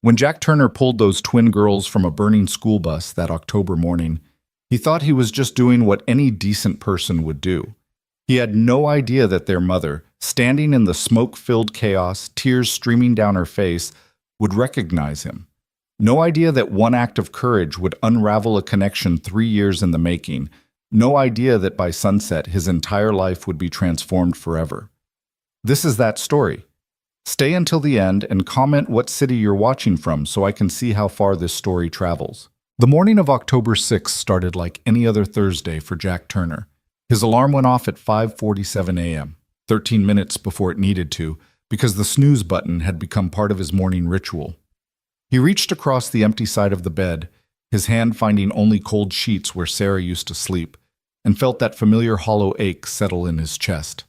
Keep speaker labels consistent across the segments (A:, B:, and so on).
A: When Jack Turner pulled those twin girls from a burning school bus that October morning, he thought he was just doing what any decent person would do. He had no idea that their mother, standing in the smoke-filled chaos, tears streaming down her face, would recognize him. No idea that one act of courage would unravel a connection 3 years in the making. No idea that by sunset his entire life would be transformed forever. This is that story. Stay until the end and comment what city you're watching from so I can see how far this story travels. The morning of October 6th started like any other Thursday for Jack Turner. His alarm went off at 5:47 a.m., 13 minutes before it needed to, because the snooze button had become part of his morning ritual. He reached across the empty side of the bed, his hand finding only cold sheets where Sarah used to sleep, and felt that familiar hollow ache settle in his chest.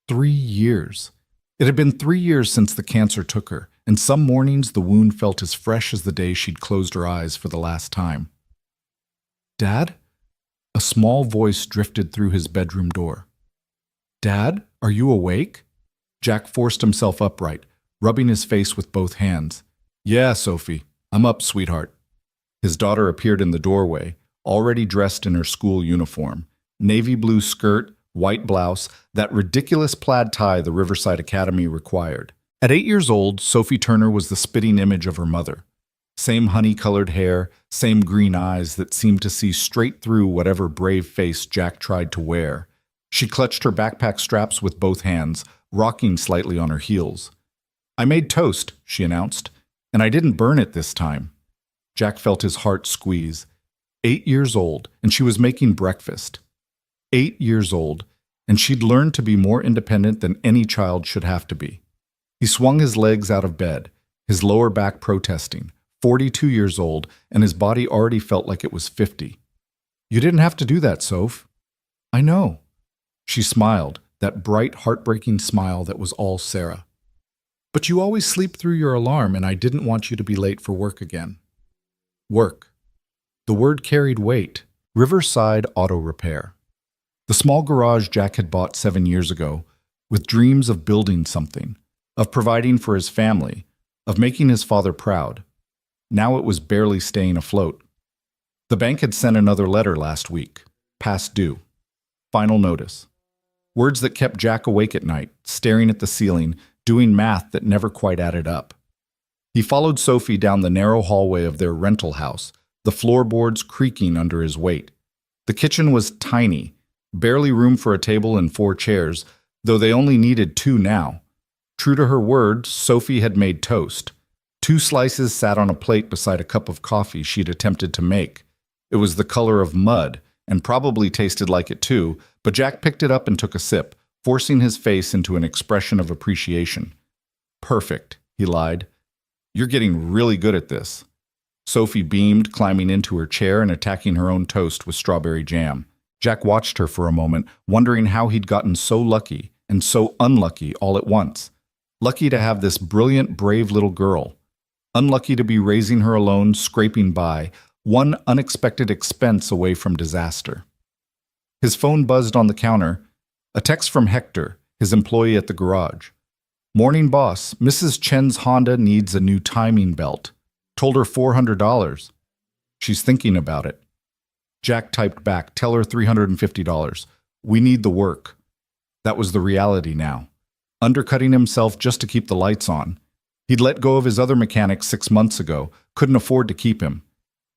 A: 3 years. It had been 3 years since the cancer took her, and some mornings the wound felt as fresh as the day she'd closed her eyes for the last time. "Dad?" A small voice drifted through his bedroom door. "Dad, are you awake?" Jack forced himself upright, rubbing his face with both hands. "Yeah, Sophie, I'm up, sweetheart." His daughter appeared in the doorway, already dressed in her school uniform. Navy blue skirt, white blouse, that ridiculous plaid tie the Riverside Academy required. At 8 years old, Sophie Turner was the spitting image of her mother. Same honey-colored hair, same green eyes that seemed to see straight through whatever brave face Jack tried to wear. She clutched her backpack straps with both hands, rocking slightly on her heels. "I made toast," she announced, "and I didn't burn it this time." Jack felt his heart squeeze. 8 years old, and she was making breakfast. 8 years old, and she'd learned to be more independent than any child should have to be. He swung his legs out of bed, his lower back protesting. 42 years old, and his body already felt like it was 50. "You didn't have to do that, Soph." "I know." She smiled, that bright, heartbreaking smile that was all Sarah. "But you always sleep through your alarm, and I didn't want you to be late for work again." Work. The word carried weight. Riverside Auto Repair. The small garage Jack had bought 7 years ago, with dreams of building something, of providing for his family, of making his father proud. Now it was barely staying afloat. The bank had sent another letter last week, past due. Final notice. Words that kept Jack awake at night, staring at the ceiling, doing math that never quite added up. He followed Sophie down the narrow hallway of their rental house, the floorboards creaking under his weight. The kitchen was tiny, barely room for a table and 4 chairs, though they only needed 2 now. True to her word, Sophie had made toast. 2 slices sat on a plate beside a cup of coffee she'd attempted to make. It was the color of mud, and probably tasted like it too, but Jack picked it up and took a sip, forcing his face into an expression of appreciation. "Perfect," he lied. "You're getting really good at this." Sophie beamed, climbing into her chair and attacking her own toast with strawberry jam. Jack watched her for a moment, wondering how he'd gotten so lucky and so unlucky all at once. Lucky to have this brilliant, brave little girl. Unlucky to be raising her alone, scraping by, one unexpected expense away from disaster. His phone buzzed on the counter. A text from Hector, his employee at the garage. "Morning, boss. Mrs. Chen's Honda needs a new timing belt. Told her $400. She's thinking about it." Jack typed back, "Tell her $350. We need the work." That was the reality now. Undercutting himself just to keep the lights on. He'd let go of his other mechanic 6 months ago, couldn't afford to keep him.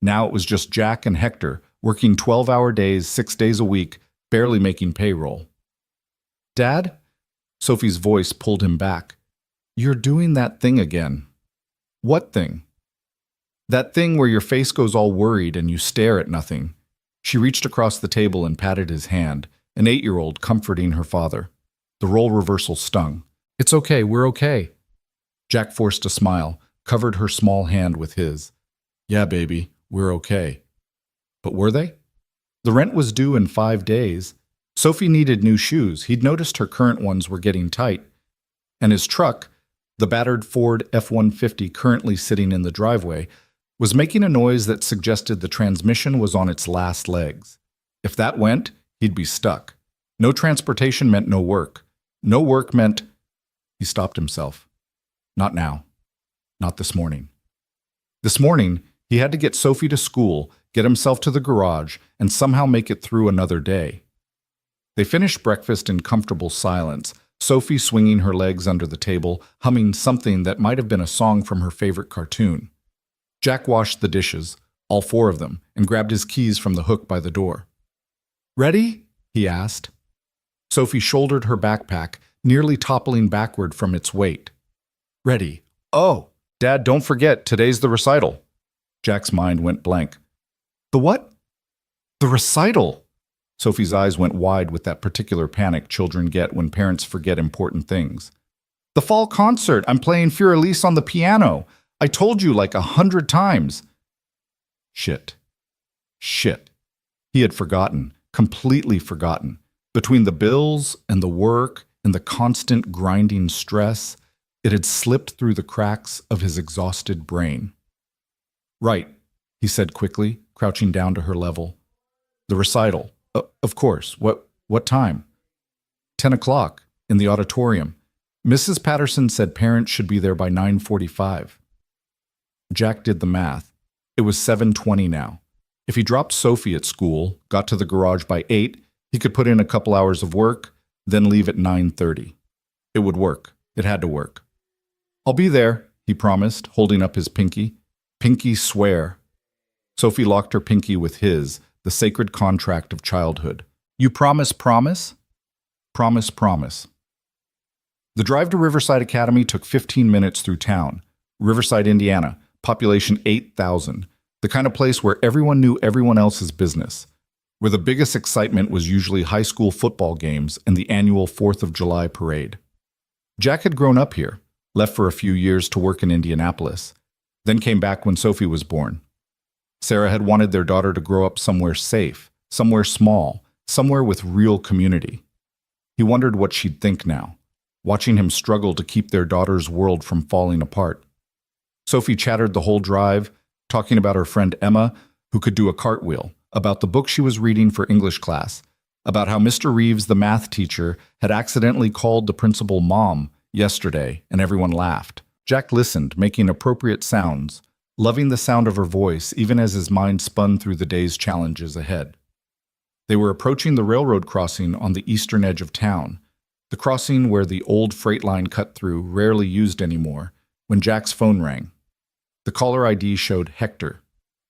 A: Now it was just Jack and Hector, working 12-hour days, 6 days a week, barely making payroll. "Dad?" Sophie's voice pulled him back. "You're doing that thing again." "What thing?" "That thing where your face goes all worried and you stare at nothing." She reached across the table and patted his hand, an 8-year-old comforting her father. The role reversal stung. "It's okay, we're okay." Jack forced a smile, covered her small hand with his. "Yeah, baby, we're okay." But were they? The rent was due in 5 days. Sophie needed new shoes. He'd noticed her current ones were getting tight. And his truck, the battered Ford F-150 currently sitting in the driveway, was making a noise that suggested the transmission was on its last legs. If that went, he'd be stuck. No transportation meant no work. No work meant... He stopped himself. Not now. Not this morning. This morning, he had to get Sophie to school, get himself to the garage, and somehow make it through another day. They finished breakfast in comfortable silence, Sophie swinging her legs under the table, humming something that might have been a song from her favorite cartoon. Jack washed the dishes, all four of them, and grabbed his keys from the hook by the door. "Ready?" he asked. Sophie shouldered her backpack, nearly toppling backward from its weight. "Ready. Oh, Dad, don't forget, today's the recital." Jack's mind went blank. "The what?" "The recital." Sophie's eyes went wide with that particular panic children get when parents forget important things. "The fall concert. I'm playing Fur-Elise on the piano. I told you like 100 times." Shit. He had forgotten, completely forgotten. Between the bills and the work and the constant grinding stress, it had slipped through the cracks of his exhausted brain. "Right," he said quickly, crouching down to her level. "The recital. Of course. What time?" 10 o'clock, in the auditorium. Mrs. Patterson said parents should be there by 9:45. Jack did the math. It was 7:20 now. If he dropped Sophie at school, got to the garage by 8, he could put in a couple hours of work, then leave at 9:30. It would work. It had to work. "I'll be there," he promised, holding up his pinky. "Pinky swear." Sophie locked her pinky with his, the sacred contract of childhood. "You promise, promise?" "Promise, promise." The drive to Riverside Academy took 15 minutes through town. Riverside, Indiana, population 8,000, the kind of place where everyone knew everyone else's business, where the biggest excitement was usually high school football games and the annual 4th of July parade. Jack had grown up here, left for a few years to work in Indianapolis, then came back when Sophie was born. Sarah had wanted their daughter to grow up somewhere safe, somewhere small, somewhere with real community. He wondered what she'd think now, watching him struggle to keep their daughter's world from falling apart. Sophie chattered the whole drive, talking about her friend Emma, who could do a cartwheel, about the book she was reading for English class, about how Mr. Reeves, the math teacher, had accidentally called the principal Mom yesterday, and everyone laughed. Jack listened, making appropriate sounds, loving the sound of her voice even as his mind spun through the day's challenges ahead. They were approaching the railroad crossing on the eastern edge of town, the crossing where the old freight line cut through, rarely used anymore, when Jack's phone rang. The caller ID showed Hector.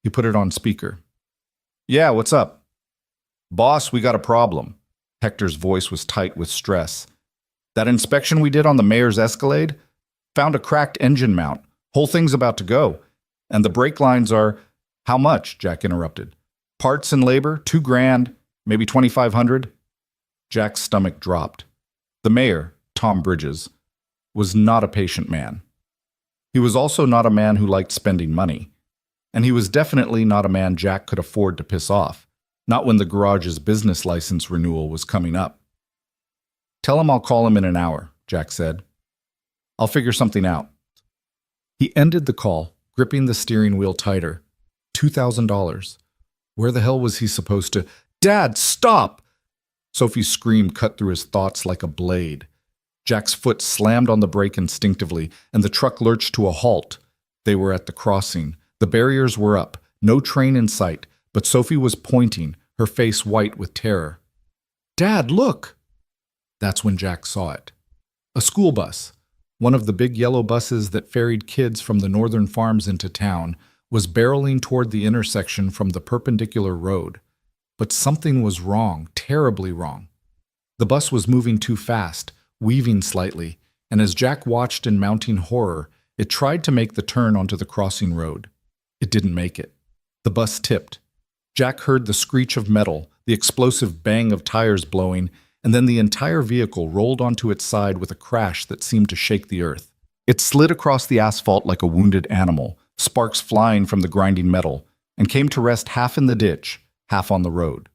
A: He put it on speaker. "Yeah, what's up?" "Boss, we got a problem." Hector's voice was tight with stress. "That inspection we did on the mayor's Escalade? Found a cracked engine mount. Whole thing's about to go. And the brake lines are—" "How much?" Jack interrupted. "Parts and labor, $2,000, maybe $2,500. Jack's stomach dropped. The mayor, Tom Bridges, was not a patient man. He was also not a man who liked spending money. And he was definitely not a man Jack could afford to piss off, not when the garage's business license renewal was coming up. "Tell him I'll call him in an hour," Jack said. "I'll figure something out." He ended the call, gripping the steering wheel tighter. $2,000. Where the hell was he supposed to— "Dad, stop!" Sophie's scream cut through his thoughts like a blade. Jack's foot slammed on the brake instinctively, and the truck lurched to a halt. They were at the crossing. The barriers were up, no train in sight, but Sophie was pointing, her face white with terror. "Dad, look!" That's when Jack saw it. A school bus, one of the big yellow buses that ferried kids from the northern farms into town, was barreling toward the intersection from the perpendicular road. But something was wrong, terribly wrong. The bus was moving too fast, weaving slightly, and as Jack watched in mounting horror, it tried to make the turn onto the crossing road. It didn't make it. The bus tipped. Jack heard the screech of metal, the explosive bang of tires blowing, and then the entire vehicle rolled onto its side with a crash that seemed to shake the earth. It slid across the asphalt like a wounded animal, sparks flying from the grinding metal, and came to rest half in the ditch, half on the road.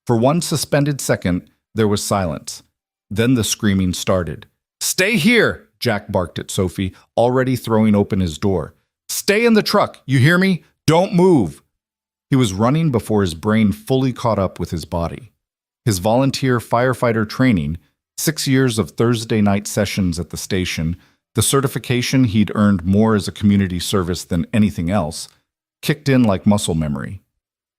A: For one suspended second, there was silence. Then the screaming started. "Stay here!" Jack barked at Sophie, already throwing open his door. "Stay in the truck, you hear me? Don't move!" He was running before his brain fully caught up with his body. His volunteer firefighter training, 6 years of Thursday night sessions at the station, The certification he'd earned more as a community service than anything else kicked in like muscle memory.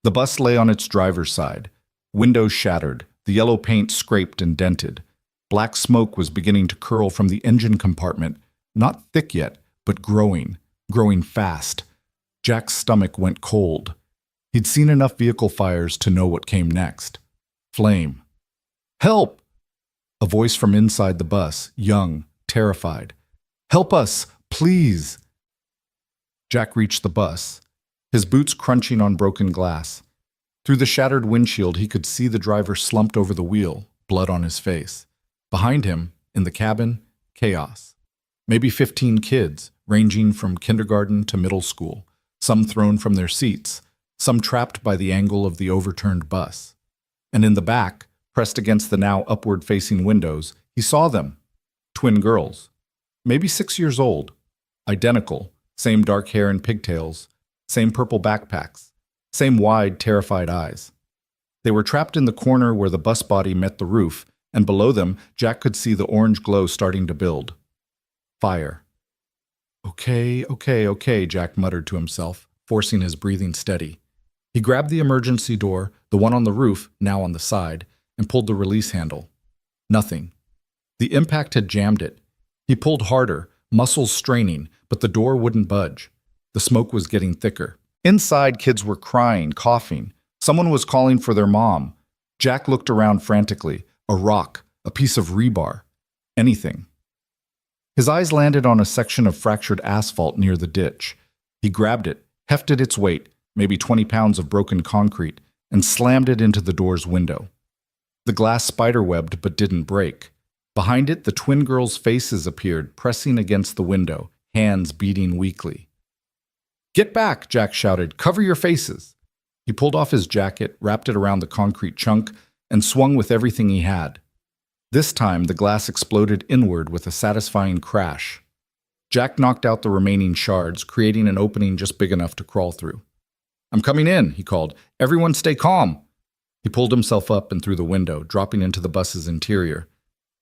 A: The bus lay on its driver's side, windows shattered, the yellow paint scraped and dented. Black smoke was beginning to curl from the engine compartment, not thick yet, but growing fast. Jack's stomach went cold. He'd seen enough vehicle fires to know what came next. Flame. Help! A voice from inside the bus, young, terrified. Help us, please! Jack reached the bus, his boots crunching on broken glass. Through the shattered windshield, he could see the driver slumped over the wheel, blood on his face. Behind him, in the cabin, chaos. Maybe 15 kids, ranging from kindergarten to middle school, some thrown from their seats, some trapped by the angle of the overturned bus. And in the back, pressed against the now upward-facing windows, he saw them. Twin girls. Maybe 6 years old. Identical, same dark hair and pigtails, same purple backpacks, same wide, terrified eyes. They were trapped in the corner where the bus body met the roof, and below them, Jack could see the orange glow starting to build. Fire. Okay, Jack muttered to himself, forcing his breathing steady. He grabbed the emergency door, the one on the roof, now on the side, and pulled the release handle. Nothing. The impact had jammed it. He pulled harder, muscles straining, but the door wouldn't budge. The smoke was getting thicker. Inside, kids were crying, coughing. Someone was calling for their mom. Jack looked around frantically. A rock, a piece of rebar, anything. His eyes landed on a section of fractured asphalt near the ditch. He grabbed it, hefted its weight, maybe 20 pounds of broken concrete, and slammed it into the door's window. The glass spiderwebbed but didn't break. Behind it, the twin girls' faces appeared, pressing against the window, hands beating weakly. "Get back!" Jack shouted. "Cover your faces!" He pulled off his jacket, wrapped it around the concrete chunk, and swung with everything he had. This time, the glass exploded inward with a satisfying crash. Jack knocked out the remaining shards, creating an opening just big enough to crawl through. "I'm coming in," he called. "Everyone stay calm." He pulled himself up and through the window, dropping into the bus's interior.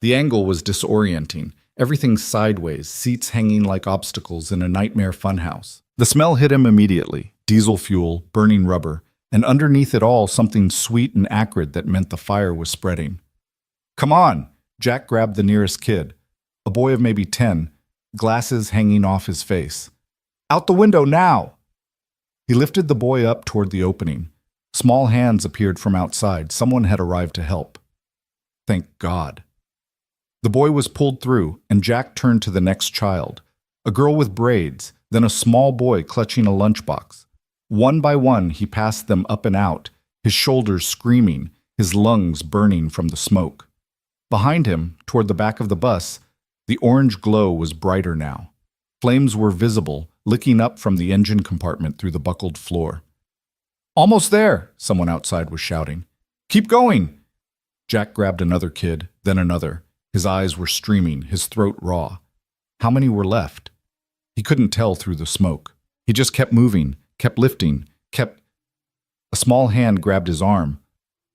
A: The angle was disorienting, everything sideways, seats hanging like obstacles in a nightmare funhouse. The smell hit him immediately, diesel fuel, burning rubber, and underneath it all something sweet and acrid that meant the fire was spreading. "Come on!" Jack grabbed the nearest kid, a boy of maybe 10, glasses hanging off his face. "Out the window now!" He lifted the boy up toward the opening. Small hands appeared from outside. Someone had arrived to help. Thank God. The boy was pulled through, and Jack turned to the next child, a girl with braids, then a small boy clutching a lunchbox. One by one, he passed them up and out, his shoulders screaming, his lungs burning from the smoke. Behind him, toward the back of the bus, the orange glow was brighter now. Flames were visible, licking up from the engine compartment through the buckled floor. "Almost there!" someone outside was shouting. "Keep going!" Jack grabbed another kid, then another. His eyes were streaming, his throat raw. How many were left? He couldn't tell through the smoke. He just kept moving, kept lifting, kept... A small hand grabbed his arm.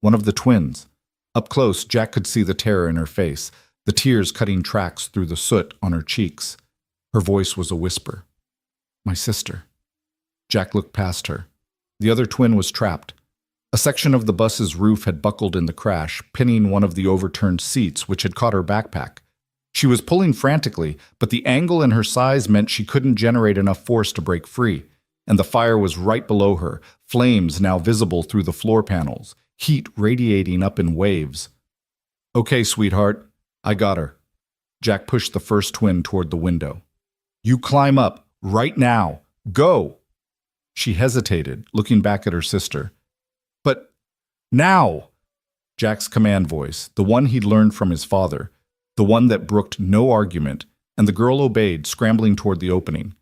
A: One of the twins. Up close, Jack could see the terror in her face, the tears cutting tracks through the soot on her cheeks. Her voice was a whisper. "My sister." Jack looked past her. The other twin was trapped. A section of the bus's roof had buckled in the crash, pinning one of the overturned seats, which had caught her backpack. She was pulling frantically, but the angle and her size meant she couldn't generate enough force to break free. And the fire was right below her, flames now visible through the floor panels, heat radiating up in waves. "Okay, sweetheart, I got her." Jack pushed the first twin toward the window. "You climb up, right now. Go!" She hesitated, looking back at her sister. "But now!" Jack's command voice, the one he'd learned from his father, the one that brooked no argument, and the girl obeyed, scrambling toward the opening.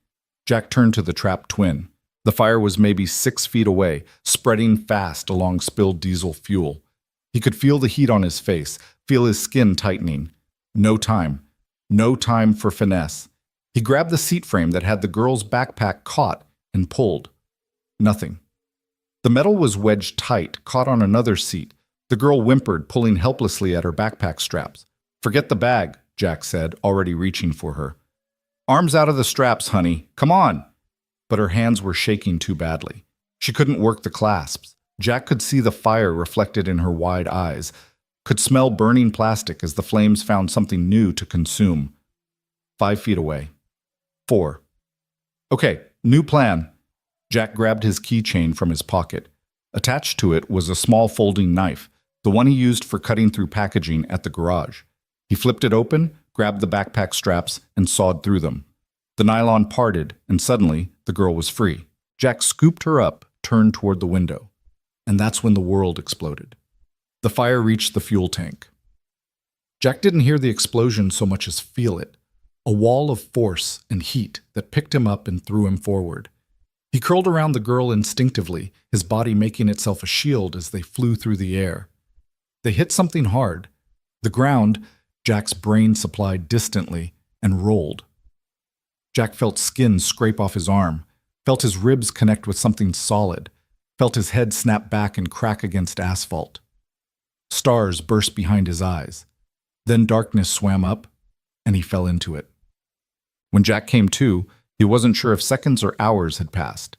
A: Jack turned to the trapped twin. The fire was maybe 6 feet away, spreading fast along spilled diesel fuel. He could feel the heat on his face, feel his skin tightening. No time. No time for finesse. He grabbed the seat frame that had the girl's backpack caught and pulled. Nothing. The metal was wedged tight, caught on another seat. The girl whimpered, pulling helplessly at her backpack straps. "Forget the bag," Jack said, already reaching for her. Arms out of the straps, honey. Come on. But her hands were shaking too badly. She couldn't work the clasps. Jack could see the fire reflected in her wide eyes, could smell burning plastic as the flames found something new to consume. 5 feet away. 4. Okay, new plan. Jack grabbed his keychain from his pocket. Attached to it was a small folding knife, the one he used for cutting through packaging at the garage. He flipped it open, grabbed the backpack straps, and sawed through them. The nylon parted, and suddenly the girl was free. Jack scooped her up, turned toward the window. And that's when the world exploded. The fire reached the fuel tank. Jack didn't hear the explosion so much as feel it, a wall of force and heat that picked him up and threw him forward. He curled around the girl instinctively, his body making itself a shield as they flew through the air. They hit something hard. The ground, Jack's brain supplied distantly, and rolled. Jack felt skin scrape off his arm, felt his ribs connect with something solid, felt his head snap back and crack against asphalt. Stars burst behind his eyes. Then darkness swam up, and he fell into it. When Jack came to, he wasn't sure if seconds or hours had passed.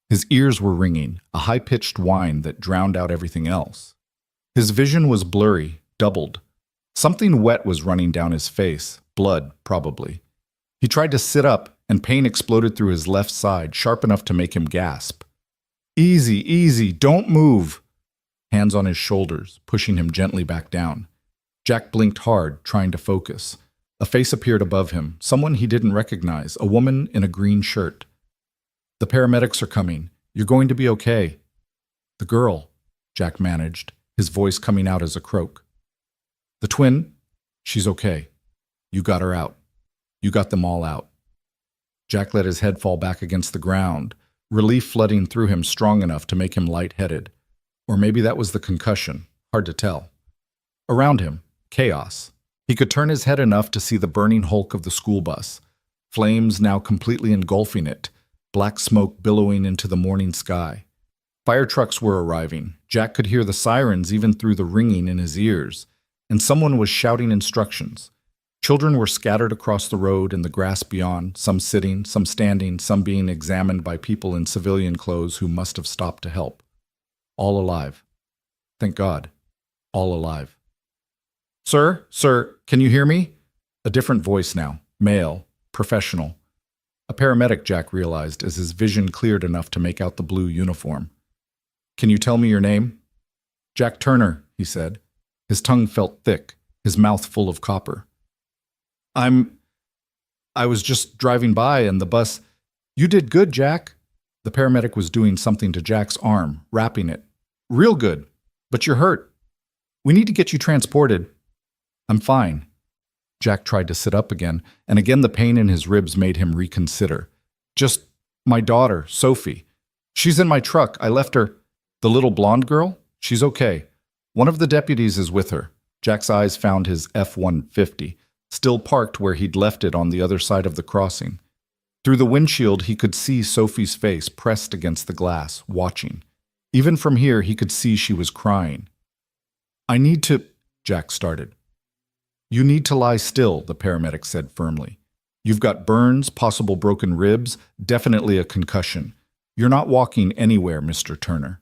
A: His ears were ringing, a high-pitched whine that drowned out everything else. His vision was blurry, doubled. Something wet was running down his face, blood, probably. He tried to sit up, and pain exploded through his left side, sharp enough to make him gasp. Easy, easy, don't move. Hands on his shoulders, pushing him gently back down. Jack blinked hard, trying to focus. A face appeared above him, someone he didn't recognize, a woman in a green shirt. The paramedics are coming. You're going to be okay. The girl, Jack managed, his voice coming out as a croak. The twin, she's okay. You got her out. You got them all out. Jack let his head fall back against the ground, relief flooding through him strong enough to make him lightheaded. Or maybe that was the concussion, hard to tell. Around him, chaos. He could turn his head enough to see the burning hulk of the school bus, flames now completely engulfing it, black smoke billowing into the morning sky. Fire trucks were arriving. Jack could hear the sirens even through the ringing in his ears, and someone was shouting instructions. Children were scattered across the road and the grass beyond, some sitting, some standing, some being examined by people in civilian clothes who must have stopped to help. All alive. Thank God. All alive. Sir, can you hear me? A different voice now, male, professional. A paramedic, Jack realized, as his vision cleared enough to make out the blue uniform. Can you tell me your name? Jack Turner, he said. His tongue felt thick, his mouth full of copper. I was just driving by and the bus... You did good, Jack. The paramedic was doing something to Jack's arm, wrapping it. Real good, but you're hurt. We need to get you transported. I'm fine. Jack tried to sit up again, and again the pain in his ribs made him reconsider. Just my daughter, Sophie. She's in my truck. I left her. The little blonde girl? She's okay. One of the deputies is with her. Jack's eyes found his F-150, still parked where he'd left it on the other side of the crossing. Through the windshield, he could see Sophie's face pressed against the glass, watching. Even from here, he could see she was crying. I need to... Jack started. You need to lie still, the paramedic said firmly. You've got burns, possible broken ribs, definitely a concussion. You're not walking anywhere, Mr. Turner.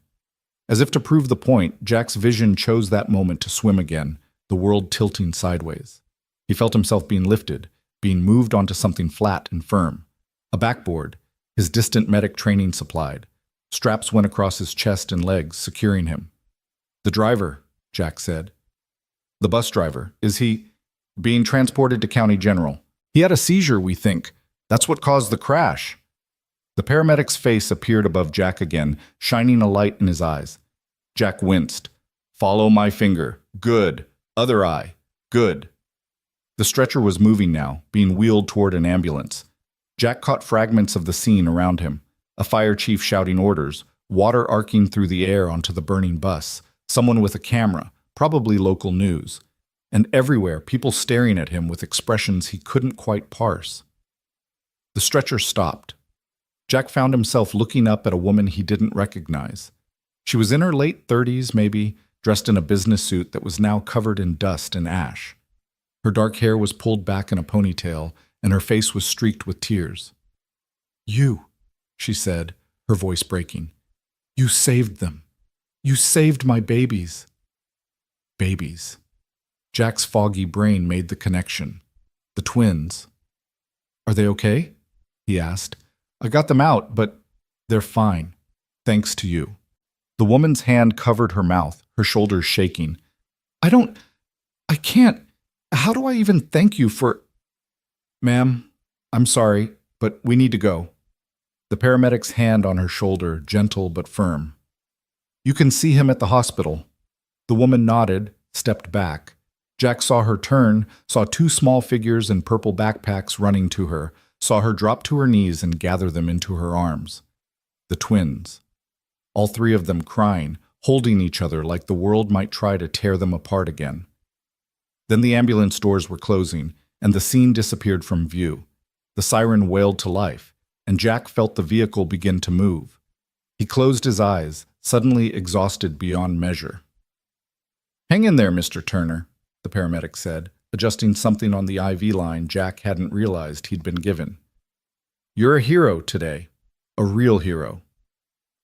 A: As if to prove the point, Jack's vision chose that moment to swim again, the world tilting sideways. He felt himself being lifted, being moved onto something flat and firm. A backboard, his distant medic training supplied. Straps went across his chest and legs, securing him. The driver, Jack said. The bus driver, is he... Being transported to County General. He had a seizure, we think. That's what caused the crash. The paramedic's face appeared above Jack again, shining a light in his eyes. Jack winced. Follow my finger. Good. Other eye. Good. The stretcher was moving now, being wheeled toward an ambulance. Jack caught fragments of the scene around him. A fire chief shouting orders, water arcing through the air onto the burning bus, someone with a camera, probably local news. And everywhere, people staring at him with expressions he couldn't quite parse. The stretcher stopped. Jack found himself looking up at a woman he didn't recognize. She was in her late 30s, maybe, dressed in a business suit that was now covered in dust and ash. Her dark hair was pulled back in a ponytail, and her face was streaked with tears. "You," she said, her voice breaking. "You saved them. You saved my babies." Babies. Jack's foggy brain made the connection. The twins. "Are they okay?" he asked. "I got them out, but they're fine, thanks to you." The woman's hand covered her mouth, her shoulders shaking. I can't. How do I even thank you for—" "Ma'am, I'm sorry, but we need to go." The paramedic's hand on her shoulder, gentle but firm. "You can see him at the hospital." The woman nodded, stepped back. Jack saw her turn, saw two small figures in purple backpacks running to her, saw her drop to her knees and gather them into her arms. The twins. All three of them crying, holding each other like the world might try to tear them apart again. Then the ambulance doors were closing, and the scene disappeared from view. The siren wailed to life, and Jack felt the vehicle begin to move. He closed his eyes, suddenly exhausted beyond measure. "Hang in there, Mr. Turner," the paramedic said, adjusting something on the IV line Jack hadn't realized he'd been given. "You're a hero today, a real hero."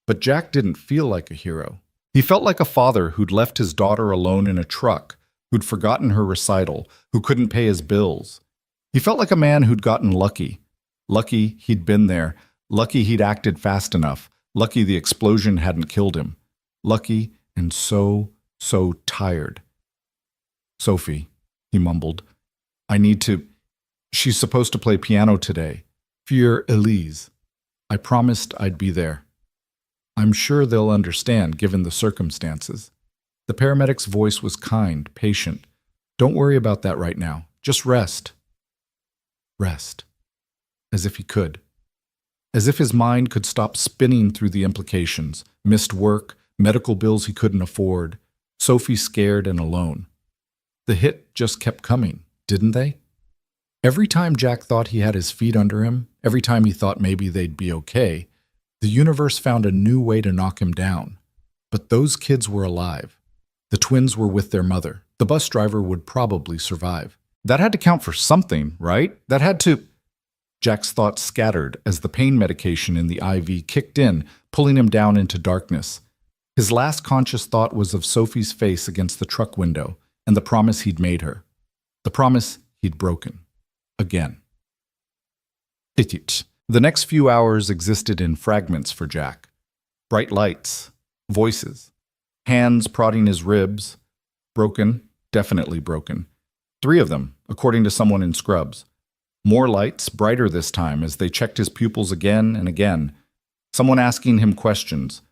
A: But Jack didn't feel like a hero. He felt like a father who'd left his daughter alone in a truck, who'd forgotten her recital, who couldn't pay his bills. He felt like a man who'd gotten lucky. Lucky he'd been there, lucky he'd acted fast enough, lucky the explosion hadn't killed him. Lucky and so tired. "Sophie," he mumbled, "I need to— She's supposed to play piano today. Für Elise. I promised I'd be there. I'm sure they'll understand, given the circumstances." The paramedic's voice was kind, patient. "Don't worry about that right now. Just rest." Rest. As if he could. As if his mind could stop spinning through the implications. Missed work, medical bills he couldn't afford, Sophie scared and alone. The hit just kept coming, didn't they? Every time Jack thought he had his feet under him, every time he thought maybe they'd be okay, the universe found a new way to knock him down. But those kids were alive. The twins were with their mother. The bus driver would probably survive. That had to count for something, right? That had to— Jack's thoughts scattered as the pain medication in the IV kicked in, pulling him down into darkness. His last conscious thought was of Sophie's face against the truck window and the promise he'd made her. The promise he'd broken. Again. The next few hours existed in fragments for Jack. Bright lights, voices, hands prodding his ribs. Broken, definitely broken. 3 of them, according to someone in scrubs. More lights, brighter this time, as they checked his pupils again and again. Someone asking him questions.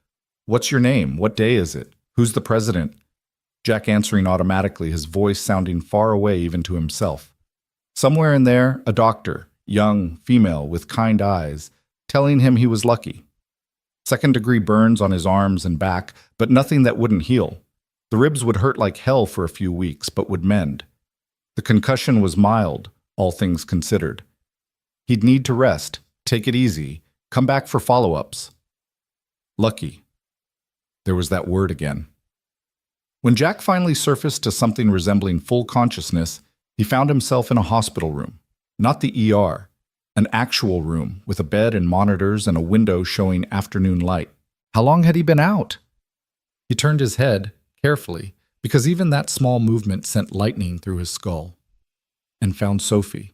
A: "What's your name? What day is it? Who's the president?" Jack answering automatically, his voice sounding far away even to himself. Somewhere in there, a doctor, young, female, with kind eyes, telling him he was lucky. Second-degree burns on his arms and back, but nothing that wouldn't heal. The ribs would hurt like hell for a few weeks, but would mend. The concussion was mild, all things considered. He'd need to rest, take it easy, come back for follow-ups. Lucky. There was that word again. When Jack finally surfaced to something resembling full consciousness, he found himself in a hospital room. Not the ER, an actual room with a bed and monitors and a window showing afternoon light. How long had he been out? He turned his head, carefully, because even that small movement sent lightning through his skull, and found Sophie.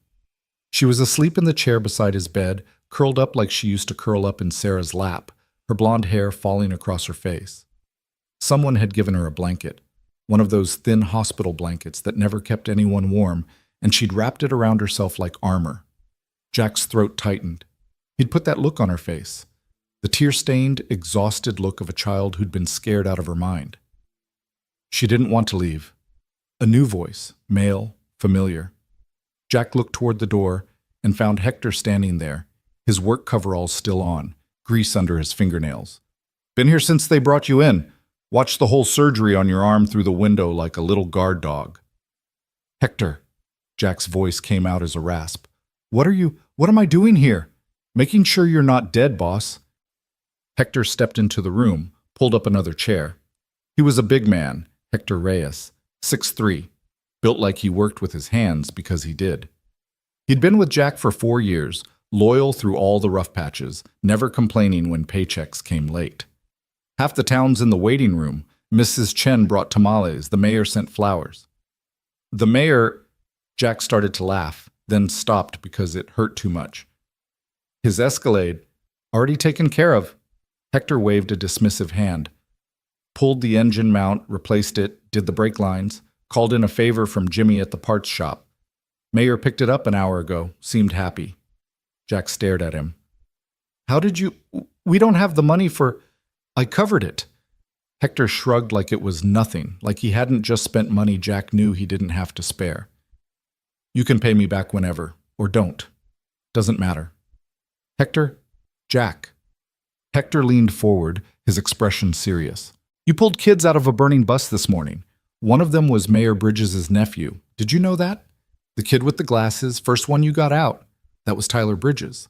A: She was asleep in the chair beside his bed, curled up like she used to curl up in Sarah's lap, her blonde hair falling across her face. Someone had given her a blanket, one of those thin hospital blankets that never kept anyone warm, and she'd wrapped it around herself like armor. Jack's throat tightened. He'd put that look on her face, the tear-stained, exhausted look of a child who'd been scared out of her mind. She didn't want to leave. A new voice, male, familiar. Jack looked toward the door and found Hector standing there, his work coveralls still on, grease under his fingernails. "Been here since they brought you in. Watched the whole surgery on your arm through the window like a little guard dog." "Hector," Jack's voice came out as a rasp. What am I doing here? Making sure you're not dead, boss." Hector stepped into the room, pulled up another chair. He was a big man, Hector Reyes, 6'3", built like he worked with his hands because he did. He'd been with Jack for 4 years, loyal through all the rough patches, never complaining when paychecks came late. Half the town's in the waiting room. Mrs. Chen brought tamales. The mayor sent flowers. The mayor... Jack started to laugh, then stopped because it hurt too much. His Escalade, already taken care of. Hector waved a dismissive hand. Pulled the engine mount, replaced it, did the brake lines, called in a favor from Jimmy at the parts shop. Mayor picked it up an hour ago, seemed happy. Jack stared at him. How did you... We don't have the money for... I covered it. Hector shrugged like it was nothing, like he hadn't just spent money Jack knew he didn't have to spare. You can pay me back whenever, or don't. Doesn't matter. Hector? Jack. Hector leaned forward, his expression serious. You pulled kids out of a burning bus this morning. One of them was Mayor Bridges' nephew. Did you know that? The kid with the glasses, first one you got out. That was Tyler Bridges.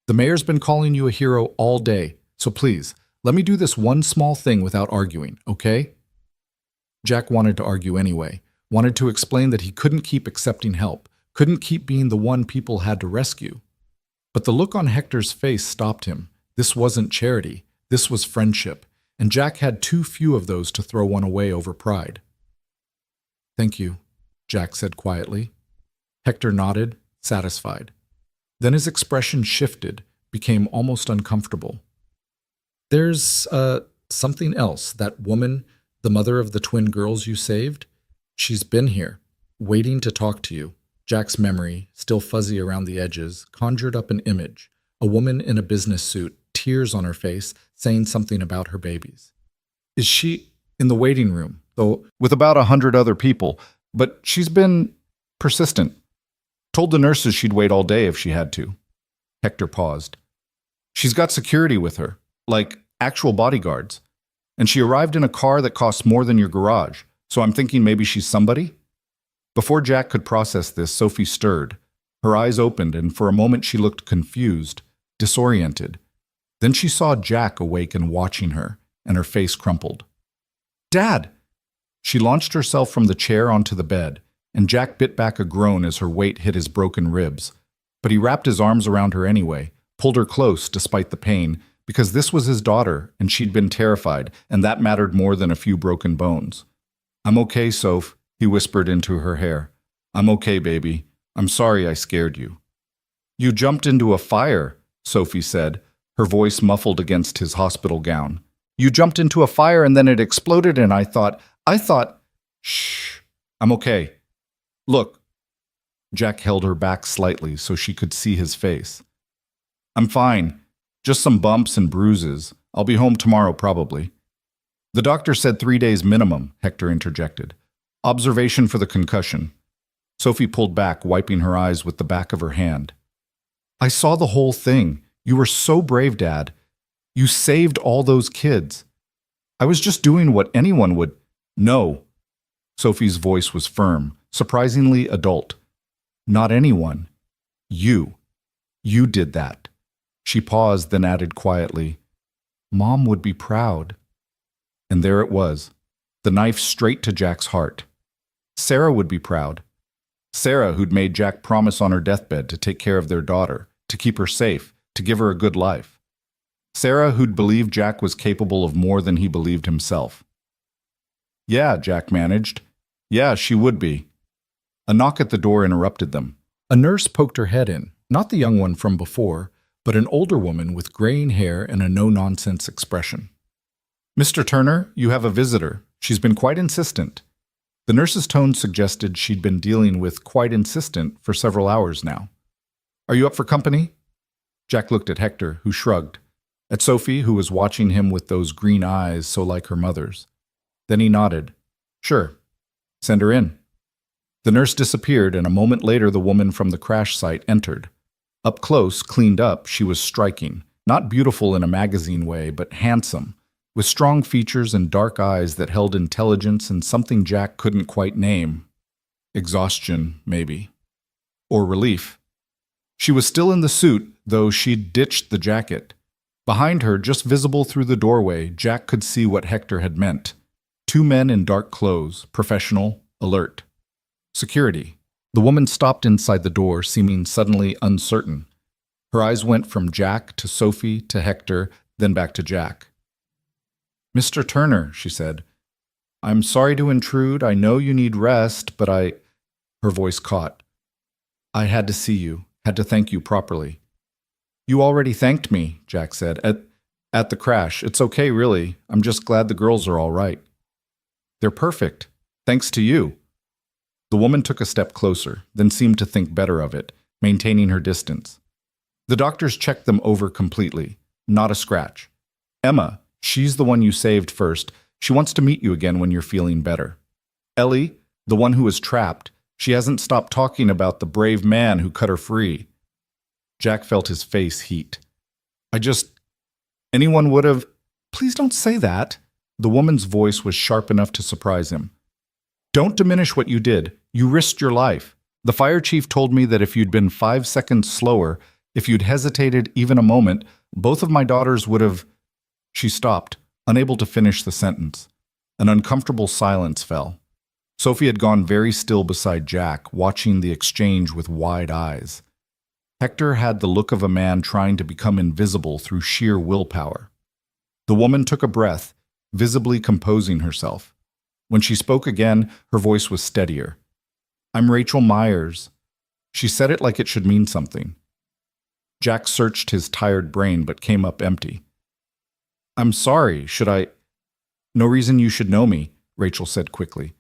A: The mayor's been calling you a hero all day, so please, let me do this one small thing without arguing, okay? Jack wanted to argue anyway, wanted to explain that he couldn't keep accepting help, couldn't keep being the one people had to rescue. But the look on Hector's face stopped him. This wasn't charity, this was friendship, and Jack had too few of those to throw one away over pride. Thank you, Jack said quietly. Hector nodded, satisfied. Then his expression shifted, became almost uncomfortable. There's, something else. That woman, the mother of the twin girls you saved, she's been here, waiting to talk to you. Jack's memory, still fuzzy around the edges, conjured up an image. A woman in a business suit, tears on her face, saying something about her babies. Is she in the waiting room, though, with about 100 other people, but she's been persistent. Told the nurses she'd wait all day if she had to. Hector paused. She's got security with her, like actual bodyguards. And she arrived in a car that costs more than your garage, so I'm thinking maybe she's somebody? Before Jack could process this, Sophie stirred. Her eyes opened, and for a moment she looked confused, disoriented. Then she saw Jack awake and watching her, and her face crumpled. Dad! She launched herself from the chair onto the bed, and Jack bit back a groan as her weight hit his broken ribs. But he wrapped his arms around her anyway, pulled her close despite the pain, because this was his daughter, and she'd been terrified, and that mattered more than a few broken bones. I'm okay, Soph, he whispered into her hair. I'm okay, baby. I'm sorry I scared you. You jumped into a fire, Sophie said, her voice muffled against his hospital gown. You jumped into a fire and then it exploded and I thought, shh, I'm okay. Look. Jack held her back slightly so she could see his face. I'm fine. Just some bumps and bruises. I'll be home tomorrow probably. The doctor said 3 days minimum, Hector interjected. Observation for the concussion. Sophie pulled back, wiping her eyes with the back of her hand. I saw the whole thing. You were so brave, Dad. You saved all those kids. I was just doing what anyone would. No. Sophie's voice was firm, surprisingly adult. Not anyone. You. You did that. She paused, then added quietly, Mom would be proud. And there it was, the knife straight to Jack's heart. Sarah would be proud. Sarah, who'd made Jack promise on her deathbed to take care of their daughter, to keep her safe, to give her a good life. Sarah, who'd believed Jack was capable of more than he believed himself. Yeah, Jack managed. Yeah, she would be. A knock at the door interrupted them. A nurse poked her head in, not the young one from before, but an older woman with graying hair and a no-nonsense expression. Mr. Turner, you have a visitor. She's been quite insistent. The nurse's tone suggested she'd been dealing with quite insistent for several hours now. Are you up for company? Jack looked at Hector, who shrugged. At Sophie, who was watching him with those green eyes so like her mother's. Then he nodded. Sure. Send her in. The nurse disappeared, and a moment later the woman from the crash site entered. Up close, cleaned up, she was striking. Not beautiful in a magazine way, but handsome, with strong features and dark eyes that held intelligence and something Jack couldn't quite name. Exhaustion, maybe. Or relief. She was still in the suit, though she'd ditched the jacket. Behind her, just visible through the doorway, Jack could see what Hector had meant. 2 men in dark clothes, professional, alert. Security. The woman stopped inside the door, seeming suddenly uncertain. Her eyes went from Jack to Sophie to Hector, then back to Jack. "Mr. Turner," she said, "I'm sorry to intrude. I know you need rest, but I—" Her voice caught. "I had to see you, had to thank you properly." "You already thanked me," Jack said, at the crash. "It's okay, really. I'm just glad the girls are all right." "They're perfect. Thanks to you." The woman took a step closer, then seemed to think better of it, maintaining her distance. "The doctors checked them over completely. Not a scratch. Emma, she's the one you saved first. She wants to meet you again when you're feeling better. Ellie, the one who was trapped, she hasn't stopped talking about the brave man who cut her free." Jack felt his face heat. Anyone would have—" "Please don't say that." The woman's voice was sharp enough to surprise him. "Don't diminish what you did. You risked your life. The fire chief told me that if you'd been 5 seconds slower, if you'd hesitated even a moment, both of my daughters would have—" She stopped, unable to finish the sentence. An uncomfortable silence fell. Sophie had gone very still beside Jack, watching the exchange with wide eyes. Hector had the look of a man trying to become invisible through sheer willpower. The woman took a breath, visibly composing herself. When she spoke again, her voice was steadier. "I'm Rachel Myers." She said it like it should mean something. Jack searched his tired brain but came up empty. "I'm sorry, should I—" "No reason you should know me," Rachel said quickly.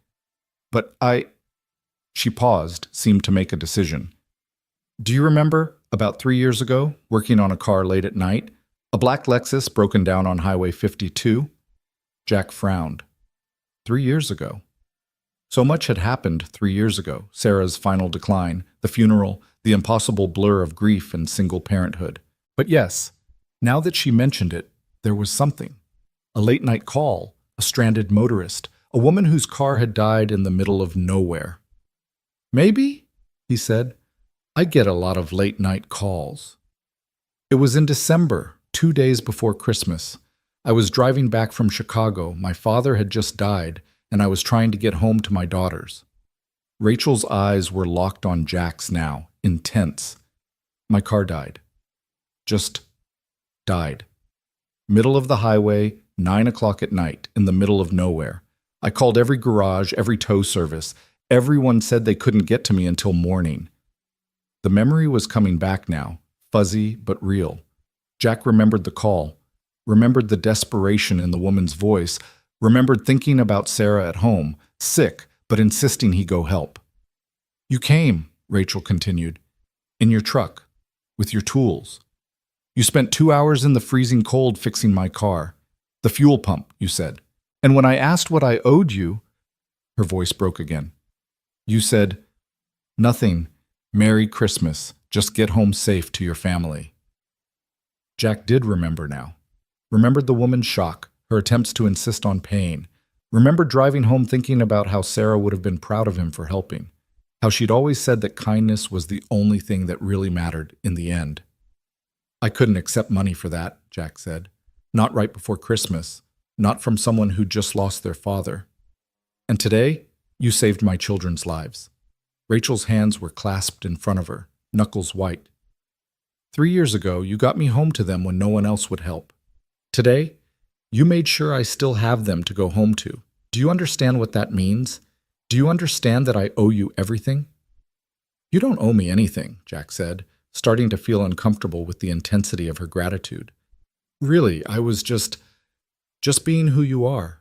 A: "But I—" She paused, seemed to make a decision. "Do you remember, about 3 years ago, working on a car late at night? A black Lexus broken down on Highway 52? Jack frowned. 3 years ago. So much had happened 3 years ago. Sarah's final decline, the funeral, the impossible blur of grief and single parenthood. But yes, now that she mentioned it, there was something. A late-night call, a stranded motorist, a woman whose car had died in the middle of nowhere. "Maybe," he said. "I get a lot of late-night calls." It was in December, 2 days before Christmas. I was driving back from Chicago. My father had just died, and I was trying to get home to my daughters. Rachel's eyes were locked on Jack's now, intense. My car died. Just died. Middle of the highway, 9 o'clock at night, in the middle of nowhere. I called every garage, every tow service. Everyone said they couldn't get to me until morning. The memory was coming back now, fuzzy but real. Jack remembered the call, remembered the desperation in the woman's voice, remembered thinking about Sarah at home, sick, but insisting he go help. "You came," Rachel continued, "in your truck, with your tools. You spent 2 hours in the freezing cold fixing my car. The fuel pump, you said. And when I asked what I owed you—" Her voice broke again. "You said, 'Nothing. Merry Christmas. Just get home safe to your family.'" Jack did remember now. Remembered the woman's shock, her attempts to insist on paying. Remembered driving home thinking about how Sarah would have been proud of him for helping. How she'd always said that kindness was the only thing that really mattered in the end. "I couldn't accept money for that," Jack said. "Not right before Christmas. Not from someone who just lost their father. And today, you saved my children's lives." Rachel's hands were clasped in front of her, knuckles white. 3 years ago, you got me home to them when no one else would help. Today, you made sure I still have them to go home to. Do you understand what that means? Do you understand that I owe you everything?" "You don't owe me anything," Jack said, starting to feel uncomfortable with the intensity of her gratitude. "Really, I was just being who you are."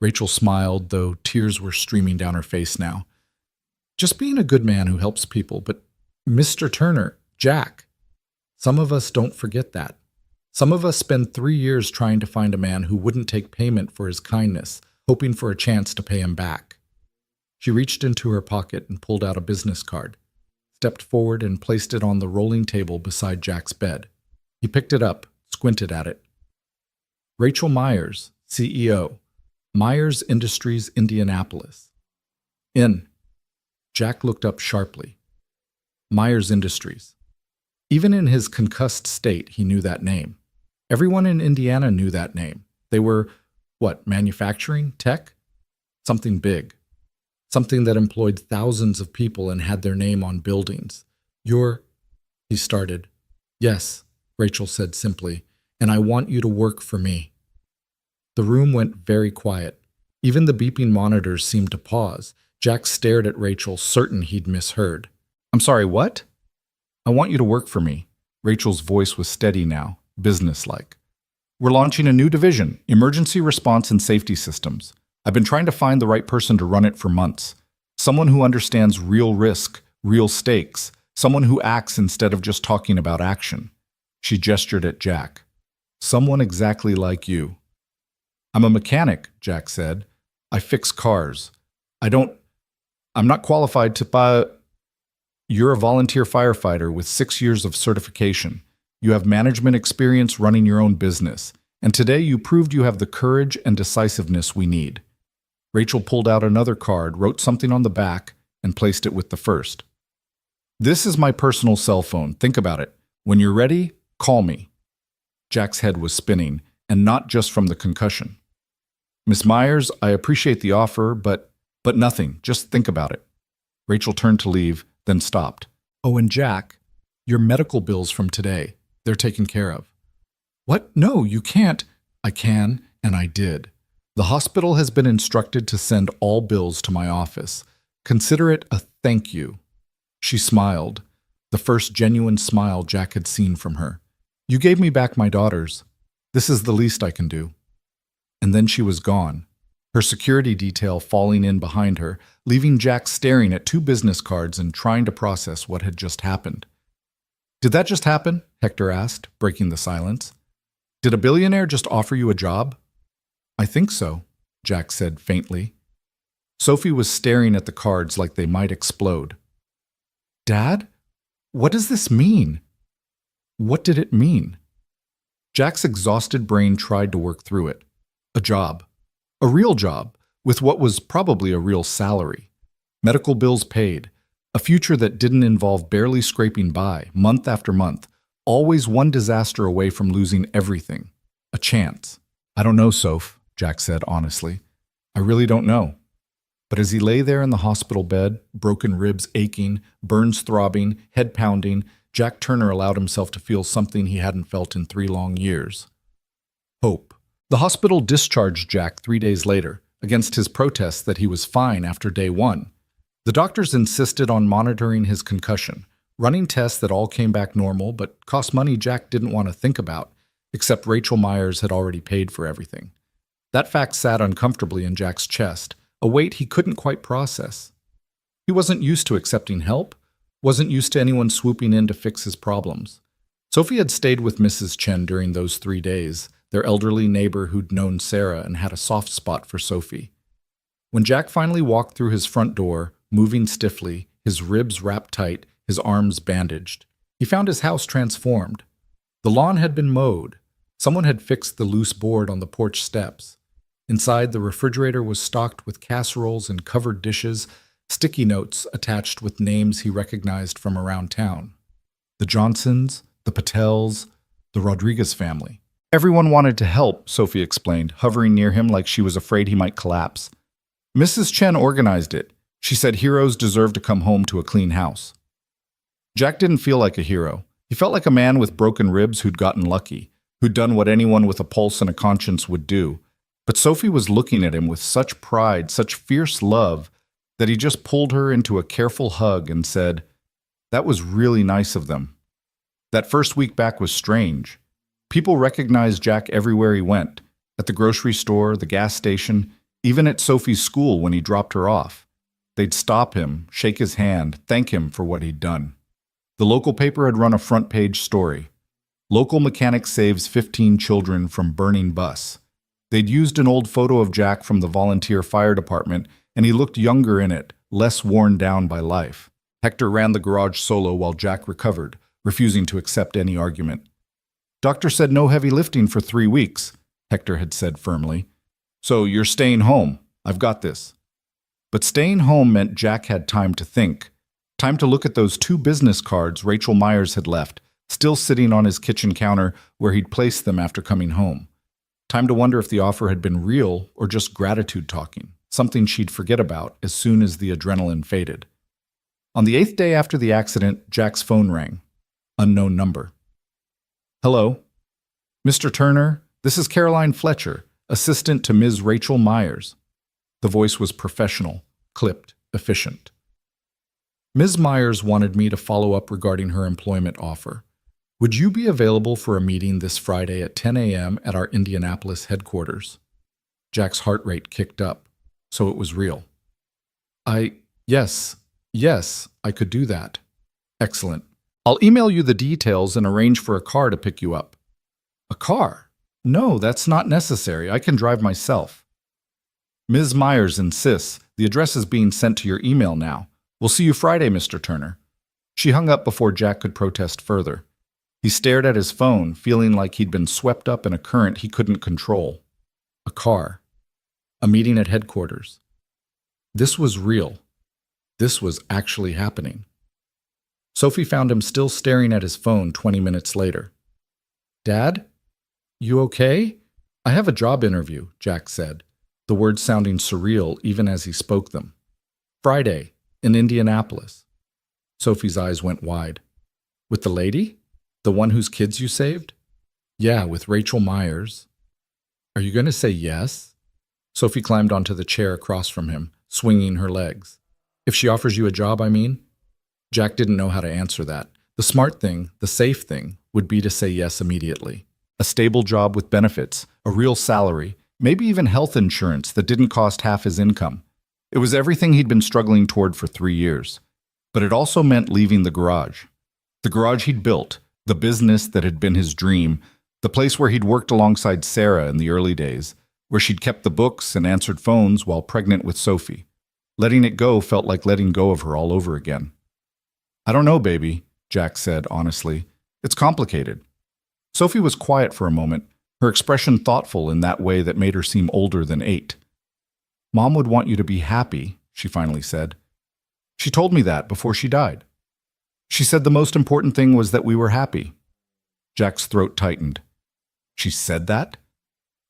A: Rachel smiled, though tears were streaming down her face now. "Just being a good man who helps people, but Mr. Turner, Jack, some of us don't forget that. Some of us spend 3 years trying to find a man who wouldn't take payment for his kindness, hoping for a chance to pay him back." She reached into her pocket and pulled out a business card, stepped forward and placed it on the rolling table beside Jack's bed. He picked it up, squinted at it. "Rachel Myers, CEO, Myers Industries, Indianapolis." "In." Jack looked up sharply. Myers Industries. Even in his concussed state, he knew that name. Everyone in Indiana knew that name. They were, manufacturing? Tech? Something big.
B: something that employed thousands of people and had their name on buildings. You're, he started. Yes, Rachel said simply, and I want you to work for me. The room went very quiet. Even the beeping monitors seemed to pause. Jack stared at Rachel, certain he'd misheard.
A: I'm sorry, what? I want you to work for me. Rachel's voice was steady now, businesslike. We're launching a new division, Emergency Response and Safety Systems. I've been trying to find the right person to run it for months. Someone who understands real risk, real stakes, someone who acts instead of just talking about action. She gestured at Jack. Someone exactly like you. I'm a mechanic, Jack said. I fix cars. I'm not qualified to buy. You're a volunteer firefighter with 6 years of certification. You have management experience running your own business. And today you proved you have the courage and decisiveness we need. Rachel pulled out another card, wrote something on the back, and placed it with the first. This is my personal cell phone. Think about it. When you're ready, call me. Jack's head was spinning, and not just from the concussion. Miss Myers, I appreciate the offer, but nothing. Just think about it. Rachel turned to leave, then stopped. Oh, and Jack, your medical bills from today, they're taken care of. What? No, you can't. I can, and I did. The hospital has been instructed to send all bills to my office. Consider it a thank you. She smiled, the first genuine smile Jack had seen from her. You gave me back my daughters. This is the least I can do. And then she was gone, her security detail falling in behind her, leaving Jack staring at 2 business cards and trying to process what had just happened. Did that just happen? Hector asked, breaking the silence. Did a billionaire just offer you a job? I think so, Jack said faintly. Sophie was staring at the cards like they might explode. Dad? What does this mean? What did it mean? Jack's exhausted brain tried to work through it. A job. A real job, with what was probably a real salary. Medical bills paid. A future that didn't involve barely scraping by, month after month, always one disaster away from losing everything. A chance. I don't know, Soph, Jack said honestly. I really don't know. But as he lay there in the hospital bed, broken ribs aching, burns throbbing, head pounding, Jack Turner allowed himself to feel something he hadn't felt in 3 long years. Hope. The hospital discharged Jack 3 days later, against his protests that he was fine after day 1. The doctors insisted on monitoring his concussion, running tests that all came back normal but cost money Jack didn't want to think about, except Rachel Myers had already paid for everything. That fact sat uncomfortably in Jack's chest, a weight he couldn't quite process. He wasn't used to accepting help, wasn't used to anyone swooping in to fix his problems. Sophie had stayed with Mrs. Chen during those 3 days, their elderly neighbor who'd known Sarah and had a soft spot for Sophie. When Jack finally walked through his front door, moving stiffly, his ribs wrapped tight, his arms bandaged, he found his house transformed. The lawn had been mowed. Someone had fixed the loose board on the porch steps. Inside, the refrigerator was stocked with casseroles and covered dishes, sticky notes attached with names he recognized from around town. The Johnsons, the Patels, the Rodriguez family. Everyone wanted to help, Sophie explained, hovering near him like she was afraid he might collapse. Mrs. Chen organized it. She said heroes deserve to come home to a clean house. Jack didn't feel like a hero. He felt like a man with broken ribs who'd gotten lucky, who'd done what anyone with a pulse and a conscience would do. But Sophie was looking at him with such pride, such fierce love, that he just pulled her into a careful hug and said, "That was really nice of them." That first week back was strange. People recognized Jack everywhere he went, at the grocery store, the gas station, even at Sophie's school when he dropped her off. They'd stop him, shake his hand, thank him for what he'd done. The local paper had run a front-page story. Local mechanic saves 15 children from burning bus. They'd used an old photo of Jack from the volunteer fire department, and he looked younger in it, less worn down by life. Hector ran the garage solo while Jack recovered, refusing to accept any argument. Doctor said no heavy lifting for 3 weeks, Hector had said firmly. So you're staying home. I've got this. But staying home meant Jack had time to think. Time to look at those 2 business cards Rachel Myers had left, still sitting on his kitchen counter where he'd placed them after coming home. Time to wonder if the offer had been real or just gratitude talking. something she'd forget about as soon as the adrenaline faded. On the 8th day after the accident, Jack's phone rang. Unknown number. Hello? Mr. Turner, this is Caroline Fletcher, assistant to Ms. Rachel Myers. The voice was professional, clipped, efficient. Ms. Myers wanted me to follow up regarding her employment offer. Would you be available for a meeting this Friday at 10 a.m. at our Indianapolis headquarters? Jack's heart rate kicked up, so it was real. Yes, I could do that. Excellent. I'll email you the details and arrange for a car to pick you up. A car? No, that's not necessary. I can drive myself. Ms. Myers insists. The address is being sent to your email now. We'll see you Friday, Mr. Turner. She hung up before Jack could protest further. He stared at his phone, feeling like he'd been swept up in a current he couldn't control. A car. A meeting at headquarters. This was real. This was actually happening. Sophie found him still staring at his phone 20 minutes later. Dad? You okay? I have a job interview, Jack said, the words sounding surreal even as he spoke them. Friday, in Indianapolis. Sophie's eyes went wide. With the lady? The one whose kids you saved? Yeah, with Rachel Myers. Are you going to say yes? Sophie climbed onto the chair across from him, swinging her legs. If she offers you a job, I mean? Jack didn't know how to answer that. The smart thing, the safe thing, would be to say yes immediately. A stable job with benefits, a real salary, maybe even health insurance that didn't cost half his income. It was everything he'd been struggling toward for 3 years. But it also meant leaving the garage. The garage he'd built, the business that had been his dream, the place where he'd worked alongside Sarah in the early days, where she'd kept the books and answered phones while pregnant with Sophie. Letting it go felt like letting go of her all over again. I don't know, baby, Jack said honestly. It's complicated. Sophie was quiet for a moment, her expression thoughtful in that way that made her seem older than 8. Mom would want you to be happy, she finally said. She told me that before she died. She said the most important thing was that we were happy. Jack's throat tightened. She said that?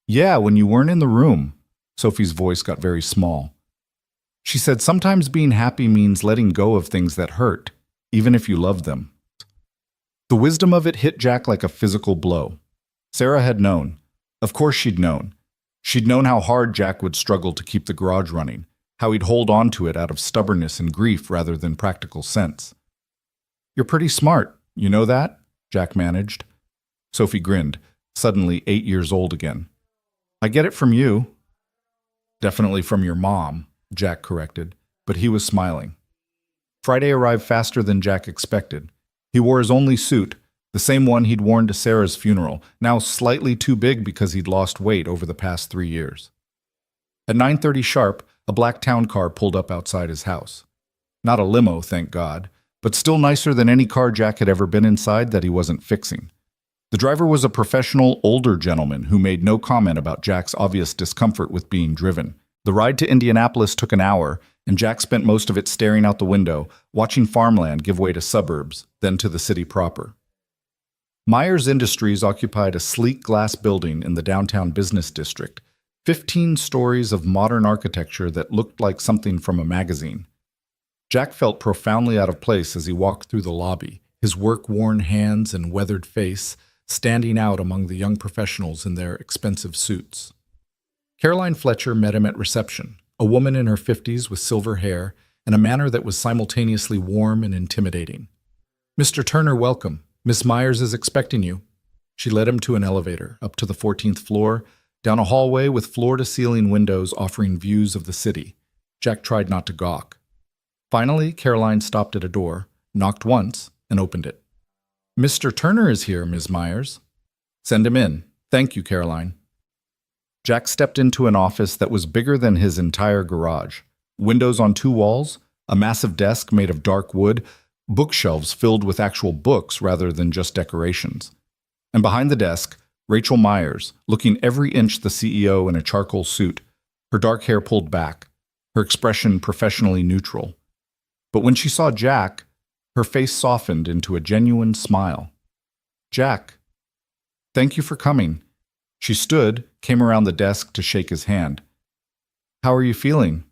A: Yeah, when you weren't in the room. Sophie's voice got very small. She said sometimes being happy means letting go of things that hurt, even if you love them. The wisdom of it hit Jack like a physical blow. Sarah had known. Of course she'd known. She'd known how hard Jack would struggle to keep the garage running, how he'd hold on to it out of stubbornness and grief rather than practical sense. You're pretty smart, you know that? Jack managed. Sophie grinned, suddenly 8 years old again. I get it from you. Definitely from your mom, Jack corrected, but he was smiling. Friday arrived faster than Jack expected. He wore his only suit, the same one he'd worn to Sarah's funeral, now slightly too big because he'd lost weight over the past 3 years. At 9:30 sharp, a black town car pulled up outside his house. Not a limo, thank God, but still nicer than any car Jack had ever been inside that he wasn't fixing. The driver was a professional, older gentleman who made no comment about Jack's obvious discomfort with being driven. The ride to Indianapolis took an hour, and Jack spent most of it staring out the window, watching farmland give way to suburbs, then to the city proper. Myers Industries occupied a sleek glass building in the downtown business district, 15 stories of modern architecture that looked like something from a magazine. Jack felt profoundly out of place as he walked through the lobby, his work-worn hands and weathered face standing out among the young professionals in their expensive suits. Caroline Fletcher met him at reception, a woman in her 50s with silver hair and a manner that was simultaneously warm and intimidating. Mr. Turner, welcome. Miss Myers is expecting you. She led him to an elevator, up to the 14th floor, down a hallway with floor-to-ceiling windows offering views of the city. Jack tried not to gawk. Finally, Caroline stopped at a door, knocked once, and opened it. Mr. Turner is here, Ms. Myers. Send him in. Thank you, Caroline. Jack stepped into an office that was bigger than his entire garage. Windows on 2 walls, a massive desk made of dark wood, bookshelves filled with actual books rather than just decorations. And behind the desk, Rachel Myers, looking every inch the CEO in a charcoal suit, her dark hair pulled back, her expression professionally neutral. But when she saw Jack, her face softened into a genuine smile. Jack, thank you for coming. She stood, came around the desk to shake his hand. How are you feeling?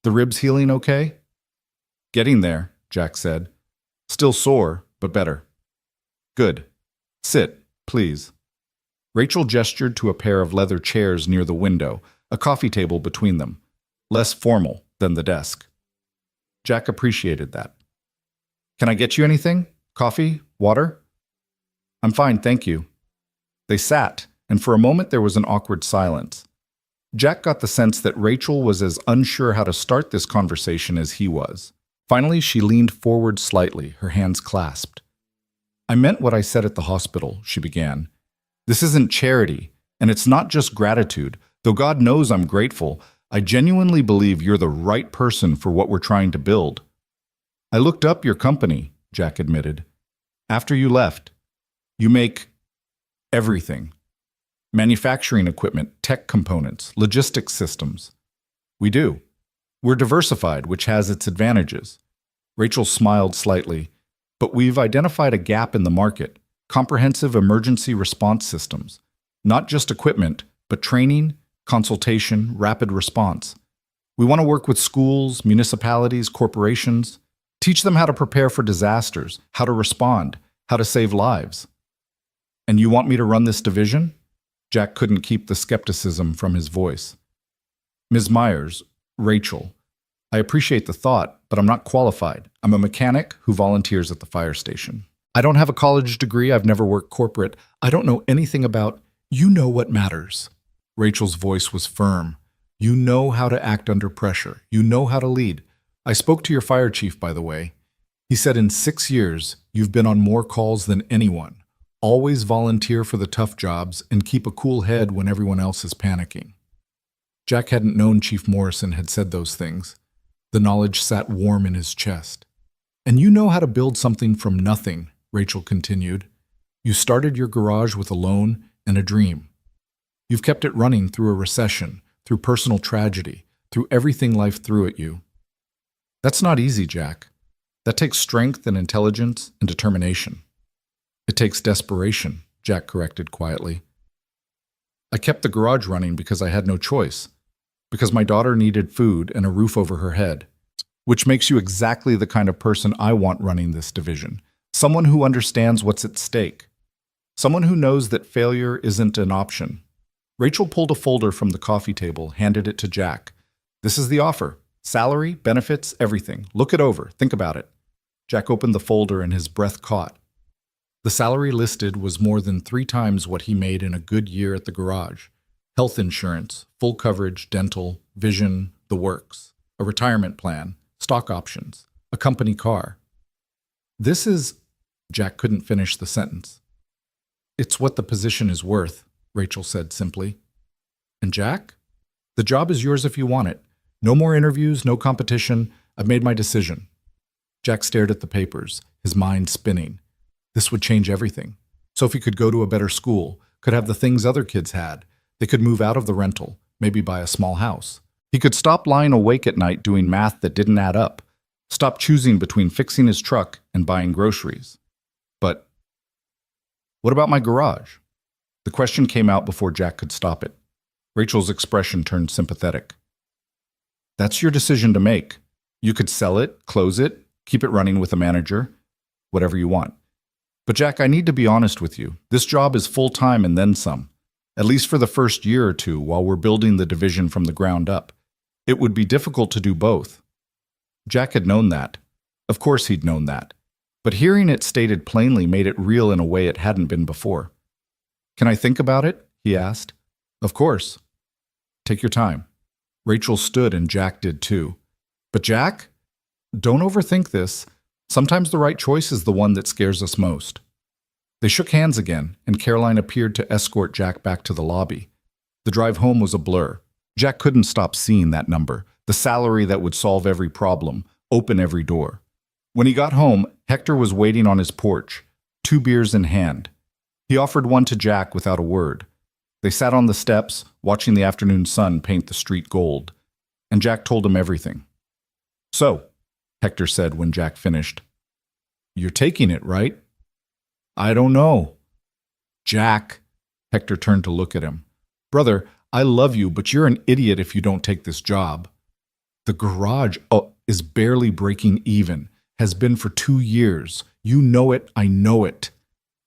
A: The ribs healing okay? Getting there, Jack said. Still sore, but better. Good. Sit, please. Rachel gestured to a pair of leather chairs near the window, a coffee table between them, less formal than the desk. Jack appreciated that. Can I get you anything? Coffee? Water? I'm fine, thank you. They sat, and for a moment there was an awkward silence. Jack got the sense that Rachel was as unsure how to start this conversation as he was. Finally, she leaned forward slightly, her hands clasped. I meant what I said at the hospital, she began. This isn't charity, and it's not just gratitude. Though God knows I'm grateful, I genuinely believe you're the right person for what we're trying to build. I looked up your company, Jack admitted. After you left, you make everything. Manufacturing equipment, tech components, logistics systems. We do. We're diversified, which has its advantages. Rachel smiled slightly. But we've identified a gap in the market, comprehensive emergency response systems. Not just equipment, but training, consultation, rapid response. We want to work with schools, municipalities, corporations, teach them how to prepare for disasters, how to respond, how to save lives. And you want me to run this division? Jack couldn't keep the skepticism from his voice. Ms. Myers, Rachel, I appreciate the thought, but I'm not qualified. I'm a mechanic who volunteers at the fire station. I don't have a college degree. I've never worked corporate. I don't know anything about, you know what matters. Rachel's voice was firm. You know how to act under pressure. You know how to lead. I spoke to your fire chief, by the way. He said in 6 years, you've been on more calls than anyone. Always volunteer for the tough jobs and keep a cool head when everyone else is panicking. Jack hadn't known Chief Morrison had said those things. The knowledge sat warm in his chest. And you know how to build something from nothing, Rachel continued. You started your garage with a loan and a dream. You've kept it running through a recession, through personal tragedy, through everything life threw at you. That's not easy, Jack. That takes strength and intelligence and determination. It takes desperation, Jack corrected quietly. I kept the garage running because I had no choice. Because my daughter needed food and a roof over her head, which makes you exactly the kind of person I want running this division. Someone who understands what's at stake. Someone who knows that failure isn't an option. Rachel pulled a folder from the coffee table, handed it to Jack. This is the offer. Salary, benefits, everything. Look it over. Think about it. Jack opened the folder and his breath caught. The salary listed was more than 3 times what he made in a good year at the garage. Health insurance, full coverage, dental, vision, the works, a retirement plan, stock options, a company car. This is, Jack couldn't finish the sentence. It's what the position is worth, Rachel said simply. And Jack? The job is yours if you want it. No more interviews, no competition. I've made my decision. Jack stared at the papers, his mind spinning. This would change everything. Sophie could go to a better school, could have the things other kids had. They could move out of the rental, maybe buy a small house. He could stop lying awake at night doing math that didn't add up, stop choosing between fixing his truck and buying groceries. But what about my garage? The question came out before Jack could stop it. Rachel's expression turned sympathetic. That's your decision to make. You could sell it, close it, keep it running with a manager, whatever you want. But Jack, I need to be honest with you. This job is full-time and then some. At least for the first year or two while we're building the division from the ground up. It would be difficult to do both. Jack had known that. Of course he'd known that. But hearing it stated plainly made it real in a way it hadn't been before. Can I think about it? He asked. Of course. Take your time. Rachel stood and Jack did too. But Jack, don't overthink this. Sometimes the right choice is the one that scares us most. They shook hands again, and Caroline appeared to escort Jack back to the lobby. The drive home was a blur. Jack couldn't stop seeing that number, the salary that would solve every problem, open every door. When he got home, Hector was waiting on his porch, 2 beers in hand. He offered one to Jack without a word. They sat on the steps, watching the afternoon sun paint the street gold. And Jack told him everything. So, Hector said when Jack finished, you're taking it, right? I don't know. Jack, Hector turned to look at him. Brother, I love you, but you're an idiot if you don't take this job. The garage is barely breaking even, has been for 2 years. You know it, I know it.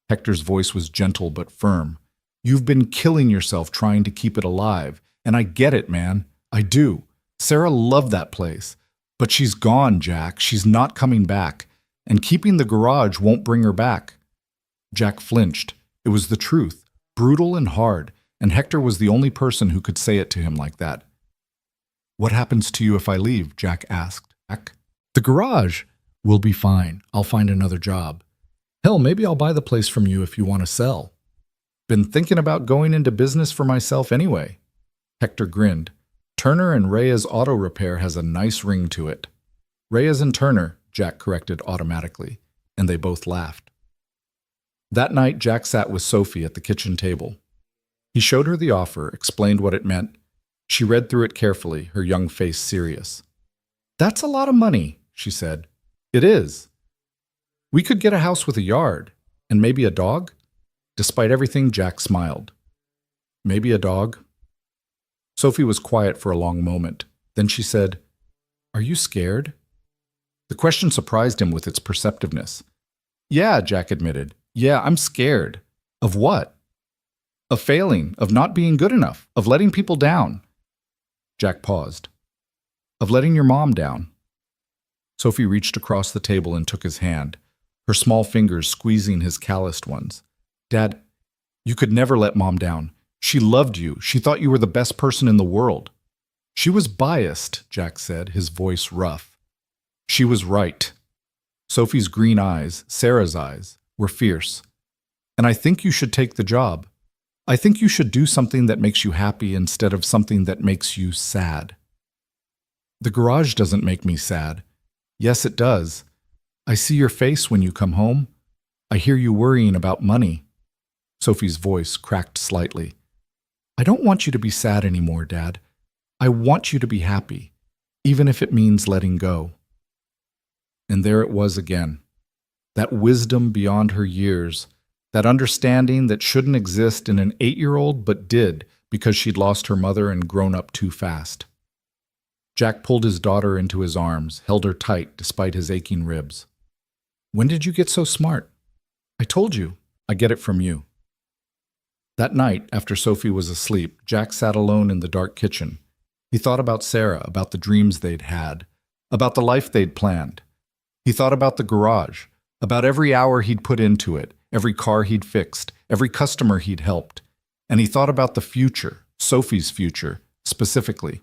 A: Hector's voice was gentle but firm. You've been killing yourself trying to keep it alive, and I get it, man. I do. Sarah loved that place. But she's gone, Jack. She's not coming back. And keeping the garage won't bring her back. Jack flinched. It was the truth, brutal and hard, and Hector was the only person who could say it to him like that. What happens to you if I leave? Jack asked. Jack? The garage. We'll be fine. I'll find another job. Hell, maybe I'll buy the place from you if you want to sell. Been thinking about going into business for myself anyway. Hector grinned. Turner and Reyes Auto Repair has a nice ring to it. Reyes and Turner, Jack corrected automatically, and they both laughed. That night, Jack sat with Sophie at the kitchen table. He showed her the offer, explained what it meant. She read through it carefully, her young face serious. That's a lot of money, she said. It is. We could get a house with a yard, and maybe a dog? Despite everything, Jack smiled. Maybe a dog? Sophie was quiet for a long moment. Then she said, Are you scared? The question surprised him with its perceptiveness. Yeah, Jack admitted. Yeah, I'm scared. Of what? Of failing, of not being good enough, of letting people down. Jack paused. Of letting your mom down. Sophie reached across the table and took his hand, her small fingers squeezing his calloused ones. Dad, you could never let Mom down. She loved you. She thought you were the best person in the world. She was biased, Jack said, his voice rough. She was right. Sophie's green eyes, Sarah's eyes, were fierce. And I think you should take the job. I think you should do something that makes you happy instead of something that makes you sad. The garage doesn't make me sad. Yes, it does. I see your face when you come home. I hear you worrying about money. Sophie's voice cracked slightly. I don't want you to be sad anymore, Dad. I want you to be happy, even if it means letting go. And there it was again. That wisdom beyond her years, that understanding that shouldn't exist in an 8-year-old but did because she'd lost her mother and grown up too fast. Jack pulled his daughter into his arms, held her tight despite his aching ribs. When did you get so smart? I told you. I get it from you. That night, after Sophie was asleep, Jack sat alone in the dark kitchen. He thought about Sarah, about the dreams they'd had, about the life they'd planned. He thought about the garage, about every hour he'd put into it, every car he'd fixed, every customer he'd helped. And he thought about the future, Sophie's future, specifically.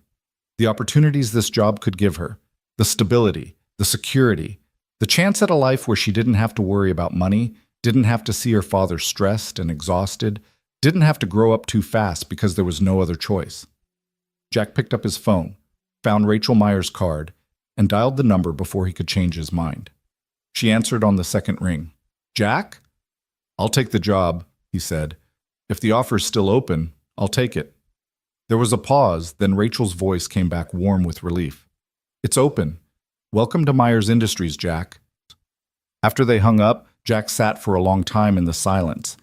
A: The opportunities this job could give her, the stability, the security, the chance at a life where she didn't have to worry about money, didn't have to see her father stressed and exhausted, didn't have to grow up too fast because there was no other choice. Jack picked up his phone, found Rachel Meyer's card, and dialed the number before he could change his mind. She answered on the second ring. Jack? I'll take the job, he said. If the offer's still open, I'll take it. There was a pause, then Rachel's voice came back warm with relief. It's open. Welcome to Myers Industries, Jack. After they hung up, Jack sat for a long time in the silence.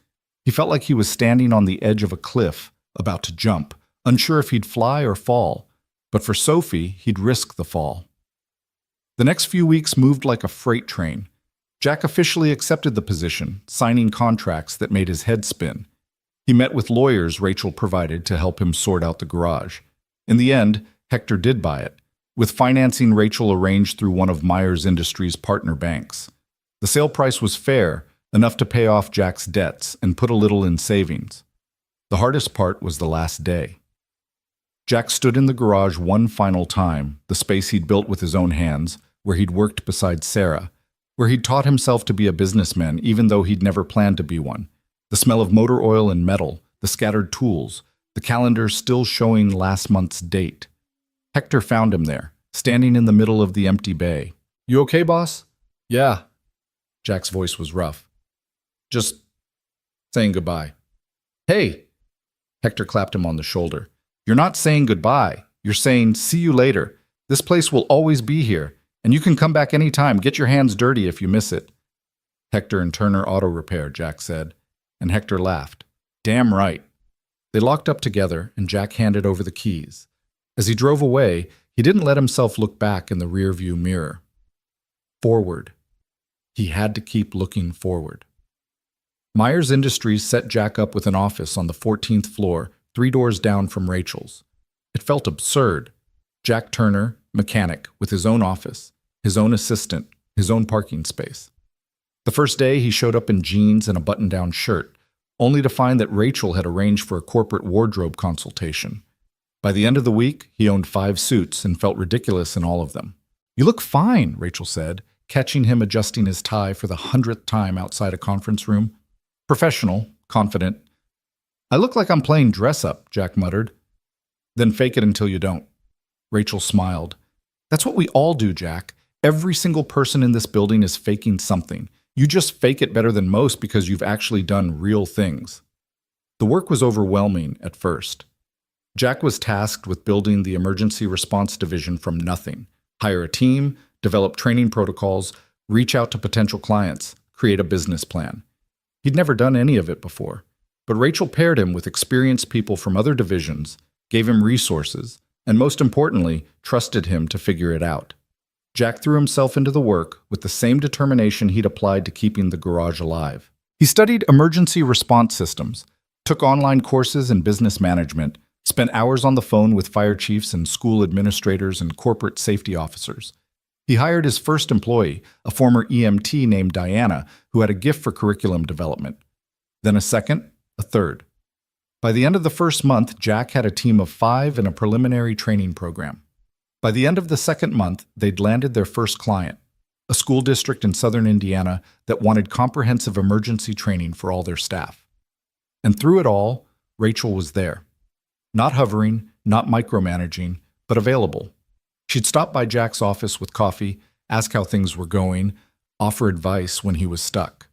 A: He felt like he was standing on the edge of a cliff, about to jump, unsure if he'd fly or fall. But for Sophie, he'd risk the fall. The next few weeks moved like a freight train. Jack officially accepted the position, signing contracts that made his head spin. He met with lawyers Rachel provided to help him sort out the garage. In the end, Hector did buy it, with financing Rachel arranged through one of Myers Industries' partner banks. The sale price was fair, enough to pay off Jack's debts and put a little in savings. The hardest part was the last day. Jack stood in the garage one final time, the space he'd built with his own hands, where he'd worked beside Sarah, where he'd taught himself to be a businessman even though he'd never planned to be one. The smell of motor oil and metal, the scattered tools, the calendar still showing last month's date. Hector found him there, standing in the middle of the empty bay. You okay, boss? Yeah. Jack's voice was rough. Just saying goodbye. Hey! Hector clapped him on the shoulder. You're not saying goodbye. You're saying, see you later. This place will always be here, and you can come back anytime. Get your hands dirty if you miss it. Hector and Turner Auto Repair, Jack said, and Hector laughed. Damn right. They locked up together, and Jack handed over the keys. As he drove away, he didn't let himself look back in the rearview mirror. Forward. He had to keep looking forward. Myers Industries set Jack up with an office on the 14th floor, 3 doors down from Rachel's. It felt absurd. Jack Turner, mechanic, with his own office, his own assistant, his own parking space. The first day, he showed up in jeans and a button-down shirt, only to find that Rachel had arranged for a corporate wardrobe consultation. By the end of the week, he owned 5 suits and felt ridiculous in all of them. "You look fine," Rachel said, catching him adjusting his tie for the 100th time outside a conference room. Professional, confident. "I look like I'm playing dress-up," Jack muttered. "Then fake it until you don't." Rachel smiled. "That's what we all do, Jack. Every single person in this building is faking something. You just fake it better than most because you've actually done real things." The work was overwhelming at first. Jack was tasked with building the emergency response division from nothing. Hire a team, develop training protocols, reach out to potential clients, create a business plan. He'd never done any of it before, but Rachel paired him with experienced people from other divisions, gave him resources, and most importantly, trusted him to figure it out. Jack threw himself into the work with the same determination he'd applied to keeping the garage alive. He studied emergency response systems, took online courses in business management, spent hours on the phone with fire chiefs and school administrators and corporate safety officers. He hired his first employee, a former EMT named Diana, who had a gift for curriculum development. Then a second, a third. By the end of the first month, Jack had a team of 5 in a preliminary training program. By the end of the second month, they'd landed their first client, a school district in southern Indiana that wanted comprehensive emergency training for all their staff. And through it all, Rachel was there. Not hovering, not micromanaging, but available. She'd stop by Jack's office with coffee, ask how things were going, offer advice when he was stuck.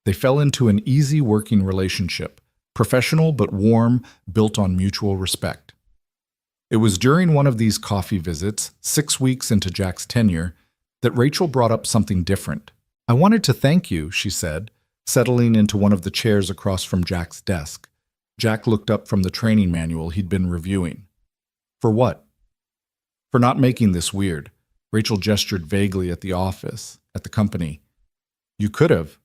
A: They fell into an easy working relationship, professional but warm, built on mutual respect. It was during one of these coffee visits, 6 weeks into Jack's tenure, that Rachel brought up something different. "I wanted to thank you," she said, settling into one of the chairs across from Jack's desk. Jack looked up from the training manual he'd been reviewing. "For what?" "For not making this weird." Rachel gestured vaguely at the office, at the company. "You could have.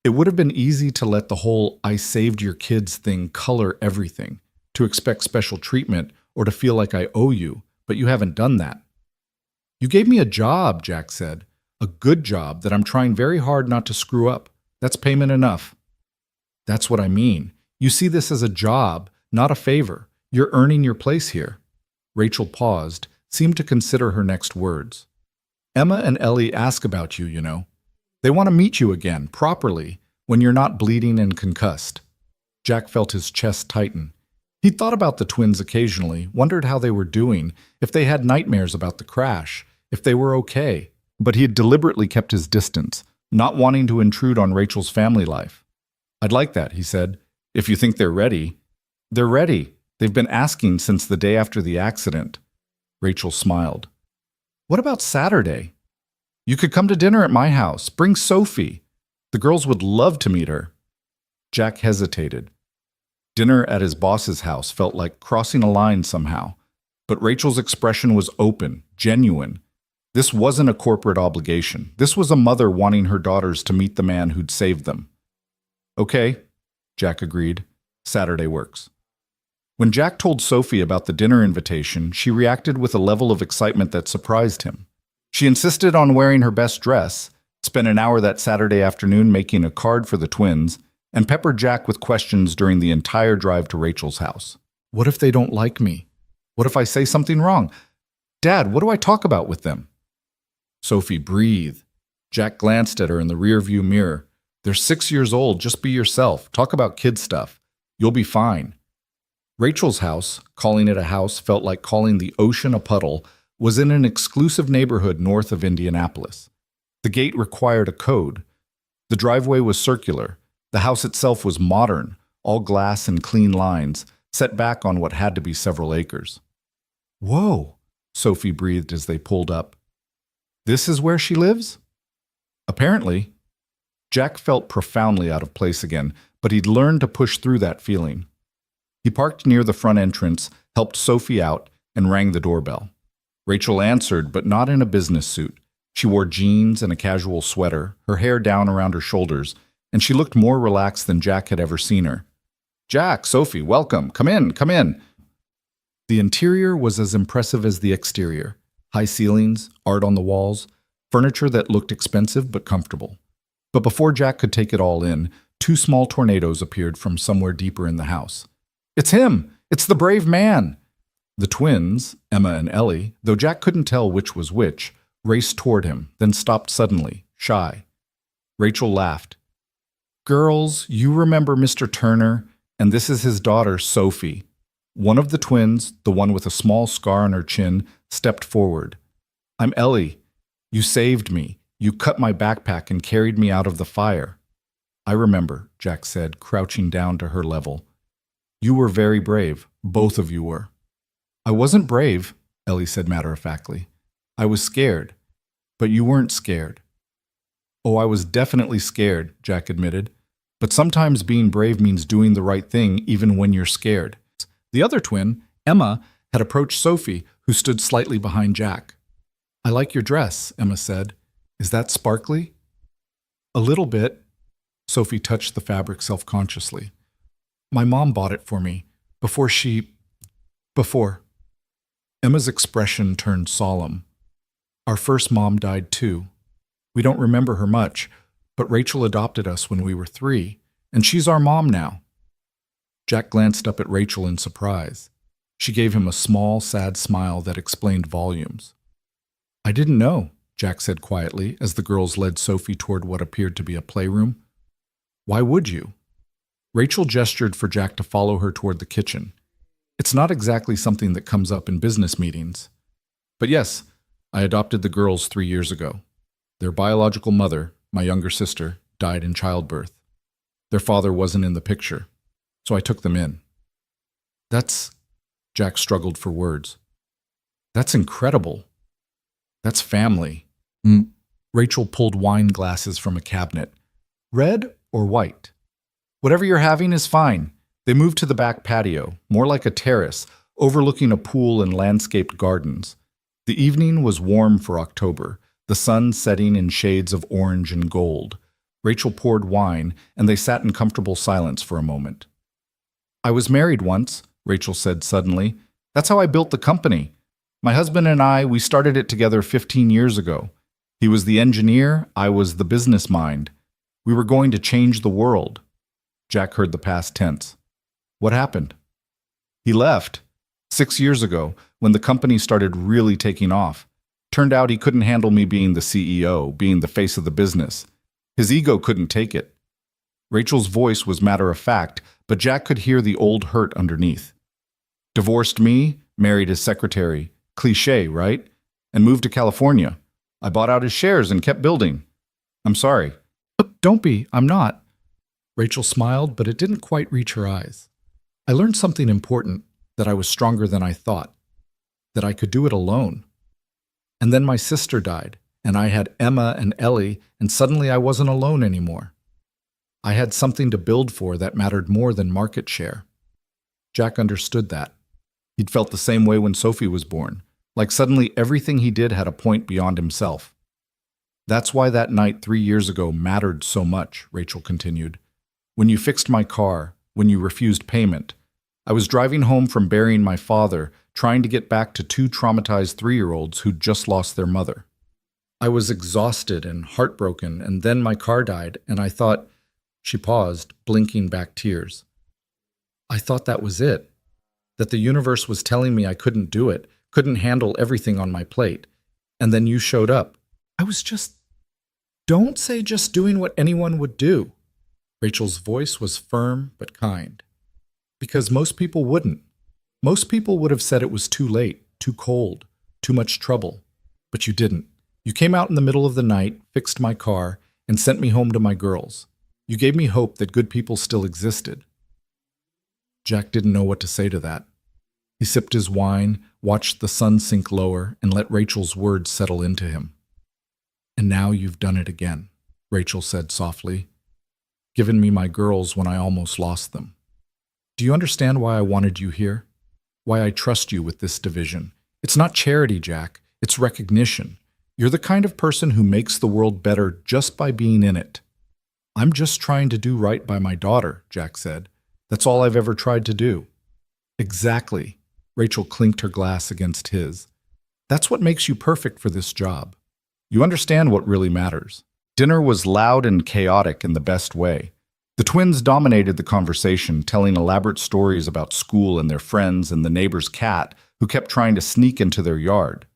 A: It would have been easy to let the whole 'I saved your kids' thing color everything, to expect special treatment or to feel like I owe you, but you haven't done that." "You gave me a job," Jack said. "A good job that I'm trying very hard not to screw up. That's payment enough." "That's what I mean. You see this as a job, not a favor. You're earning your place here." Rachel paused, seemed to consider her next words. "Emma and Ellie ask about you, you know. They want to meet you again, properly, when you're not bleeding and concussed." Jack felt his chest tighten. He'd thought about the twins occasionally, wondered how they were doing, if they had nightmares about the crash, if they were okay. But he had deliberately kept his distance, not wanting to intrude on Rachel's family life. "I'd like that," he said. "If you think they're ready." "They're ready. They've been asking since the day after the accident." Rachel smiled. "What about Saturday? You could come to dinner at my house. Bring Sophie. The girls would love to meet her." Jack hesitated. Dinner at his boss's house felt like crossing a line somehow, but Rachel's expression was open, genuine. This wasn't a corporate obligation. This was a mother wanting her daughters to meet the man who'd saved them. "Okay," Jack agreed. "Saturday works." When Jack told Sophie about the dinner invitation, she reacted with a level of excitement that surprised him. She insisted on wearing her best dress, spent an hour that Saturday afternoon making a card for the twins, and peppered Jack with questions during the entire drive to Rachel's house. "What if they don't like me? What if I say something wrong? Dad, what do I talk about with them?" "Sophie, breathe." Jack glanced at her in the rearview mirror. "They're 6 years old. Just be yourself. Talk about kid stuff. You'll be fine." Rachel's house, calling it a house felt like calling the ocean a puddle, was in an exclusive neighborhood north of Indianapolis. The gate required a code. The driveway was circular. The house itself was modern, all glass and clean lines, set back on what had to be several acres. "Whoa," Sophie breathed as they pulled up. "This is where she lives?" "Apparently." Jack felt profoundly out of place again, but he'd learned to push through that feeling. He parked near the front entrance, helped Sophie out, and rang the doorbell. Rachel answered, but not in a business suit. She wore jeans and a casual sweater, her hair down around her shoulders, and she looked more relaxed than Jack had ever seen her. "Jack, Sophie, welcome. Come in, come in." The interior was as impressive as the exterior. High ceilings, art on the walls, furniture that looked expensive but comfortable. But before Jack could take it all in, two small tornadoes appeared from somewhere deeper in the house. "It's him! It's the brave man!" The twins, Emma and Ellie, though Jack couldn't tell which was which, raced toward him, then stopped suddenly, shy. Rachel laughed. "Girls, you remember Mr. Turner, and this is his daughter, Sophie." One of the twins, the one with a small scar on her chin, stepped forward. "I'm Ellie. You saved me. You cut my backpack and carried me out of the fire." "I remember," Jack said, crouching down to her level. "You were very brave. Both of you were." "I wasn't brave," Ellie said matter-of-factly. "I was scared. But you weren't scared." "Oh, I was definitely scared," Jack admitted. "But sometimes being brave means doing the right thing even when you're scared." The other twin, Emma, had approached Sophie, who stood slightly behind Jack. "I like your dress," Emma said. "Is that sparkly?" "A little bit." Sophie touched the fabric self-consciously. "My mom bought it for me, before. Emma's expression turned solemn. "Our first mom died too. We don't remember her much, but Rachel adopted us when we were 3, and she's our mom now." Jack glanced up at Rachel in surprise. She gave him a small, sad smile that explained volumes. "I didn't know," Jack said quietly as the girls led Sophie toward what appeared to be a playroom. "Why would you?" Rachel gestured for Jack to follow her toward the kitchen. "It's not exactly something that comes up in business meetings. But yes, I adopted the girls 3 years ago. Their biological mother, my younger sister, died in childbirth. Their father wasn't in the picture, so I took them in." "That's..." Jack struggled for words. "That's incredible. That's family." Rachel pulled wine glasses from a cabinet. "Red or white?" "Whatever you're having is fine." They moved to the back patio, more like a terrace, overlooking a pool and landscaped gardens. The evening was warm for October, the sun setting in shades of orange and gold. Rachel poured wine, and they sat in comfortable silence for a moment. "I was married once," Rachel said suddenly. "That's how I built the company. My husband and we started it together 15 years ago. He was the engineer, I was the business mind. We were going to change the world." Jack heard the past tense. "What happened?" "He left. 6 years ago, when the company started really taking off. Turned out he couldn't handle me being the CEO, being the face of the business. His ego couldn't take it." Rachel's voice was matter-of-fact, but Jack could hear the old hurt underneath. "Divorced me, married his secretary. Cliché, right? And moved to California. I bought out his shares and kept building. I'm sorry." "Don't be, I'm not." Rachel smiled, but it didn't quite reach her eyes. "I learned something important, that I was stronger than I thought, that I could do it alone. And then my sister died, and I had Emma and Ellie, and suddenly I wasn't alone anymore. I had something to build for that mattered more than market share." Jack understood that. He'd felt the same way when Sophie was born, like suddenly everything he did had a point beyond himself. "That's why that night 3 years ago mattered so much," Rachel continued. "When you fixed my car, when you refused payment. I was driving home from burying my father, trying to get back to 2 traumatized 3-year-olds who'd just lost their mother. I was exhausted and heartbroken, and then my car died, and I thought..." She paused, blinking back tears. "I thought that was it. That the universe was telling me I couldn't do it, couldn't handle everything on my plate. And then you showed up. I was just..." "Don't say just doing what anyone would do." Rachel's voice was firm but kind. "Because most people wouldn't. Most people would have said it was too late, too cold, too much trouble. But you didn't. You came out in the middle of the night, fixed my car, and sent me home to my girls. You gave me hope that good people still existed." Jack didn't know what to say to that. He sipped his wine, watched the sun sink lower, and let Rachel's words settle into him. "And now you've done it again," Rachel said softly. "Given me my girls when I almost lost them. Do you understand why I wanted you here? Why I trust you with this division? It's not charity, Jack. It's recognition. You're the kind of person who makes the world better just by being in it. I'm just trying to do right by my daughter, Jack said. That's all I've ever tried to do. Exactly. Rachel clinked her glass against his. That's what makes you perfect for this job. You understand what really matters. Dinner was loud and chaotic in the best way. The twins dominated the conversation, telling elaborate stories about school and their friends and the neighbor's cat who kept trying to sneak into their yard.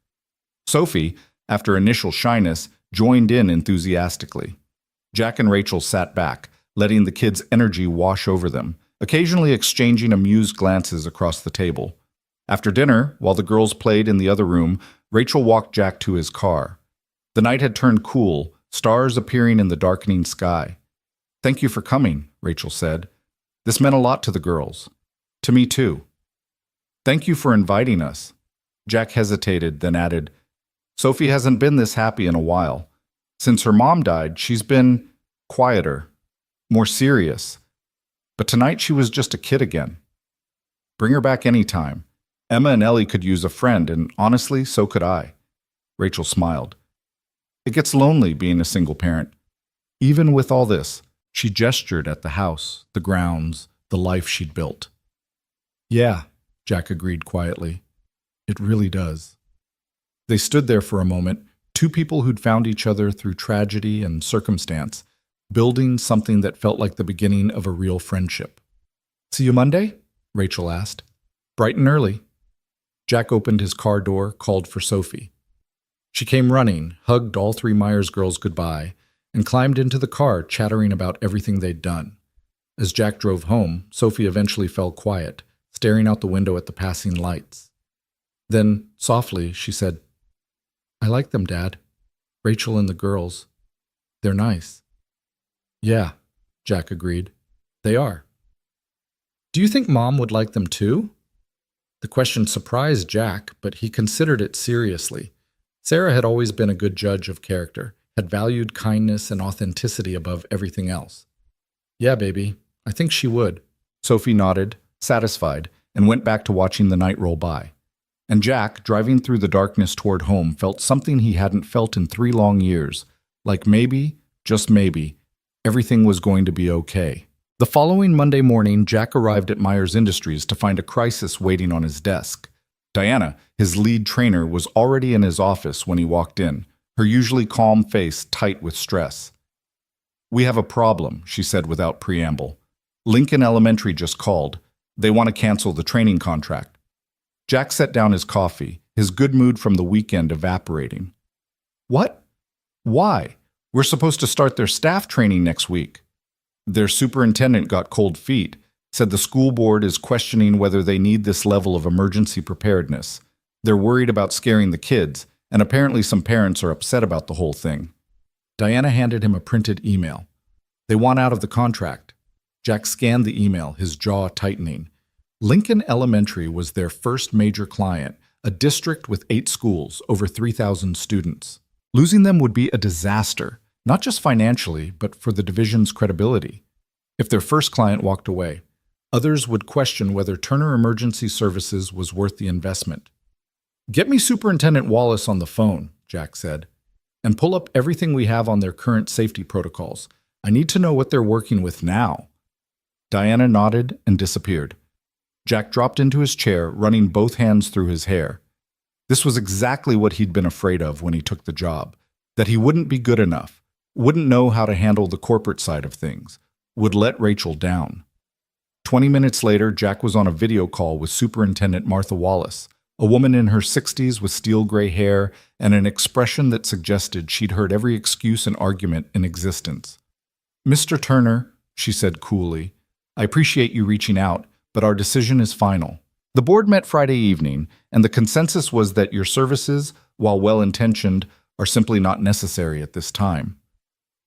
A: Sophie, after initial shyness, joined in enthusiastically. Jack and Rachel sat back, letting the kids' energy wash over them, occasionally exchanging amused glances across the table. After dinner, while the girls played in the other room, Rachel walked Jack to his car. The night had turned cool, stars appearing in the darkening sky. "Thank you for coming," Rachel said. "This meant a lot to the girls. To me, too." "Thank you for inviting us." Jack hesitated, then added, "Sophie hasn't been this happy in a while. Since her mom died, she's been quieter, more serious. But tonight she was just a kid again. Bring her back anytime. Emma and Ellie could use a friend, and honestly, so could I." Rachel smiled. "It gets lonely being a single parent. Even with all this," she gestured at the house, the grounds, the life she'd built. "Yeah," Jack agreed quietly. "It really does." They stood there for a moment, two people who'd found each other through tragedy and circumstance, building something that felt like the beginning of a real friendship. "See you Monday?" Rachel asked. "Bright and early." Jack opened his car door, called for Sophie. She came running, hugged all three Myers girls goodbye, and climbed into the car, chattering about everything they'd done. As Jack drove home, Sophie eventually fell quiet, staring out the window at the passing lights. Then, softly, she said, "I like them, Dad. Rachel and the girls. They're nice." "Yeah," Jack agreed. "They are." "Do you think Mom would like them too?" The question surprised Jack, but he considered it seriously. Sarah had always been a good judge of character, had valued kindness and authenticity above everything else. "Yeah, baby, I think she would." Sophie nodded, satisfied, and went back to watching the night roll by. And Jack, driving through the darkness toward home, felt something he hadn't felt in 3 long years, like maybe, just maybe, everything was going to be okay. The following Monday morning, Jack arrived at Myers Industries to find a crisis waiting on his desk. Diana, his lead trainer, was already in his office when he walked in, her usually calm face tight with stress. "We have a problem," she said without preamble. "Lincoln Elementary just called. They want to cancel the training contract." Jack set down his coffee, his good mood from the weekend evaporating. "What? Why? We're supposed to start their staff training next week." Their superintendent got cold feet, said the school board is questioning whether they need this level of emergency preparedness. They're worried about scaring the kids, and apparently some parents are upset about the whole thing. Diana handed him a printed email. They want out of the contract. Jack scanned the email, his jaw tightening. Lincoln Elementary was their first major client, a district with 8 schools, over 3,000 students. Losing them would be a disaster, not just financially, but for the division's credibility. If their first client walked away, others would question whether Turner Emergency Services was worth the investment. "Get me Superintendent Wallace on the phone," Jack said, "and pull up everything we have on their current safety protocols. I need to know what they're working with now." Diana nodded and disappeared. Jack dropped into his chair, running both hands through his hair. This was exactly what he'd been afraid of when he took the job, that he wouldn't be good enough, wouldn't know how to handle the corporate side of things, would let Rachel down. 20 minutes later, Jack was on a video call with Superintendent Martha Wallace, a woman in her 60s with steel gray hair and an expression that suggested she'd heard every excuse and argument in existence. "Mr. Turner," she said coolly, "I appreciate you reaching out, but our decision is final. The board met Friday evening, and the consensus was that your services, while well-intentioned, are simply not necessary at this time.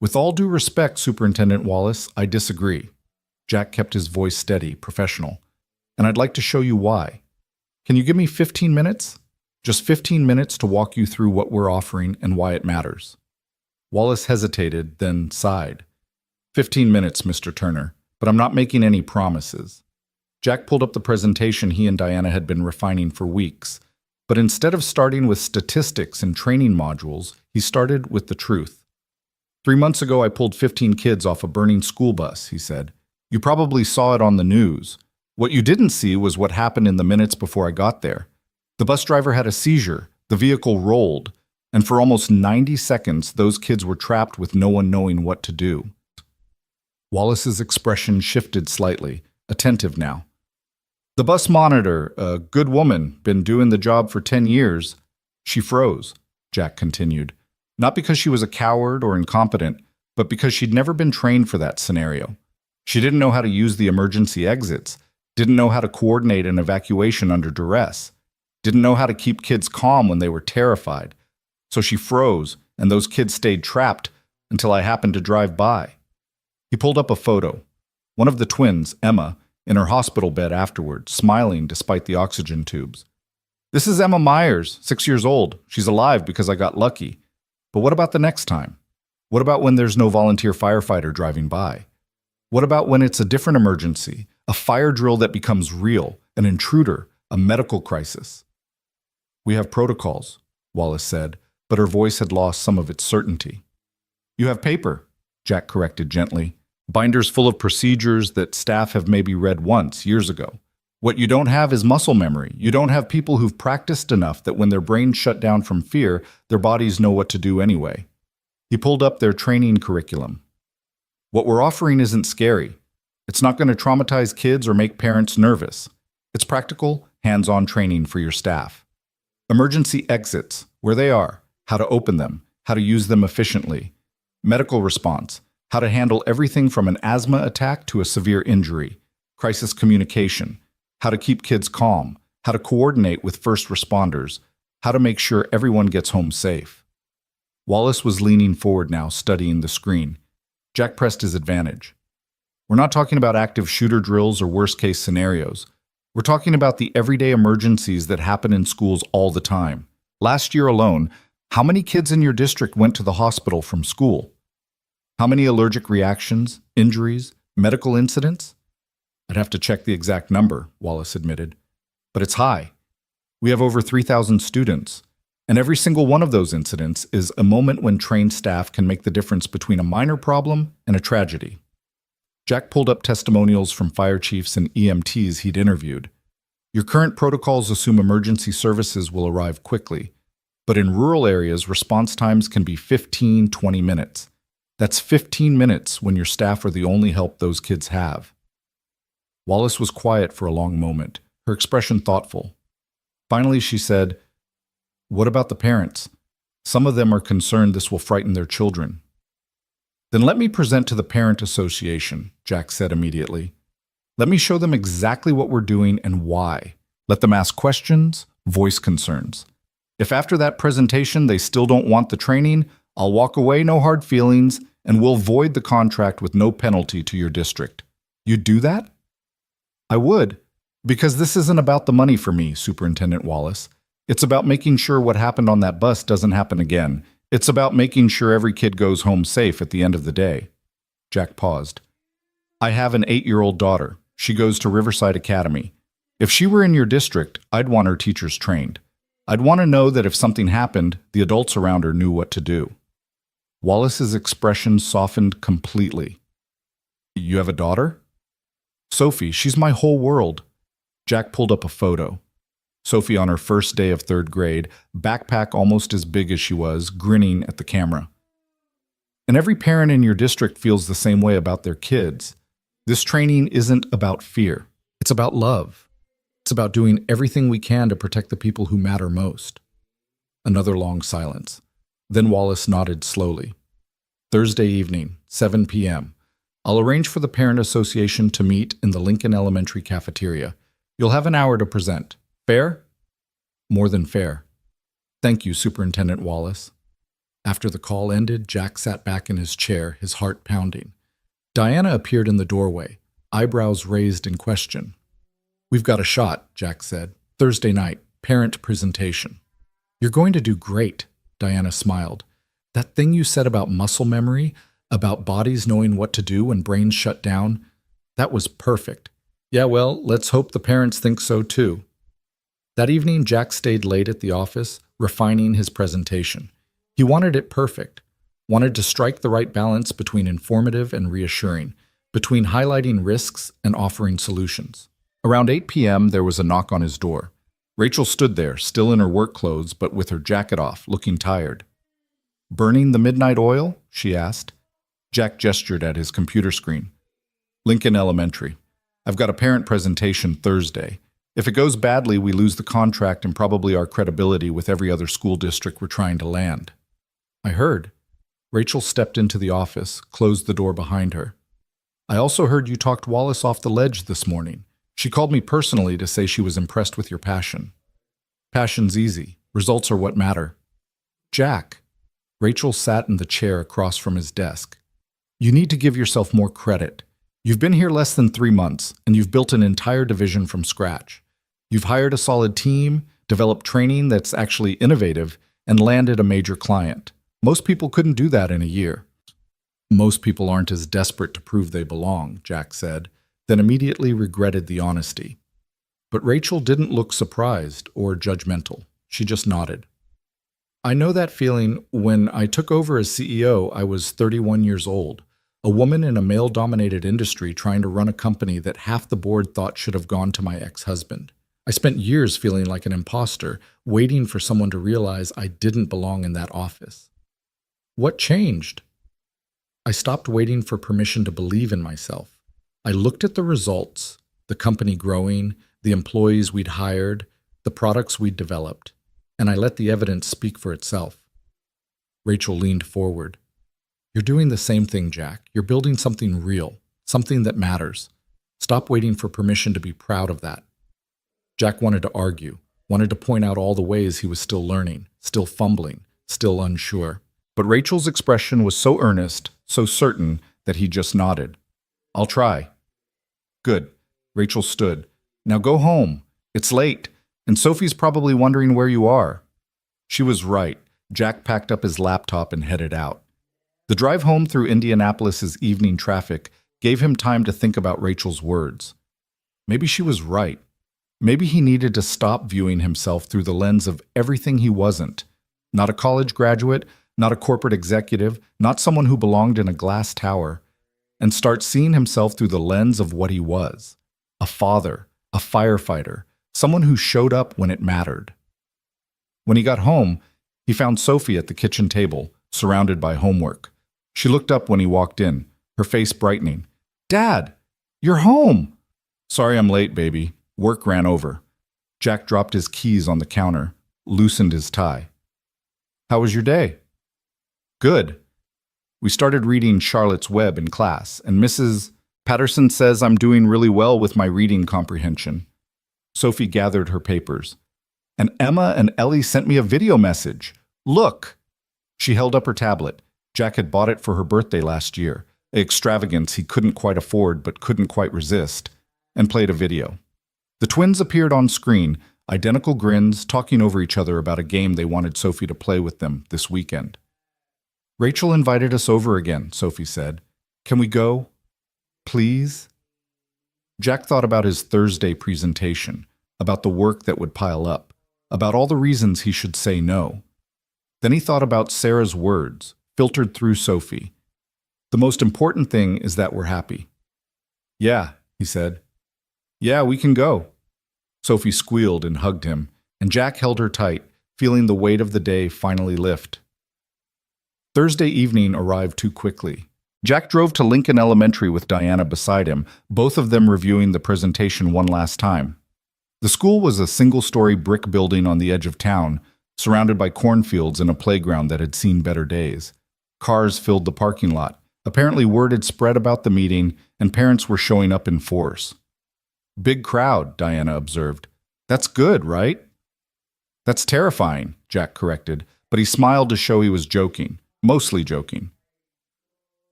A: With all due respect, Superintendent Wallace, I disagree." Jack kept his voice steady, professional. "And I'd like to show you why. Can you give me 15 minutes? Just 15 minutes to walk you through what we're offering and why it matters." Wallace hesitated, then sighed. 15 minutes, Mr. Turner, but I'm not making any promises." Jack pulled up the presentation he and Diana had been refining for weeks. But instead of starting with statistics and training modules, he started with the truth. 3 months ago, I pulled 15 kids off a burning school bus, he said. You probably saw it on the news. What you didn't see was what happened in the minutes before I got there. The bus driver had a seizure, the vehicle rolled, and for almost 90 seconds, those kids were trapped with no one knowing what to do. Wallace's expression shifted slightly, attentive now. The bus monitor, a good woman, been doing the job for 10 years. She froze, Jack continued. Not because she was a coward or incompetent, but because she'd never been trained for that scenario. She didn't know how to use the emergency exits, didn't know how to coordinate an evacuation under duress, didn't know how to keep kids calm when they were terrified. So she froze, and those kids stayed trapped until I happened to drive by. He pulled up a photo. One of the twins, Emma, in her hospital bed afterward, smiling despite the oxygen tubes. This is Emma Myers, 6 years old. She's alive because I got lucky. But what about the next time? What about when there's no volunteer firefighter driving by? What about when it's a different emergency, a fire drill that becomes real, an intruder, a medical crisis? We have protocols, Wallace said, but her voice had lost some of its certainty. You have paper, Jack corrected gently. Binders full of procedures that staff have maybe read once, years ago. What you don't have is muscle memory. You don't have people who've practiced enough that when their brains shut down from fear, their bodies know what to do anyway. He pulled up their training curriculum. What we're offering isn't scary. It's not going to traumatize kids or make parents nervous. It's practical, hands-on training for your staff. Emergency exits, where they are, how to open them, how to use them efficiently. Medical response, how to handle everything from an asthma attack to a severe injury. Crisis communication, how to keep kids calm, how to coordinate with first responders, how to make sure everyone gets home safe. Wallace was leaning forward now, studying the screen. Jack pressed his advantage. We're not talking about active shooter drills or worst-case scenarios. We're talking about the everyday emergencies that happen in schools all the time. Last year alone, how many kids in your district went to the hospital from school? How many allergic reactions, injuries, medical incidents? I'd have to check the exact number, Wallace admitted. But it's high. We have over 3,000 students, and every single one of those incidents is a moment when trained staff can make the difference between a minor problem and a tragedy. Jack pulled up testimonials from fire chiefs and EMTs he'd interviewed. Your current protocols assume emergency services will arrive quickly, but in rural areas, response times can be 15, 20 minutes. That's 15 minutes when your staff are the only help those kids have. Wallace was quiet for a long moment, her expression thoughtful. Finally, she said, What about the parents? Some of them are concerned this will frighten their children. Then let me present to the Parent Association, Jack said immediately. Let me show them exactly what we're doing and why. Let them ask questions, voice concerns. If after that presentation they still don't want the training, I'll walk away, no hard feelings, and we'll void the contract with no penalty to your district. You'd do that? I would, because this isn't about the money for me, Superintendent Wallace. It's about making sure what happened on that bus doesn't happen again. It's about making sure every kid goes home safe at the end of the day. Jack paused. I have an 8-year-old daughter. She goes to Riverside Academy. If she were in your district, I'd want her teachers trained. I'd want to know that if something happened, the adults around her knew what to do. Wallace's expression softened completely. You have a daughter? Sophie, she's my whole world. Jack pulled up a photo. Sophie on her first day of 3rd grade, backpack almost as big as she was, grinning at the camera. And every parent in your district feels the same way about their kids. This training isn't about fear. It's about love. It's about doing everything we can to protect the people who matter most. Another long silence. Then Wallace nodded slowly. Thursday evening, 7 p.m. I'll arrange for the Parent Association to meet in the Lincoln Elementary cafeteria. You'll have an hour to present. Fair? More than fair. Thank you, Superintendent Wallace. After the call ended, Jack sat back in his chair, his heart pounding. Diana appeared in the doorway, eyebrows raised in question. We've got a shot, Jack said. Thursday night, parent presentation. You're going to do great, Diana smiled. That thing you said about muscle memory, about bodies knowing what to do when brains shut down, that was perfect.
B: Yeah, well, let's hope the parents think so too. That evening, Jack stayed late at the office, refining his presentation. He wanted it perfect, wanted to strike the right balance between informative and reassuring, between highlighting risks and offering solutions.
A: Around 8 p.m., there was a knock on his door. Rachel stood there, still in her work clothes, but with her jacket off, looking tired. "Burning the midnight oil?" she asked. Jack gestured at his computer screen. "Lincoln Elementary. I've got a parent presentation Thursday. If it goes badly, we lose the contract and probably our credibility with every other school district we're trying to land." "I heard." Rachel stepped into the office, closed the door behind her. "I also heard you talked Wallace off the ledge this morning. She called me personally to say she was impressed with your passion." "Passion's easy. Results are what matter." "Jack." Rachel sat in the chair across from his desk. "You need to give yourself more credit. You've been here less than 3 months, and you've built an entire division from scratch. You've hired a solid team, developed training that's actually innovative, and landed a major client. Most people couldn't do that in a year." "Most people aren't as desperate to prove they belong," Jack said, then immediately regretted the honesty. But Rachel didn't look surprised or judgmental. She just nodded. "I know that feeling. When I took over as CEO, I was 31 years old, a woman in a male-dominated industry trying to run a company that half the board thought should have gone to my ex-husband. I spent years feeling like an imposter, waiting for someone to realize I didn't belong in that office. What changed? I stopped waiting for permission to believe in myself. I looked at the results, the company growing, the employees we'd hired, the products we'd developed, and I let the evidence speak for itself." Rachel leaned forward. "You're doing the same thing, Jack. You're building something real, something that matters. Stop waiting for permission to be proud of that." Jack wanted to argue, wanted to point out all the ways he was still learning, still fumbling, still unsure. But Rachel's expression was so earnest, so certain, that he just nodded. "I'll try." "Good." Rachel stood. "Now go home. It's late, and Sophie's probably wondering where you are." She was right. Jack packed up his laptop and headed out. The drive home through Indianapolis's evening traffic gave him time to think about Rachel's words. Maybe she was right. Maybe he needed to stop viewing himself through the lens of everything he wasn't. Not a college graduate, not a corporate executive, not someone who belonged in a glass tower, and start seeing himself through the lens of what he was. A father, a firefighter, someone who showed up when it mattered. When he got home, he found Sophie at the kitchen table, surrounded by homework. She looked up when he walked in, her face brightening. "Dad, you're home!" "Sorry I'm late, baby. Work ran over." Jack dropped his keys on the counter, loosened his tie. "How was your day?" "Good. We started reading Charlotte's Web in class, and Mrs. Patterson says I'm doing really well with my reading comprehension." Sophie gathered her papers. "And Emma and Ellie sent me a video message. Look!" She held up her tablet. Jack had bought it for her birthday last year, an extravagance he couldn't quite afford but couldn't quite resist, and played a video. The twins appeared on screen, identical grins, talking over each other about a game they wanted Sophie to play with them this weekend. "Rachel invited us over again," Sophie said. "Can we go? Please?" Jack thought about his Thursday presentation, about the work that would pile up, about all the reasons he should say no. Then he thought about Sarah's words, filtered through Sophie. "The most important thing is that we're happy." "Yeah," he said. "Yeah, we can go." Sophie squealed and hugged him, and Jack held her tight, feeling the weight of the day finally lift. Thursday evening arrived too quickly. Jack drove to Lincoln Elementary with Diana beside him, both of them reviewing the presentation one last time. The school was a single-story brick building on the edge of town, surrounded by cornfields and a playground that had seen better days. Cars filled the parking lot. Apparently word had spread about the meeting, and parents were showing up in force. "Big crowd," Diana observed. "That's good, right?" "That's terrifying," Jack corrected, but he smiled to show he was joking, mostly joking.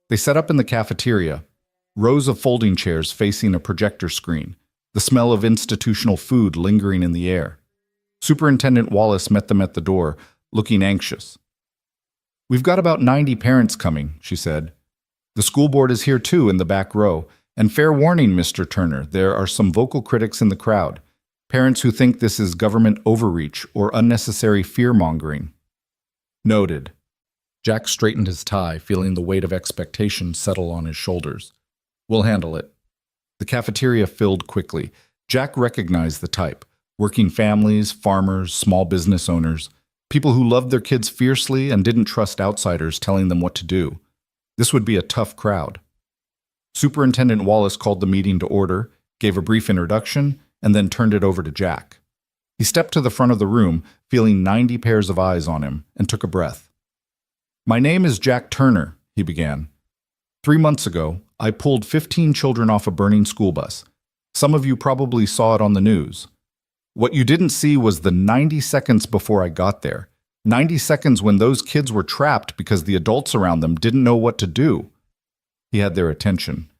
A: They set up in the cafeteria, rows of folding chairs facing a projector screen, the smell of institutional food lingering in the air. Superintendent Wallace met them at the door, looking anxious. "We've got about 90 parents coming," she said. "The school board is here too in the back row, And fair warning, Mr. Turner, there are some vocal critics in the crowd, parents who think this is government overreach or unnecessary fear-mongering. Noted. Jack straightened his tie, feeling the weight of expectation settle on his shoulders. We'll handle it. The cafeteria filled quickly. Jack recognized the type. Working families, farmers, small business owners, people who loved their kids fiercely and didn't trust outsiders telling them what to do. This would be a tough crowd. Superintendent Wallace called the meeting to order, gave a brief introduction, and then turned it over to Jack. He stepped to the front of the room, feeling 90 pairs of eyes on him, and took a breath. My name is Jack Turner, he began. 3 months ago, I pulled 15 children off a burning school bus. Some of you probably saw it on the news. What you didn't see was the 90 seconds before I got there. 90 seconds when those kids were trapped because the adults around them didn't know what to do. He had their attention.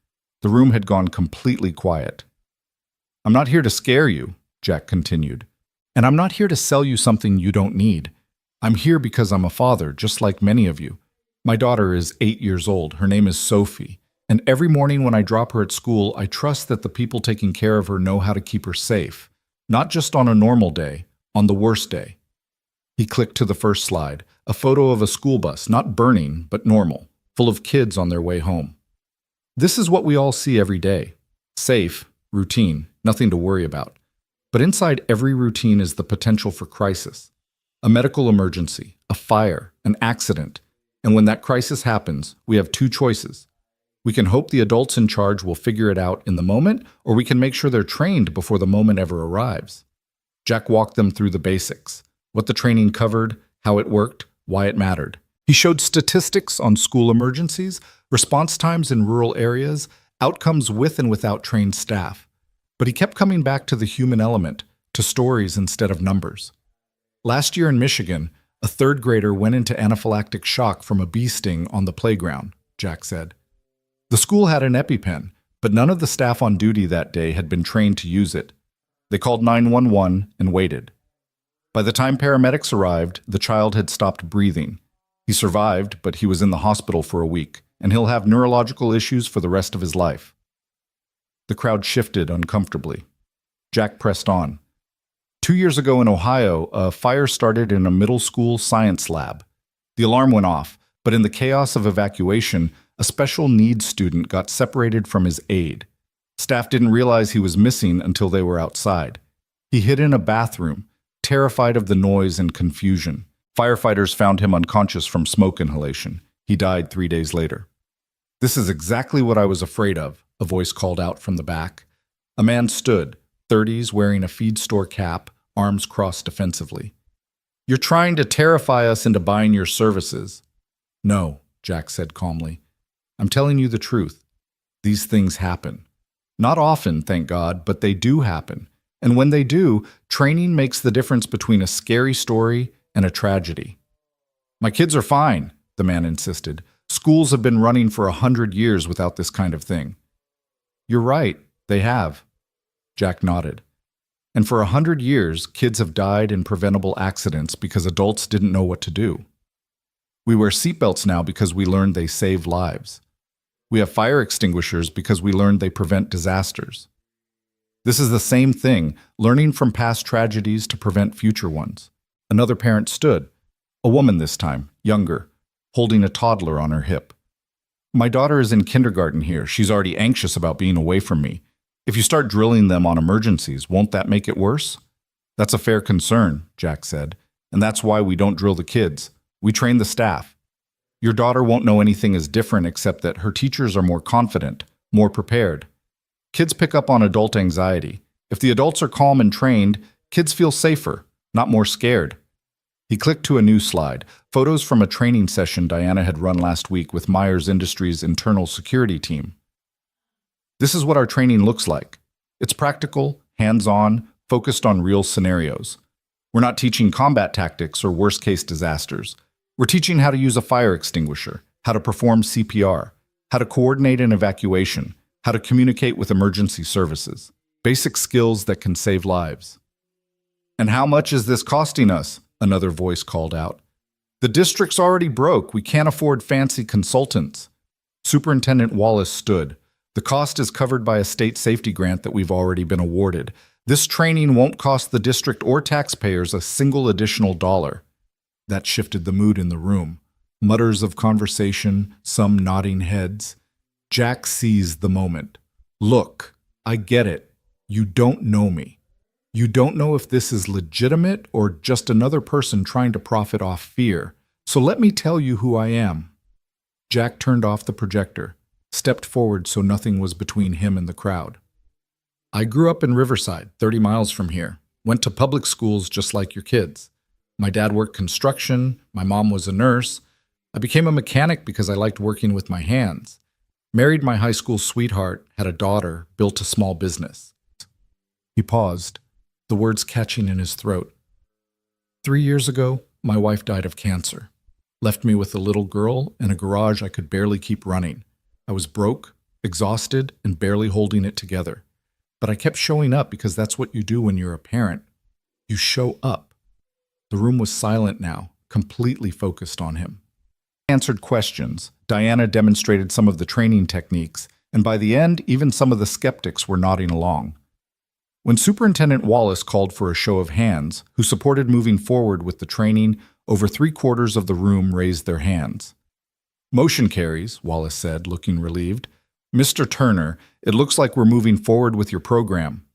A: The room had gone completely quiet. I'm not here to scare you, Jack continued. And I'm not here to sell you something you don't need. I'm here because I'm a father, just like many of you. My daughter is 8 years old. Her name is Sophie. And every morning when I drop her at school, I trust that the people taking care of her know how to keep her safe. Not just on a normal day, on the worst day. He clicked to the first slide, a photo of a school bus, not burning, but normal, full of kids on their way home. This is what we all see every day. Safe, routine, nothing to worry about. But inside every routine is the potential for crisis. A medical emergency, a fire, an accident. And when that crisis happens, we have two choices. We can hope the adults in charge will figure it out in the moment, or we can make sure they're trained before the moment ever arrives. Jack walked them through the basics, what the training covered, how it worked, why it mattered. He showed statistics on school emergencies, response times in rural areas, outcomes with and without trained staff. But he kept coming back to the human element, to stories instead of numbers. Last year in Michigan, a third grader went into anaphylactic shock from a bee sting on the playground, Jack said. The school had an EpiPen, but none of the staff on duty that day had been trained to use it. They called 911 and waited. By the time paramedics arrived, the child had stopped breathing. He survived, but he was in the hospital for a week, and he'll have neurological issues for the rest of his life. The crowd shifted uncomfortably. Jack pressed on. 2 years ago in Ohio, a fire started in a middle school science lab. The alarm went off, but in the chaos of evacuation, a special needs student got separated from his aide. Staff didn't realize he was missing until they were outside. He hid in a bathroom, terrified of the noise and confusion. Firefighters found him unconscious from smoke inhalation. He died 3 days later. This is exactly what I was afraid of, a voice called out from the back. A man stood, 30s, wearing a feed store cap, arms crossed defensively. You're trying to terrify us into buying your services. No, Jack said calmly. I'm telling you the truth. These things happen. Not often, thank God, but they do happen. And when they do, training makes the difference between a scary story and a tragedy. My kids are fine, the man insisted. Schools have been running for 100 years without this kind of thing. You're right, they have. Jack nodded. And for 100 years, kids have died in preventable accidents because adults didn't know what to do. We wear seatbelts now because we learned they save lives. We have fire extinguishers because we learned they prevent disasters. This is the same thing, learning from past tragedies to prevent future ones. Another parent stood, a woman this time, younger, holding a toddler on her hip. My daughter is in kindergarten here. She's already anxious about being away from me. If you start drilling them on emergencies, won't that make it worse? That's a fair concern, Jack said, and that's why we don't drill the kids. We train the staff. Your daughter won't know anything is different except that her teachers are more confident, more prepared. Kids pick up on adult anxiety. If the adults are calm and trained, kids feel safer, not more scared. He clicked to a new slide, photos from a training session Diana had run last week with Myers Industries' internal security team. This is what our training looks like. It's practical, hands-on, focused on real scenarios. We're not teaching combat tactics or worst-case disasters. We're teaching how to use a fire extinguisher, how to perform CPR, how to coordinate an evacuation, how to communicate with emergency services. Basic skills that can save lives. And how much is this costing us? Another voice called out. The district's already broke. We can't afford fancy consultants. Superintendent Wallace stood, The cost is covered by a state safety grant that we've already been awarded. This training won't cost the district or taxpayers a single additional dollar. That shifted the mood in the room. Mutters of conversation, some nodding heads. Jack seized the moment. Look, I get it. You don't know me. You don't know if this is legitimate or just another person trying to profit off fear. So let me tell you who I am. Jack turned off the projector, stepped forward so nothing was between him and the crowd. I grew up in Riverside, 30 miles from here. Went to public schools just like your kids. My dad worked construction. My mom was a nurse. I became a mechanic because I liked working with my hands. Married my high school sweetheart, had a daughter, built a small business. He paused, the words catching in his throat. 3 years ago, my wife died of cancer. Left me with a little girl and a garage I could barely keep running. I was broke, exhausted, and barely holding it together. But I kept showing up because that's what you do when you're a parent. You show up. The room was silent now, completely focused on him. Answered questions. Diana demonstrated some of the training techniques, and by the end, even some of the skeptics were nodding along. When Superintendent Wallace called for a show of hands, who supported moving forward with the training, over 3/4 of the room raised their hands. Motion carries, Wallace said, looking relieved. Mr. Turner, it looks like we're moving forward with your program.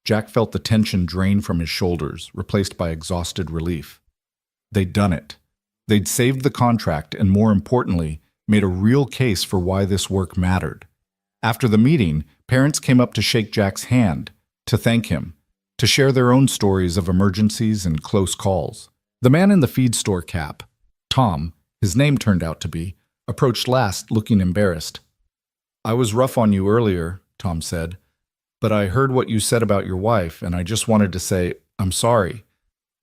A: Jack felt the tension drain from his shoulders, replaced by exhausted relief. They'd done it. They'd saved the contract and, more importantly, made a real case for why this work mattered. After the meeting, parents came up to shake Jack's hand, to thank him, to share their own stories of emergencies and close calls. The man in the feed store cap, Tom, his name turned out to be, approached last, looking embarrassed. I was rough on you earlier, Tom said, but I heard what you said about your wife, and I just wanted to say, I'm sorry.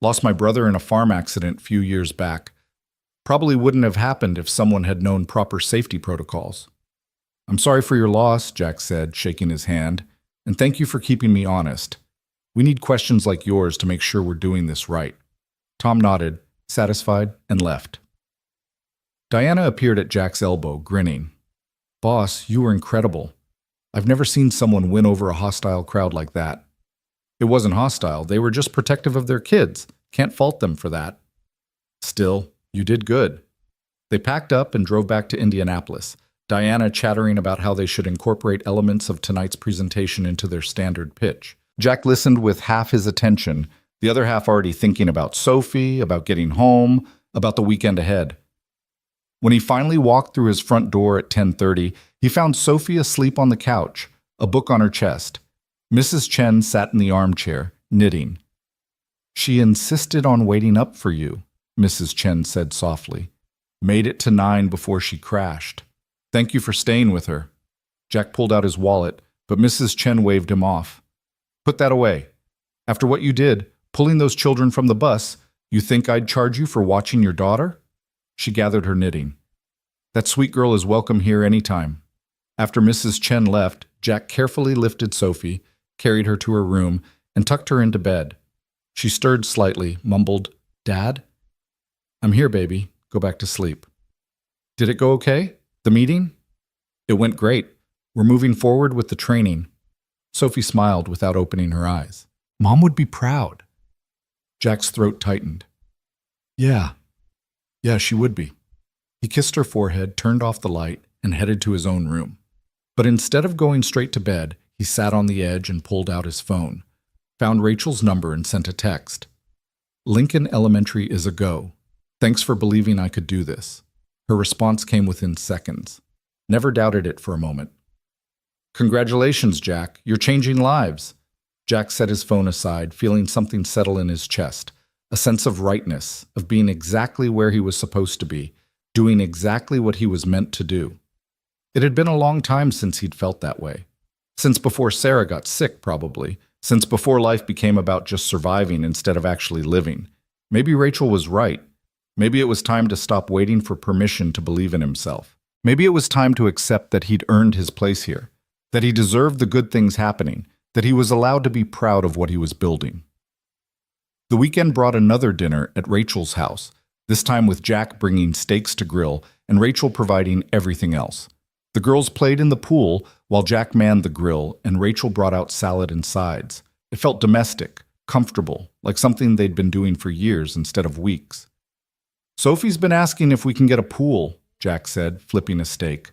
A: Lost my brother in a farm accident a few years back. Probably wouldn't have happened if someone had known proper safety protocols. I'm sorry for your loss, Jack said, shaking his hand, and thank you for keeping me honest. We need questions like yours to make sure we're doing this right. Tom nodded, satisfied, and left. Diana appeared at Jack's elbow, grinning. Boss, you were incredible. I've never seen someone win over a hostile crowd like that. It wasn't hostile, they were just protective of their kids. Can't fault them for that. Still, you did good. They packed up and drove back to Indianapolis, Diana chattering about how they should incorporate elements of tonight's presentation into their standard pitch. Jack listened with half his attention, the other half already thinking about Sophie, about getting home, about the weekend ahead. When he finally walked through his front door at 10:30, he found Sophie asleep on the couch, a book on her chest. Mrs. Chen sat in the armchair, knitting. She insisted on waiting up for you, Mrs. Chen said softly. Made it to 9 before she crashed. Thank you for staying with her. Jack pulled out his wallet, but Mrs. Chen waved him off. Put that away. After what you did, pulling those children from the bus, you think I'd charge you for watching your daughter? She gathered her knitting. That sweet girl is welcome here anytime. After Mrs. Chen left, Jack carefully lifted Sophie, carried her to her room, and tucked her into bed. She stirred slightly, mumbled, Dad? I'm here, baby. Go back to sleep. Did it go okay? The meeting? It went great. We're moving forward with the training. Sophie smiled without opening her eyes. Mom would be proud. Jack's throat tightened. Yeah, she would be. He kissed her forehead, turned off the light, and headed to his own room. But instead of going straight to bed, he sat on the edge and pulled out his phone, found Rachel's number and sent a text. Lincoln Elementary is a go. Thanks for believing I could do this. Her response came within seconds. Never doubted it for a moment. Congratulations, Jack. You're changing lives. Jack set his phone aside, feeling something settle in his chest, a sense of rightness, of being exactly where he was supposed to be, doing exactly what he was meant to do. It had been a long time since he'd felt that way. Since before Sarah got sick, probably. Since before life became about just surviving instead of actually living. Maybe Rachel was right. Maybe it was time to stop waiting for permission to believe in himself. Maybe it was time to accept that he'd earned his place here, that he deserved the good things happening, that he was allowed to be proud of what he was building. The weekend brought another dinner at Rachel's house, this time with Jack bringing steaks to grill and Rachel providing everything else. The The girls played in the pool while Jack manned the grill and Rachel brought out salad and sides. It felt domestic, comfortable, like something they'd been doing for years instead of weeks. Sophie's been asking if we can get a pool, Jack said, flipping a steak.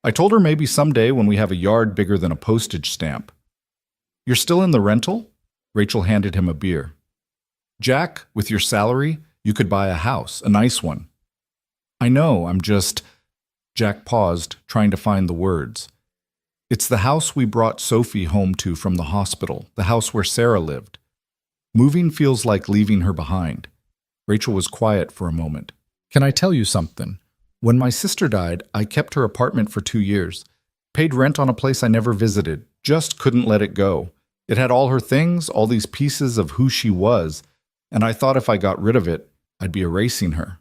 A: I told her maybe someday when we have a yard bigger than a postage stamp. You're still in the rental? Rachel handed him a beer. Jack, with your salary, you could buy a house, a nice one. I know, I'm just... Jack paused, trying to find the words. It's the house we brought Sophie home to from the hospital, the house where Sarah lived. Moving feels like leaving her behind. Rachel was quiet for a moment. Can I tell you something? When my sister died, I kept her apartment for 2 years. Paid rent on a place I never visited, just couldn't let it go. It had all her things, all these pieces of who she was, and I thought if I got rid of it, I'd be erasing her.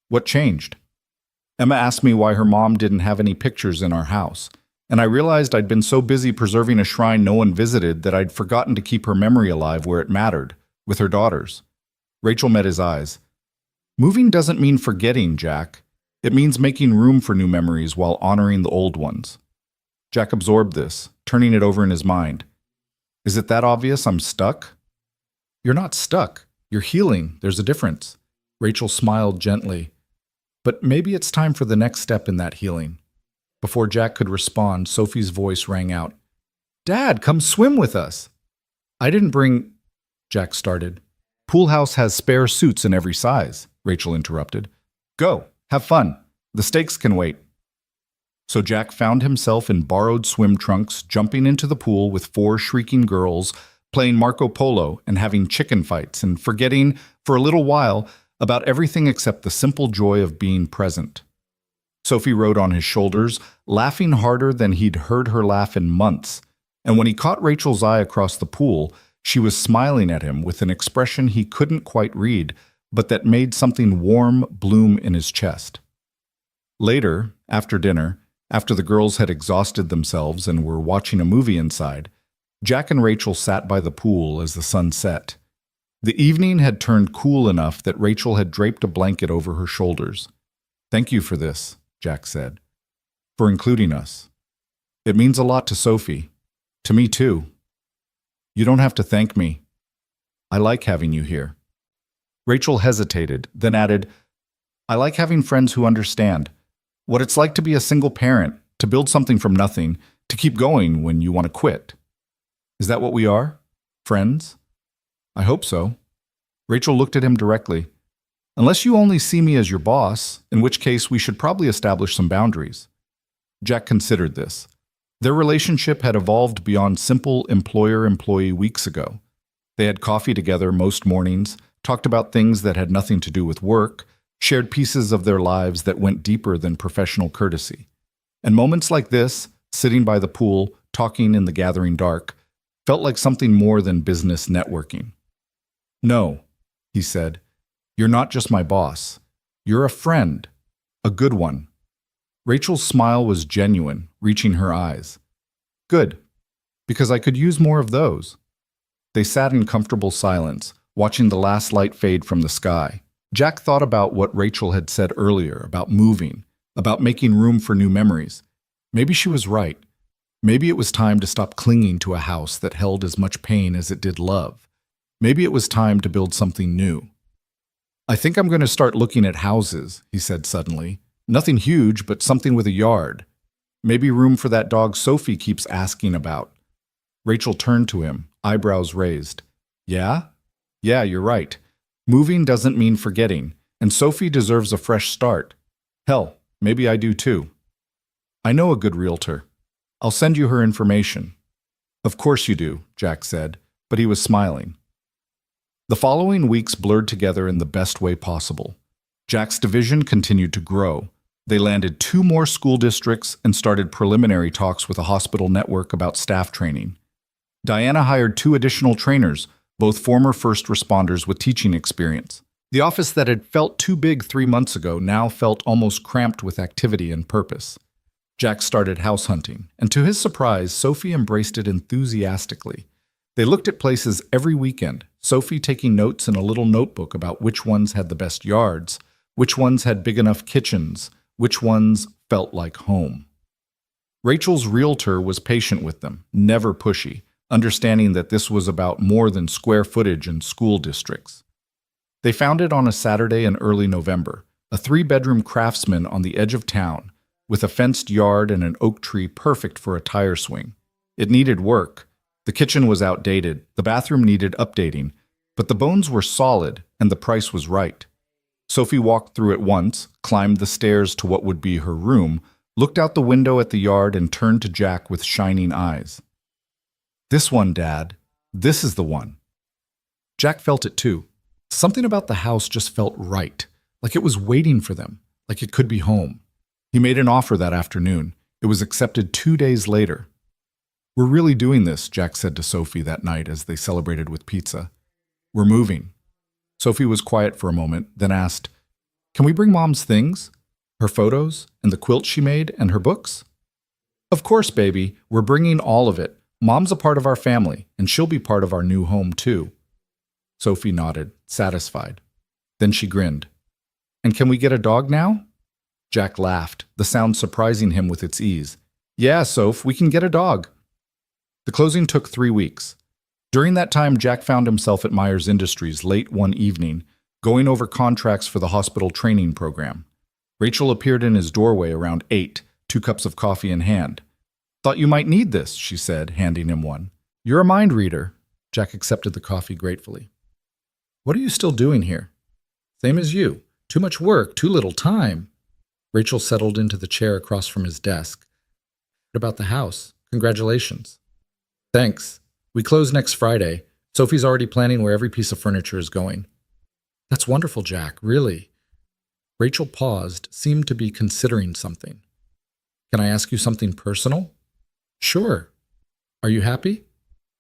A: What changed? Emma asked me why her mom didn't have any pictures in our house, and I realized I'd been so busy preserving a shrine no one visited that I'd forgotten to keep her memory alive where it mattered, with her daughters. Rachel met his eyes. Moving doesn't mean forgetting, Jack. It means making room for new memories while honoring the old ones. Jack absorbed this, turning it over in his mind. Is it that obvious I'm stuck? You're not stuck. You're healing. There's a difference. Rachel smiled gently. But maybe it's time for the next step in that healing. Before Jack could respond, Sophie's voice rang out. Dad, come swim with us. I didn't bring... Jack started. Pool house has spare suits in every size, Rachel interrupted. Go, have fun. The steaks can wait. So Jack found himself in borrowed swim trunks, jumping into the pool with 4 shrieking girls, playing Marco Polo and having chicken fights and forgetting, for a little while, about everything except the simple joy of being present. Sophie rode on his shoulders, laughing harder than he'd heard her laugh in months, and when he caught Rachel's eye across the pool, she was smiling at him with an expression he couldn't quite read, but that made something warm bloom in his chest. Later, after dinner, after the girls had exhausted themselves and were watching a movie inside, Jack and Rachel sat by the pool as the sun set. The evening had turned cool enough that Rachel had draped a blanket over her shoulders. Thank you for this, Jack said, for including us. It means a lot to Sophie. To me, too. You don't have to thank me. I like having you here. Rachel hesitated, then added, I like having friends who understand what it's like to be a single parent, to build something from nothing, to keep going when you want to quit. Is that what we are? Friends? I hope so. Rachel looked at him directly. Unless you only see me as your boss, in which case we should probably establish some boundaries. Jack considered this. Their relationship had evolved beyond simple employer-employee weeks ago. They had coffee together most mornings, talked about things that had nothing to do with work, shared pieces of their lives that went deeper than professional courtesy. And moments like this, sitting by the pool, talking in the gathering dark, felt like something more than business networking. No, he said, you're not just my boss. You're a friend, a good one. Rachel's smile was genuine, reaching her eyes. Good, because I could use more of those. They sat in comfortable silence, watching the last light fade from the sky. Jack thought about what Rachel had said earlier about moving, about making room for new memories. Maybe she was right. Maybe it was time to stop clinging to a house that held as much pain as it did love. Maybe it was time to build something new. I think I'm going to start looking at houses, he said suddenly. Nothing huge, but something with a yard. Maybe room for that dog Sophie keeps asking about. Rachel turned to him, eyebrows raised. Yeah? Yeah, you're right. Moving doesn't mean forgetting, and Sophie deserves a fresh start. Hell, maybe I do too. I know a good realtor. I'll send you her information. Of course you do, Jack said, but he was smiling. The following weeks blurred together in the best way possible. Jack's division continued to grow. They landed 2 more school districts and started preliminary talks with a hospital network about staff training. Diana hired 2 additional trainers, both former first responders with teaching experience. The office that had felt too big 3 months ago now felt almost cramped with activity and purpose. Jack started house hunting, and to his surprise, Sophie embraced it enthusiastically. They looked at places every weekend, Sophie taking notes in a little notebook about which ones had the best yards, which ones had big enough kitchens, which ones felt like home. Rachel's realtor was patient with them, never pushy, understanding that this was about more than square footage and school districts. They found it on a Saturday in early November, a 3-bedroom craftsman on the edge of town, with a fenced yard and an oak tree perfect for a tire swing. It needed work. The kitchen was outdated, the bathroom needed updating, but the bones were solid and the price was right. Sophie walked through it once, climbed the stairs to what would be her room, looked out the window at the yard and turned to Jack with shining eyes. "This one, Dad. This is the one." Jack felt it too. Something about the house just felt right, like it was waiting for them, like it could be home. He made an offer that afternoon. It was accepted 2 days later. "We're really doing this," Jack said to Sophie that night as they celebrated with pizza. "We're moving." Sophie was quiet for a moment, then asked, "Can we bring Mom's things? Her photos, and the quilt she made, and her books?" "Of course, baby. We're bringing all of it. Mom's a part of our family, and she'll be part of our new home, too." Sophie nodded, satisfied. Then she grinned. "And can we get a dog now?" Jack laughed, the sound surprising him with its ease. "Yeah, Soph, we can get a dog." The closing took 3 weeks. During that time, Jack found himself at Myers Industries late one evening, going over contracts for the hospital training program. Rachel appeared in his doorway around 8, 2 cups of coffee in hand. "Thought you might need this," she said, handing him one. "You're a mind reader." Jack accepted the coffee gratefully. "What are you still doing here?" "Same as you. Too much work, too little time." Rachel settled into the chair across from his desk. "What about the house? Congratulations." "Thanks. We close next Friday. Sophie's already planning where every piece of furniture is going." "That's wonderful, Jack, really." Rachel paused, seemed to be considering something. "Can I ask you something personal?" "Sure." "Are you happy?"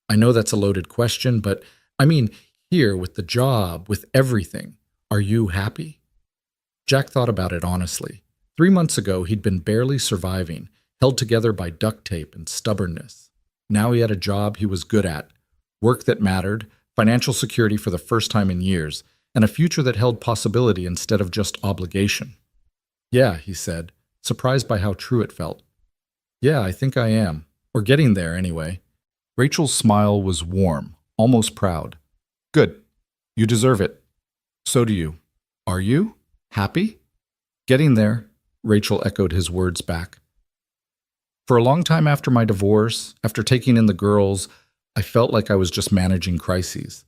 A: "I know that's a loaded question, but I mean, here, with the job, with everything, are you happy?" Jack thought about it honestly. 3 months ago, he'd been barely surviving, held together by duct tape and stubbornness. Now he had a job he was good at, work that mattered, financial security for the first time in years, and a future that held possibility instead of just obligation. "Yeah," he said, surprised by how true it felt. "Yeah, I think I am. Or getting there, anyway." Rachel's smile was warm, almost proud. "Good. You deserve it. So do you. Are you? Happy?" "Getting there," Rachel echoed his words back. "For a long time after my divorce, after taking in the girls, I felt like I was just managing crises,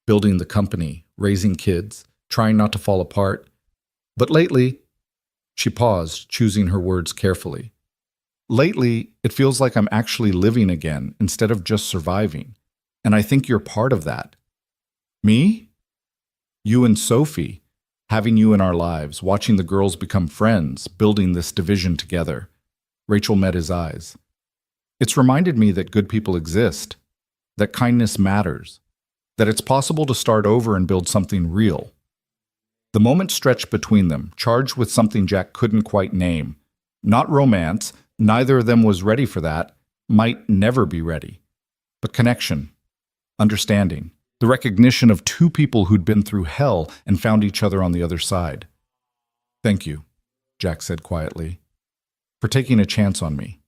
A: building the company, raising kids, trying not to fall apart. But lately," she paused, choosing her words carefully. "Lately, it feels like I'm actually living again instead of just surviving. And I think you're part of that." "Me?" "You and Sophie, having you in our lives, watching the girls become friends, building this division together." Rachel met his eyes. "It's reminded me that good people exist, that kindness matters, that it's possible to start over and build something real." The moment stretched between them, charged with something Jack couldn't quite name. Not romance, neither of them was ready for that, might never be ready. But connection, understanding, the recognition of 2 people who'd been through hell and found each other on the other side. "Thank you," Jack said quietly, "for taking a chance on me,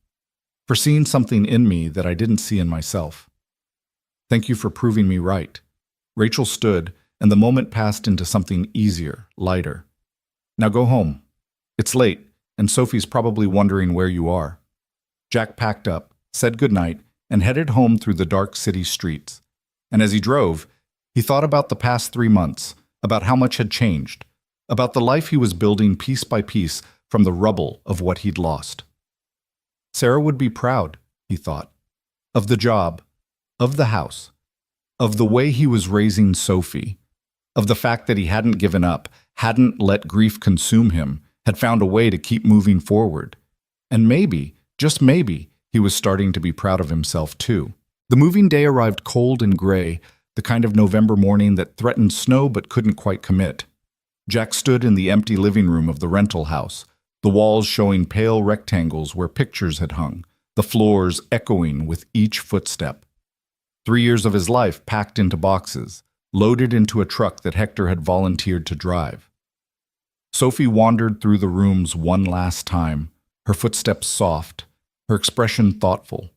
A: for seeing something in me that I didn't see in myself. Thank you for proving me right." Rachel stood, and the moment passed into something easier, lighter. "Now go home. It's late, and Sophie's probably wondering where you are." Jack packed up, said goodnight, and headed home through the dark city streets. And as he drove, he thought about the past 3 months, about how much had changed, about the life he was building piece by piece from the rubble of what he'd lost. Sarah would be proud, he thought, of the job, of the house, of the way he was raising Sophie, of the fact that he hadn't given up, hadn't let grief consume him, had found a way to keep moving forward. And maybe, just maybe, he was starting to be proud of himself too. The moving day arrived cold and gray, the kind of November morning that threatened snow but couldn't quite commit. Jack stood in the empty living room of the rental house, the walls showing pale rectangles where pictures had hung, the floors echoing with each footstep. 3 years of his life packed into boxes, loaded into a truck that Hector had volunteered to drive. Sophie wandered through the rooms one last time, her footsteps soft, her expression thoughtful.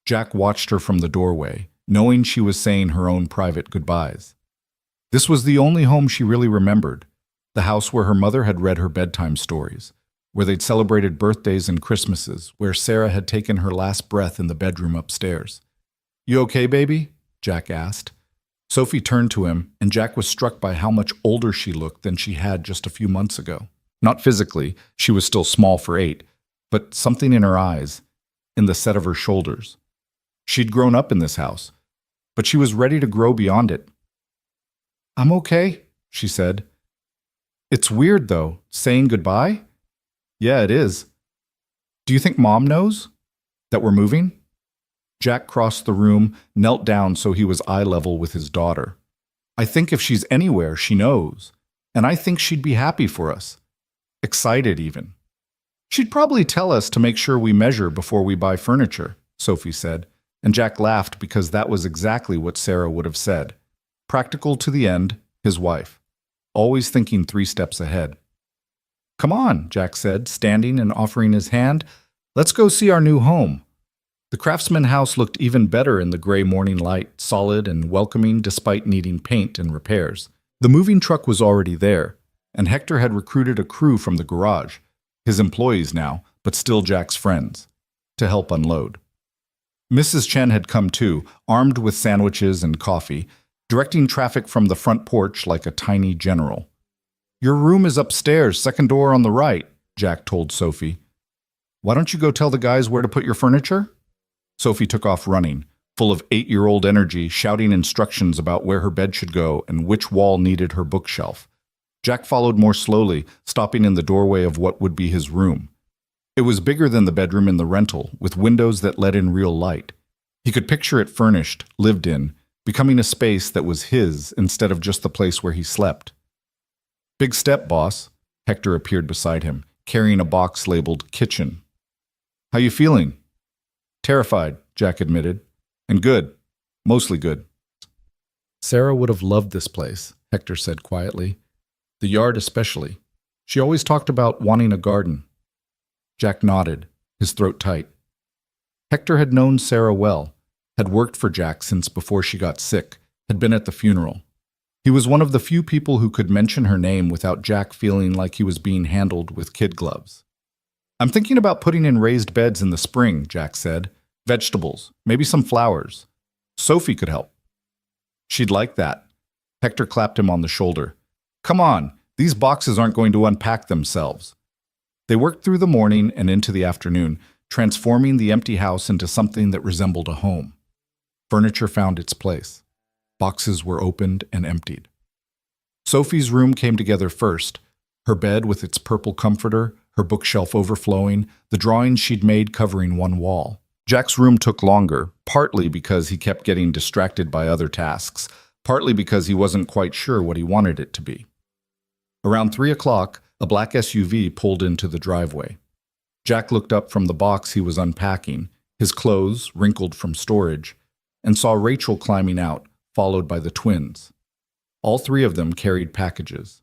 A: Jack watched her from the doorway, knowing she was saying her own private goodbyes. This was the only home she really remembered, the house where her mother had read her bedtime stories, where they'd celebrated birthdays and Christmases, where Sarah had taken her last breath in the bedroom upstairs. "You okay, baby?" Jack asked. Sophie turned to him, and Jack was struck by how much older she looked than she had just a few months ago. Not physically, she was still small for 8, but something in her eyes, in the set of her shoulders. She'd grown up in this house, but she was ready to grow beyond it. "I'm okay," she said. "It's weird, though, saying goodbye." "Yeah, it is. Do you think Mom knows that we're moving?" Jack crossed the room, knelt down so he was eye level with his daughter. "I think if she's anywhere, she knows, and I think she'd be happy for us. Excited, even. She'd probably tell us to make sure we measure before we buy furniture," Sophie said, and Jack laughed because that was exactly what Sarah would have said. Practical to the end, his wife. Always thinking 3 steps ahead. "Come on," Jack said, standing and offering his hand. "Let's go see our new home." The Craftsman house looked even better in the gray morning light, solid and welcoming despite needing paint and repairs. The moving truck was already there, and Hector had recruited a crew from the garage, his employees now, but still Jack's friends, to help unload. Mrs. Chen had come too, armed with sandwiches and coffee, directing traffic from the front porch like a tiny general. "Your room is upstairs, second door on the right," Jack told Sophie. "Why don't you go tell the guys where to put your furniture?" Sophie took off running, full of 8-year-old energy, shouting instructions about where her bed should go and which wall needed her bookshelf. Jack followed more slowly, stopping in the doorway of what would be his room. It was bigger than the bedroom in the rental, with windows that let in real light. He could picture it furnished, lived in, becoming a space that was his instead of just the place where he slept. "Big step, boss." Hector appeared beside him, carrying a box labeled kitchen. "How you feeling?" "Terrified," Jack admitted. "And good. Mostly good." "Sarah would have loved this place," Hector said quietly. "The yard especially. She always talked about wanting a garden." Jack nodded, his throat tight. Hector had known Sarah well, had worked for Jack since before she got sick, had been at the funeral. He was one of the few people who could mention her name without Jack feeling like he was being handled with kid gloves. "I'm thinking about putting in raised beds in the spring," Jack said. "Vegetables, maybe some flowers. Sophie could help." "She'd like that." Hector clapped him on the shoulder. "Come on, these boxes aren't going to unpack themselves." They worked through the morning and into the afternoon, transforming the empty house into something that resembled a home. Furniture found its place. Boxes were opened and emptied. Sophie's room came together first, her bed with its purple comforter, her bookshelf overflowing, the drawings she'd made covering one wall. Jack's room took longer, partly because he kept getting distracted by other tasks, partly because he wasn't quite sure what he wanted it to be. Around 3 o'clock, a black SUV pulled into the driveway. Jack looked up from the box he was unpacking, his clothes wrinkled from storage, and saw Rachel climbing out, followed by the twins. All 3 of them carried packages.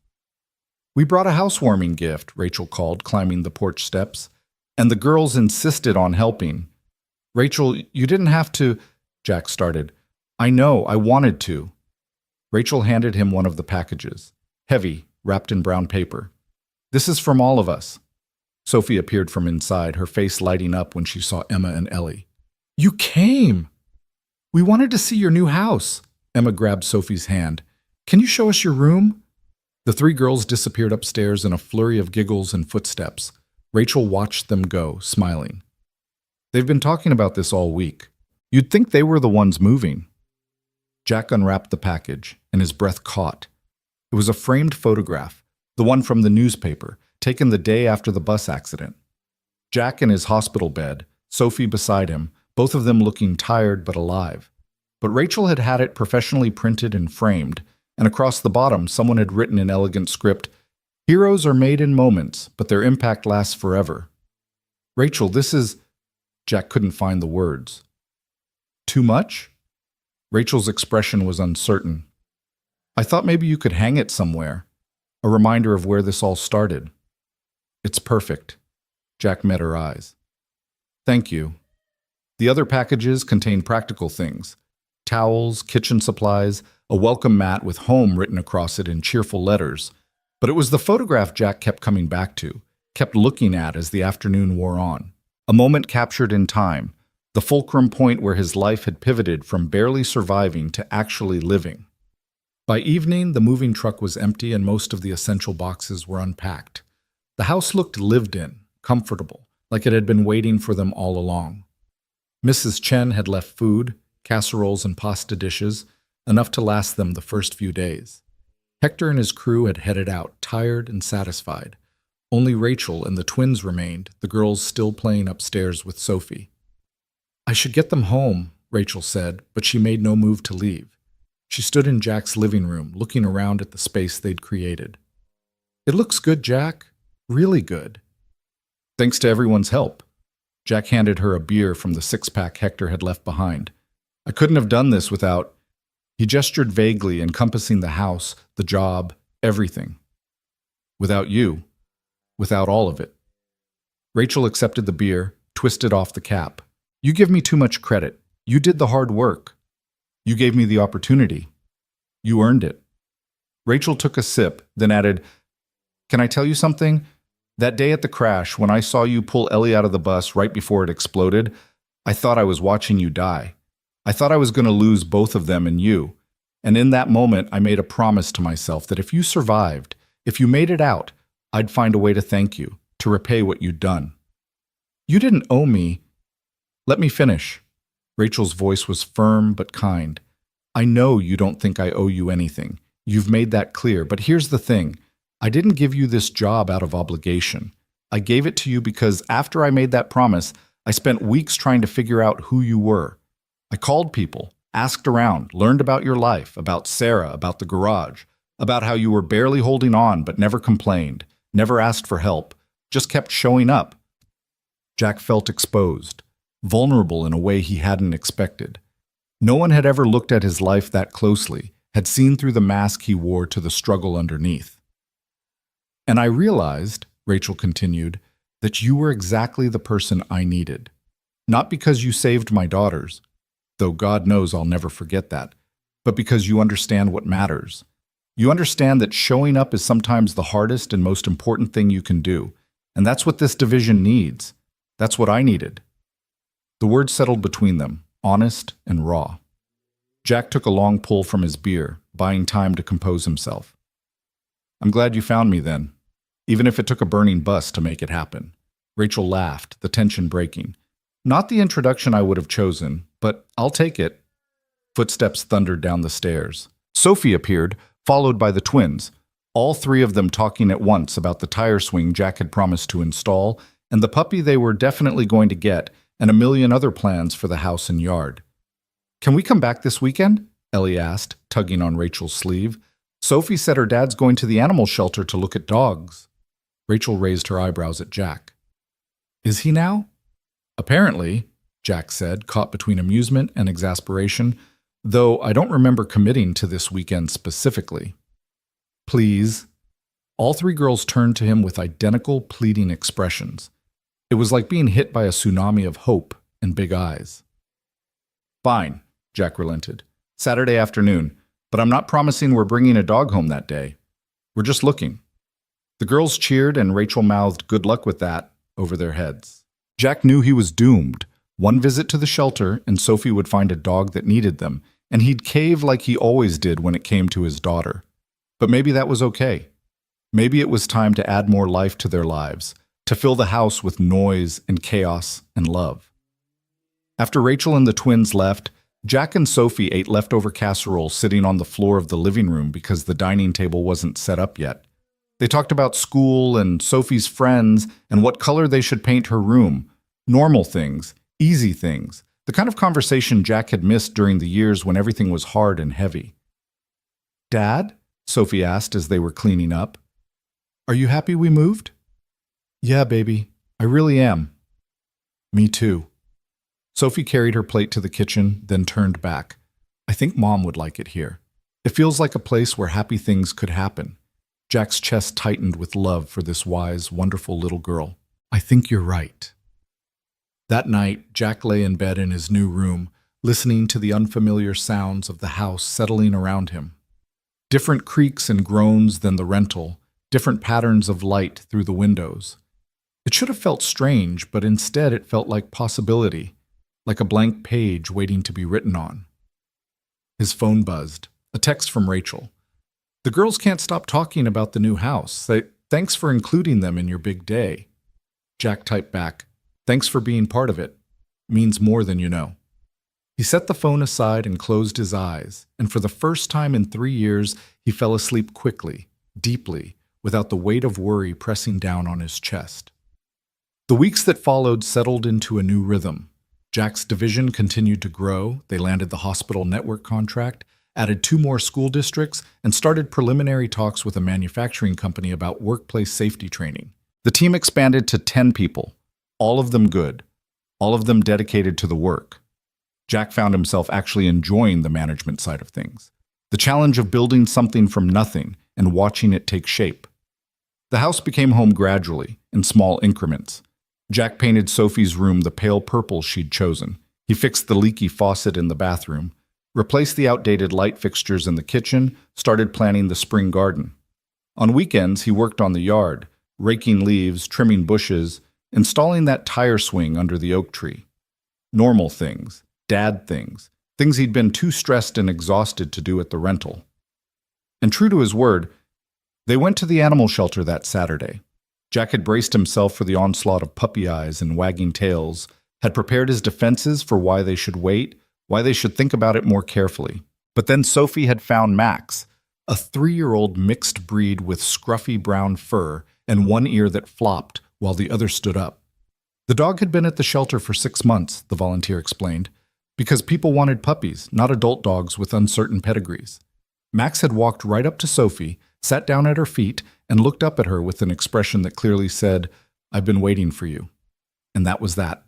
A: "We brought a housewarming gift," Rachel called, climbing the porch steps, and the girls insisted on helping. "Rachel, you didn't have to," Jack started. "I know, I wanted to." Rachel handed him one of the packages, heavy, wrapped in brown paper. "This is from all of us." Sophie appeared from inside, her face lighting up when she saw Emma and Ellie. "You came! We wanted to see your new house." Emma grabbed Sophie's hand. "Can you show us your room?" The 3 girls disappeared upstairs in a flurry of giggles and footsteps. Rachel watched them go, smiling. "They've been talking about this all week. You'd think they were the ones moving." Jack unwrapped the package, and his breath caught. It was a framed photograph, the one from the newspaper, taken the day after the bus accident. Jack in his hospital bed, Sophie beside him, both of them looking tired but alive. But Rachel had had it professionally printed and framed, and across the bottom someone had written in elegant script, "Heroes are made in moments, but their impact lasts forever." "Rachel, this is—" Jack couldn't find the words. "Too much?" Rachel's expression was uncertain. "I thought maybe you could hang it somewhere, a reminder of where this all started." "It's perfect." Jack met her eyes. Thank you. The other packages contained practical things: towels, kitchen supplies, a welcome mat with home written across it in cheerful letters. But it was the photograph Jack kept coming back to, kept looking at as the afternoon wore on. A moment captured in time, the fulcrum point where his life had pivoted from barely surviving to actually living. By evening, the moving truck was empty and most of the essential boxes were unpacked. The house looked lived in, comfortable, like it had been waiting for them all along. Mrs. Chen had left food, casseroles and pasta dishes, enough to last them the first few days. Hector and his crew had headed out, tired and satisfied. Only Rachel and the twins remained, the girls still playing upstairs with Sophie. "I should get them home," Rachel said, but she made no move to leave. She stood in Jack's living room, looking around at the space they'd created. "It looks good, Jack. Really good." "Thanks to everyone's help." Jack handed her a beer from the six-pack Hector had left behind. "I couldn't have done this without—" He gestured vaguely, encompassing the house, the job, everything. "Without you. Without all of it." Rachel accepted the beer, twisted off the cap. "You give me too much credit. You did the hard work. You gave me the opportunity. You earned it." Rachel took a sip, then added, "Can I tell you something? That day at the crash, when I saw you pull Ellie out of the bus right before it exploded, I thought I was watching you die. I thought I was going to lose both of them and you. And in that moment, I made a promise to myself that if you survived, if you made it out, I'd find a way to thank you, to repay what you'd done. You didn't owe me." "Let me finish." Rachel's voice was firm but kind. "I know you don't think I owe you anything. You've made that clear, but here's the thing. I didn't give you this job out of obligation. I gave it to you because after I made that promise, I spent weeks trying to figure out who you were. I called people, asked around, learned about your life, about Sarah, about the garage, about how you were barely holding on but never complained, never asked for help, just kept showing up." Jack felt exposed, vulnerable in a way he hadn't expected. No one had ever looked at his life that closely, had seen through the mask he wore to the struggle underneath. "And I realized," Rachel continued, "that you were exactly the person I needed. Not because you saved my daughters, though God knows I'll never forget that, but because you understand what matters. You understand that showing up is sometimes the hardest and most important thing you can do, and that's what this division needs. That's what I needed." The words settled between them, honest and raw. Jack took a long pull from his beer, buying time to compose himself. "I'm glad you found me then, even if it took a burning bus to make it happen." Rachel laughed, the tension breaking. "Not the introduction I would have chosen, but I'll take it." Footsteps thundered down the stairs. Sophie appeared, followed by the twins, all three of them talking at once about the tire swing Jack had promised to install, and the puppy they were definitely going to get, and a million other plans for the house and yard. "Can we come back this weekend?" Ellie asked, tugging on Rachel's sleeve. "Sophie said her dad's going to the animal shelter to look at dogs." Rachel raised her eyebrows at Jack. "Is he now?" "Apparently," Jack said, caught between amusement and exasperation, "though I don't remember committing to this weekend specifically." "Please." All three girls turned to him with identical, pleading expressions. It was like being hit by a tsunami of hope and big eyes. "Fine," Jack relented. "Saturday afternoon, but I'm not promising we're bringing a dog home that day. We're just looking." The girls cheered and Rachel mouthed "good luck with that" over their heads. Jack knew he was doomed. One visit to the shelter and Sophie would find a dog that needed them, and he'd cave like he always did when it came to his daughter. But maybe that was okay. Maybe it was time to add more life to their lives, to fill the house with noise and chaos and love. After Rachel and the twins left, Jack and Sophie ate leftover casserole sitting on the floor of the living room because the dining table wasn't set up yet. They talked about school and Sophie's friends and what color they should paint her room. Normal things, easy things, the kind of conversation Jack had missed during the years when everything was hard and heavy. "Dad?" Sophie asked as they were cleaning up. "Are you happy we moved?" "Yeah, baby, I really am." "Me too." Sophie carried her plate to the kitchen, then turned back. "I think Mom would like it here. It feels like a place where happy things could happen." Jack's chest tightened with love for this wise, wonderful little girl. "I think you're right."
B: That night, Jack lay in bed in his new room, listening to the unfamiliar sounds of the house settling around him. Different creaks and groans than the rental, different patterns of light through the windows. It should have felt strange, but instead it felt like possibility, like a blank page waiting to be written on. His phone buzzed, a text from Rachel. "The girls can't stop talking about the new house. Thanks for including them in your big day." Jack typed back, "Thanks for being part of it. Means more than you know." He set the phone aside and closed his eyes, and for the first time in 3 years, he fell asleep quickly, deeply, without the weight of worry pressing down on his chest. The weeks that followed settled into a new rhythm. Jack's division continued to grow. They landed the hospital network contract, added 2 more school districts, and started preliminary talks with a manufacturing company about workplace safety training. The team expanded to 10 people, all of them good, all of them dedicated to the work. Jack found himself actually enjoying the management side of things, the challenge of building something from nothing and watching it take shape. The house became home gradually, in small increments. Jack painted Sophie's room the pale purple she'd chosen. He fixed the leaky faucet in the bathroom, replaced the outdated light fixtures in the kitchen, started planning the spring garden. On weekends, he worked on the yard, raking leaves, trimming bushes, installing that tire swing under the oak tree. Normal things, dad things, things he'd been too stressed and exhausted to do at the rental. And true to his word, they went to the animal shelter that Saturday. Jack had braced himself for the onslaught of puppy eyes and wagging tails, had prepared his defenses for why they should wait, why they should think about it more carefully. But then Sophie had found Max, a 3-year-old mixed breed with scruffy brown fur and one ear that flopped while the other stood up. The dog had been at the shelter for 6 months, the volunteer explained, because people wanted puppies, not adult dogs with uncertain pedigrees. Max had walked right up to Sophie, sat down at her feet, and looked up at her with an expression that clearly said, "I've been waiting for you." And that was that.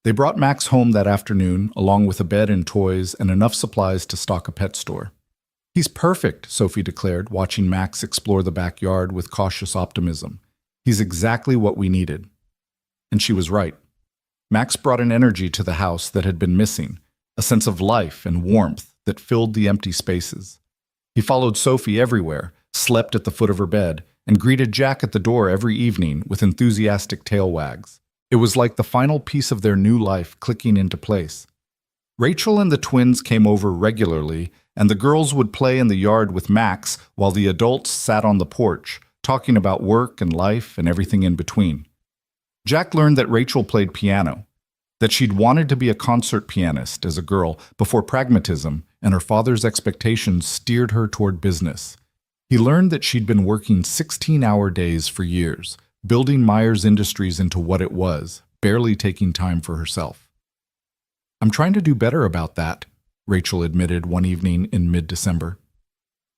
B: They brought Max home that afternoon, along with a bed and toys and enough supplies to stock a pet store. "He's perfect," Sophie declared, watching Max explore the backyard with cautious optimism. "He's exactly what we needed." And she was right. Max brought an energy to the house that had been missing, a sense of life and warmth that filled the empty spaces. He followed Sophie everywhere, slept at the foot of her bed, and greeted Jack at the door every evening with enthusiastic tail wags. It was like the final piece of their new life clicking into place. Rachel and the twins came over regularly, and the girls would play in the yard with Max while the adults sat on the porch, talking about work and life and everything in between. Jack learned that Rachel played piano, that she'd wanted to be a concert pianist as a girl before pragmatism and her father's expectations steered her toward business. He learned that she'd been working 16-hour days for years, building Myers Industries into what it was, barely taking time for herself. "I'm trying to do better about that," Rachel admitted one evening in mid-December.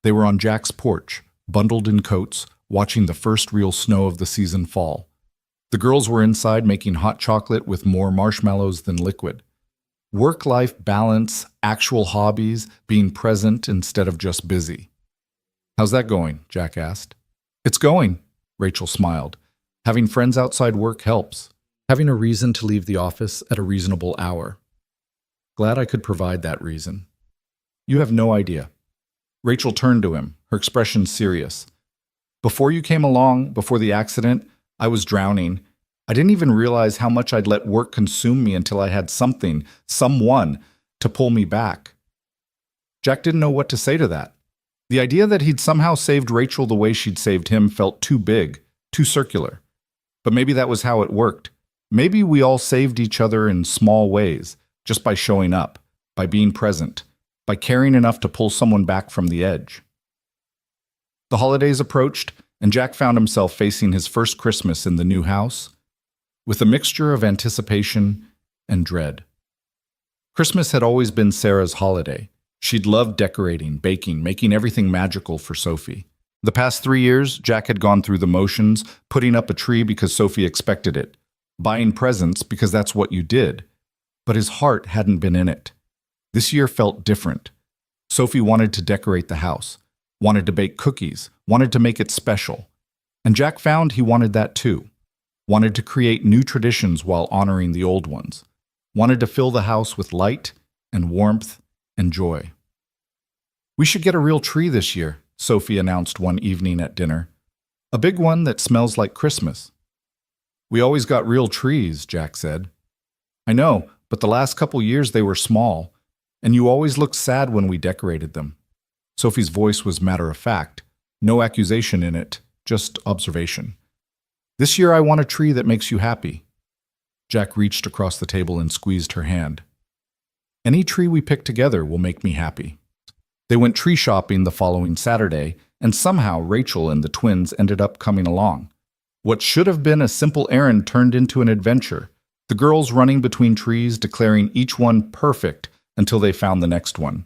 B: They were on Jack's porch, bundled in coats, watching the first real snow of the season fall. The girls were inside making hot chocolate with more marshmallows than liquid. Work-life balance, actual hobbies, being present instead of just busy. "How's that going?" Jack asked. "It's going," Rachel smiled. "Having friends outside work helps. Having a reason to leave the office at a reasonable hour. Glad I could provide that reason." "You have no idea." Rachel turned to him, her expression serious. "Before you came along, before the accident, I was drowning. I didn't even realize how much I'd let work consume me until I had something, someone, to pull me back." Jack didn't know what to say to that. The idea that he'd somehow saved Rachel the way she'd saved him felt too big, too circular. But maybe that was how it worked. Maybe we all saved each other in small ways, just by showing up, by being present, by caring enough to pull someone back from the edge. The holidays approached, and Jack found himself facing his first Christmas in the new house with a mixture of anticipation and dread. Christmas had always been Sarah's holiday. She'd loved decorating, baking, making everything magical for Sophie. The past 3 years, Jack had gone through the motions, putting up a tree because Sophie expected it, buying presents because that's what you did. But his heart hadn't been in it. This year felt different. Sophie wanted to decorate the house, wanted to bake cookies, wanted to make it special. And Jack found he wanted that too.
A: wanted to create new traditions while honoring the old ones, wanted to fill the house with light and warmth and joy. "We should get a real tree this year," Sophie announced one evening at dinner. "A big one that smells like Christmas." "We always got real trees," Jack said. "I know, but the last couple years they were small, and you always looked sad when we decorated them." Sophie's voice was matter-of-fact, no accusation in it, just observation. "This year I want a tree that makes you happy." Jack reached across the table and squeezed her hand. "Any tree we pick together will make me happy." They went tree shopping the following Saturday, and somehow Rachel and the twins ended up coming along. What should have been a simple errand turned into an adventure, the girls running between trees, declaring each one perfect until they found the next one.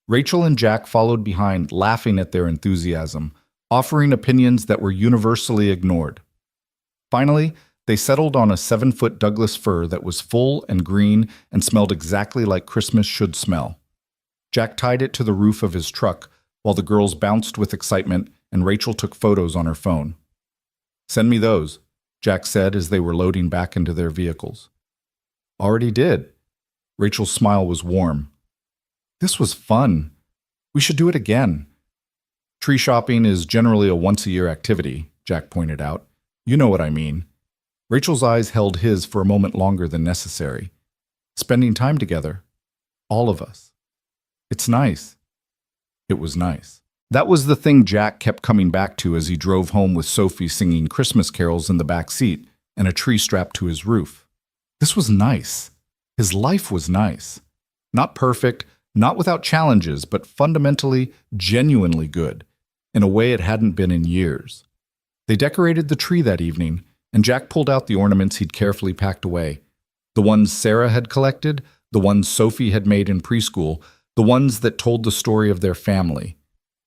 A: Rachel and Jack followed behind, laughing at their enthusiasm, offering opinions that were universally ignored. Finally, they settled on a 7-foot Douglas fir that was full and green and smelled exactly like Christmas should smell. Jack tied it to the roof of his truck while the girls bounced with excitement and Rachel took photos on her phone. "Send me those," Jack said as they were loading back into their vehicles. "Already did." Rachel's smile was warm. "This was fun. We should do it again." "Tree shopping is generally a once-a-year activity," Jack pointed out. "You know what I mean." Rachel's eyes held his for a moment longer than necessary. "Spending time together. All of us. It's nice." It was nice. That was the thing Jack kept coming back to as he drove home with Sophie singing Christmas carols in the back seat and a tree strapped to his roof. This was nice. His life was nice. Not perfect, not without challenges, but fundamentally, genuinely good, in a way it hadn't been in years. They decorated the tree that evening, and Jack pulled out the ornaments he'd carefully packed away. The ones Sarah had collected, the ones Sophie had made in preschool, the ones that told the story of their family.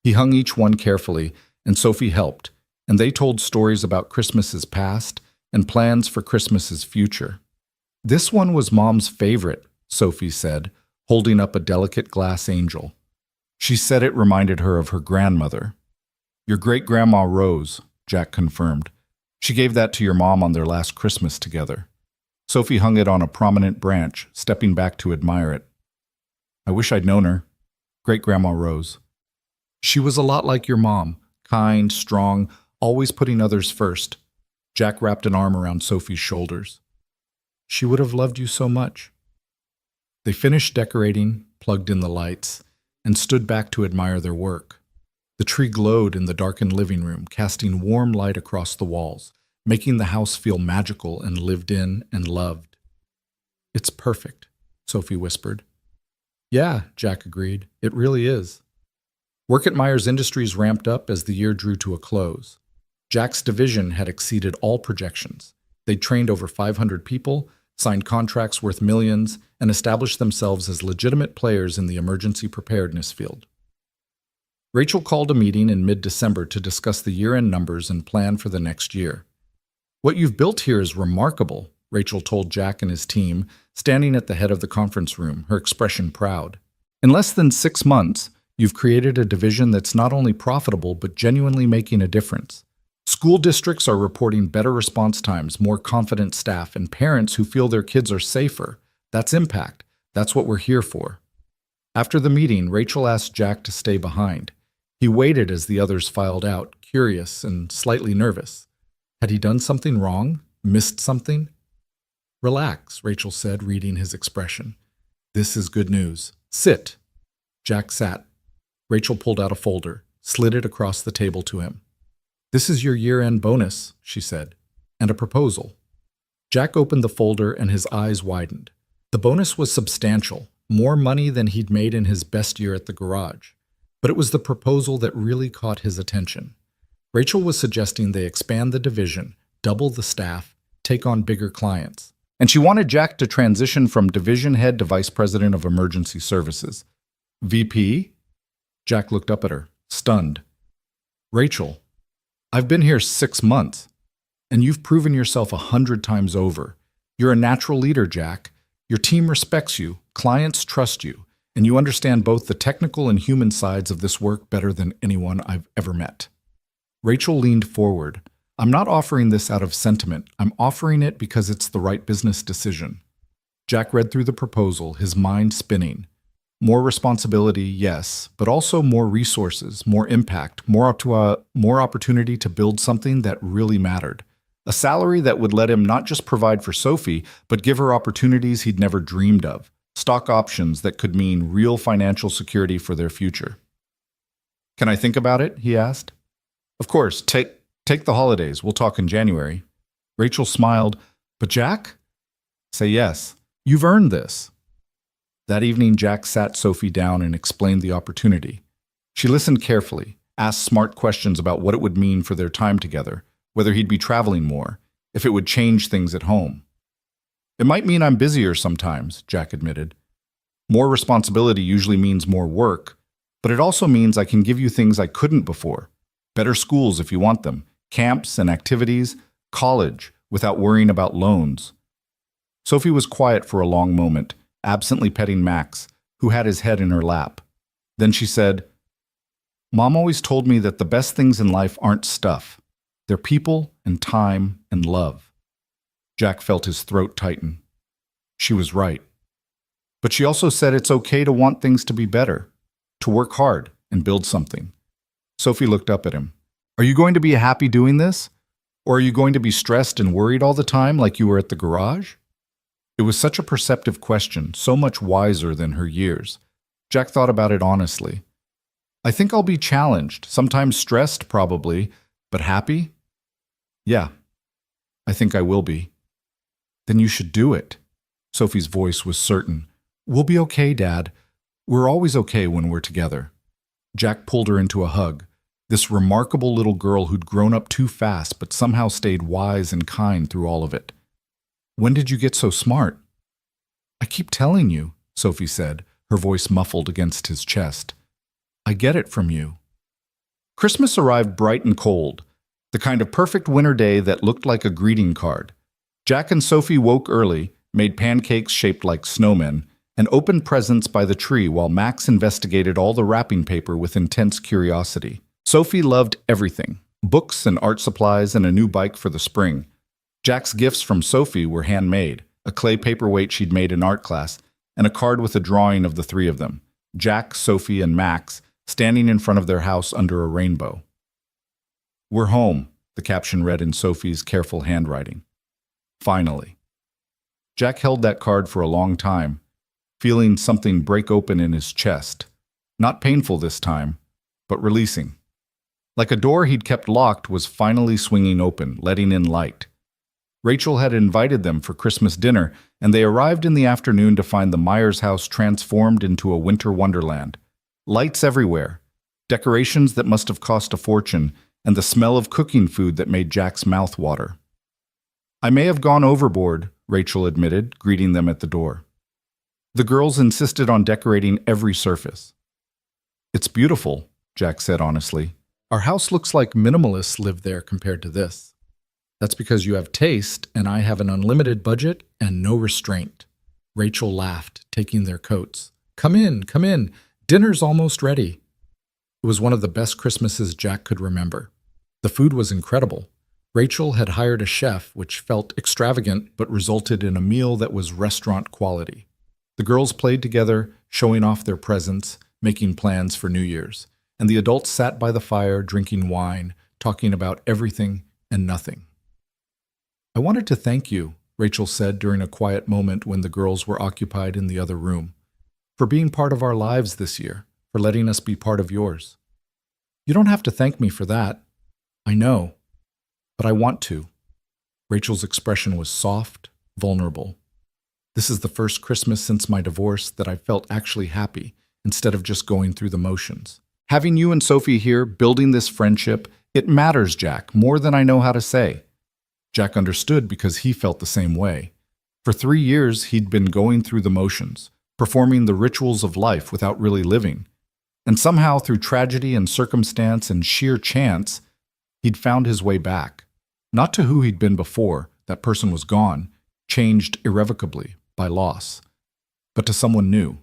A: He hung each one carefully, and Sophie helped, and they told stories about Christmas's past and plans for Christmas's future. "This one was Mom's favorite," Sophie said, holding up a delicate glass angel. She said it reminded her of her grandmother. "Your great-grandma Rose," Jack confirmed. "She gave that to your mom on their last Christmas together." Sophie hung it on a prominent branch, stepping back to admire it. "I wish I'd known her. Great-grandma Rose. She was a lot like your mom, kind, strong, always putting others first." Jack wrapped an arm around Sophie's shoulders. "She would have loved you so much." They finished decorating, plugged in the lights, and stood back to admire their work. The tree glowed in the darkened living room, casting warm light across the walls, making the house feel magical and lived in and loved. "It's perfect," Sophie whispered. "Yeah," Jack agreed, "it really is." Work at Myers Industries ramped up as the year drew to a close. Jack's division had exceeded all projections. They'd trained over 500 people, signed contracts worth millions, and established themselves as legitimate players in the emergency preparedness field. Rachel called a meeting in mid-December to discuss the year-end numbers and plan for the next year. "What you've built here is remarkable," Rachel told Jack and his team, standing at the head of the conference room, her expression proud. "In less than 6 months, you've created a division that's not only profitable but genuinely making a difference. School districts are reporting better response times, more confident staff, and parents who feel their kids are safer. That's impact. That's what we're here for." After the meeting, Rachel asked Jack to stay behind. He waited as the others filed out, curious and slightly nervous. Had he done something wrong? Missed something? "Relax," Rachel said, reading his expression. "This is good news. Sit." Jack sat. Rachel pulled out a folder, slid it across the table to him. "This is your year-end bonus," she said, "and a proposal." Jack opened the folder and his eyes widened. The bonus was substantial, more money than he'd made in his best year at the garage. But it was the proposal that really caught his attention. Rachel was suggesting they expand the division, double the staff, take on bigger clients. And she wanted Jack to transition from division head to vice president of emergency services. "VP?" Jack looked up at her, stunned. "Rachel, I've been here 6 months, and you've proven yourself 100 times over. You're a natural leader, Jack. Your team respects you, clients trust you, and you understand both the technical and human sides of this work better than anyone I've ever met." Rachel leaned forward, I'm not offering this out of sentiment. I'm offering it because it's the right business decision. Jack read through the proposal, his mind spinning. More responsibility, yes, but also more resources, more impact, more opportunity to build something that really mattered. A salary that would let him not just provide for Sophie, but give her opportunities he'd never dreamed of. Stock options that could mean real financial security for their future. Can I think about it? He asked. Of course, take the holidays. We'll talk in January. Rachel smiled. But Jack? Say yes. You've earned this. That evening, Jack sat Sophie down and explained the opportunity. She listened carefully, asked smart questions about what it would mean for their time together, whether he'd be traveling more, if it would change things at home. It might mean I'm busier sometimes, Jack admitted. More responsibility usually means more work, but it also means I can give you things I couldn't before. Better schools if you want them, camps and activities, college, without worrying about loans. Sophie was quiet for a long moment, absently petting Max, who had his head in her lap. Then she said, Mom always told me that the best things in life aren't stuff. They're people and time and love. Jack felt his throat tighten. She was right. But she also said it's okay to want things to be better, to work hard and build something. Sophie looked up at him. Are you going to be happy doing this? Or are you going to be stressed and worried all the time like you were at the garage? It was such a perceptive question, so much wiser than her years. Jack thought about it honestly. I think I'll be challenged, sometimes stressed probably, but happy? Yeah, I think I will be. Then you should do it. Sophie's voice was certain. We'll be okay, Dad. We're always okay when we're together. Jack pulled her into a hug. This remarkable little girl who'd grown up too fast but somehow stayed wise and kind through all of it. When did you get so smart? I keep telling you, Sophie said, her voice muffled against his chest. I get it from you. Christmas arrived bright and cold, the kind of perfect winter day that looked like a greeting card. Jack and Sophie woke early, made pancakes shaped like snowmen, and opened presents by the tree while Max investigated all the wrapping paper with intense curiosity. Sophie loved everything, books and art supplies and a new bike for the spring. Jack's gifts from Sophie were handmade, a clay paperweight she'd made in art class, and a card with a drawing of the three of them, Jack, Sophie, and Max, standing in front of their house under a rainbow. We're home, the caption read in Sophie's careful handwriting. Finally. Jack held that card for a long time, feeling something break open in his chest. Not painful this time, but releasing. Like a door he'd kept locked was finally swinging open, letting in light. Rachel had invited them for Christmas dinner, and they arrived in the afternoon to find the Myers house transformed into a winter wonderland. Lights everywhere, decorations that must have cost a fortune, and the smell of cooking food that made Jack's mouth water. I may have gone overboard, Rachel admitted, greeting them at the door. The girls insisted on decorating every surface. It's beautiful, Jack said honestly. Our house looks like minimalists live there compared to this. That's because you have taste, and I have an unlimited budget and no restraint. Rachel laughed, taking their coats. Come in. Dinner's almost ready. It was one of the best Christmases Jack could remember. The food was incredible. Rachel had hired a chef, which felt extravagant but resulted in a meal that was restaurant quality. The girls played together, showing off their presents, making plans for New Year's, and the adults sat by the fire drinking wine, talking about everything and nothing. I wanted to thank you, Rachel said during a quiet moment when the girls were occupied in the other room, for being part of our lives this year, for letting us be part of yours. You don't have to thank me for that. I know, but I want to. Rachel's expression was soft, vulnerable. This is the first Christmas since my divorce that I felt actually happy instead of just going through the motions. Having you and Sophie here, building this friendship, it matters, Jack, more than I know how to say. Jack understood because he felt the same way. For 3 years, he'd been going through the motions, performing the rituals of life without really living. And somehow, through tragedy and circumstance and sheer chance, he'd found his way back. Not to who he'd been before, that person was gone, changed irrevocably by loss, but to someone new.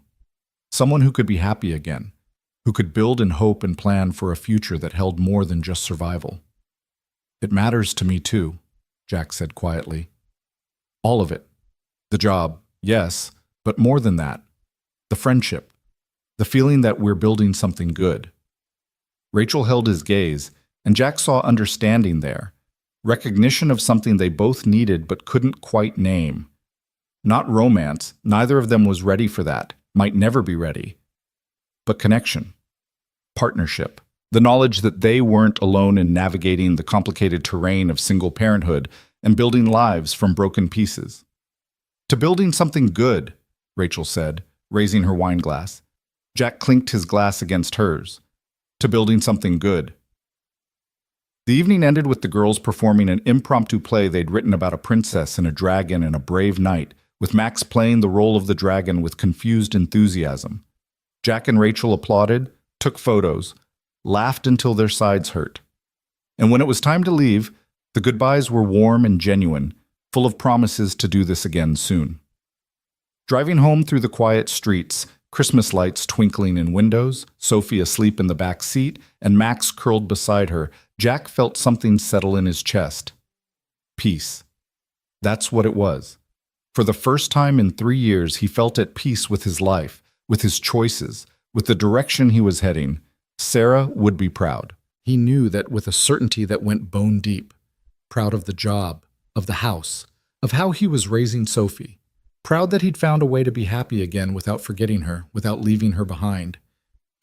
A: Someone who could be happy again, who could build and hope and plan for a future that held more than just survival. It matters to me too, Jack said quietly. All of it. The job, yes, but more than that. The friendship. The feeling that we're building something good. Rachel held his gaze, and Jack saw understanding there. Recognition of something they both needed but couldn't quite name. Not romance, neither of them was ready for that, might never be ready. But connection. Partnership. The knowledge that they weren't alone in navigating the complicated terrain of single parenthood and building lives from broken pieces. To building something good, Rachel said, raising her wine glass. Jack clinked his glass against hers. To building something good. The evening ended with the girls performing an impromptu play they'd written about a princess and a dragon and a brave knight, with Max playing the role of the dragon with confused enthusiasm. Jack and Rachel applauded, took photos, laughed until their sides hurt. And when it was time to leave, the goodbyes were warm and genuine, full of promises to do this again soon. Driving home through the quiet streets, Christmas lights twinkling in windows, Sophie asleep in the back seat, and Max curled beside her, Jack felt something settle in his chest. Peace. That's what it was. For the first time in 3 years, he felt at peace with his life, with his choices, with the direction he was heading. Sarah would be proud. He knew that with a certainty that went bone deep. Proud of the job, of the house, of how he was raising Sophie. Proud that he'd found a way to be happy again without forgetting her, without leaving her behind.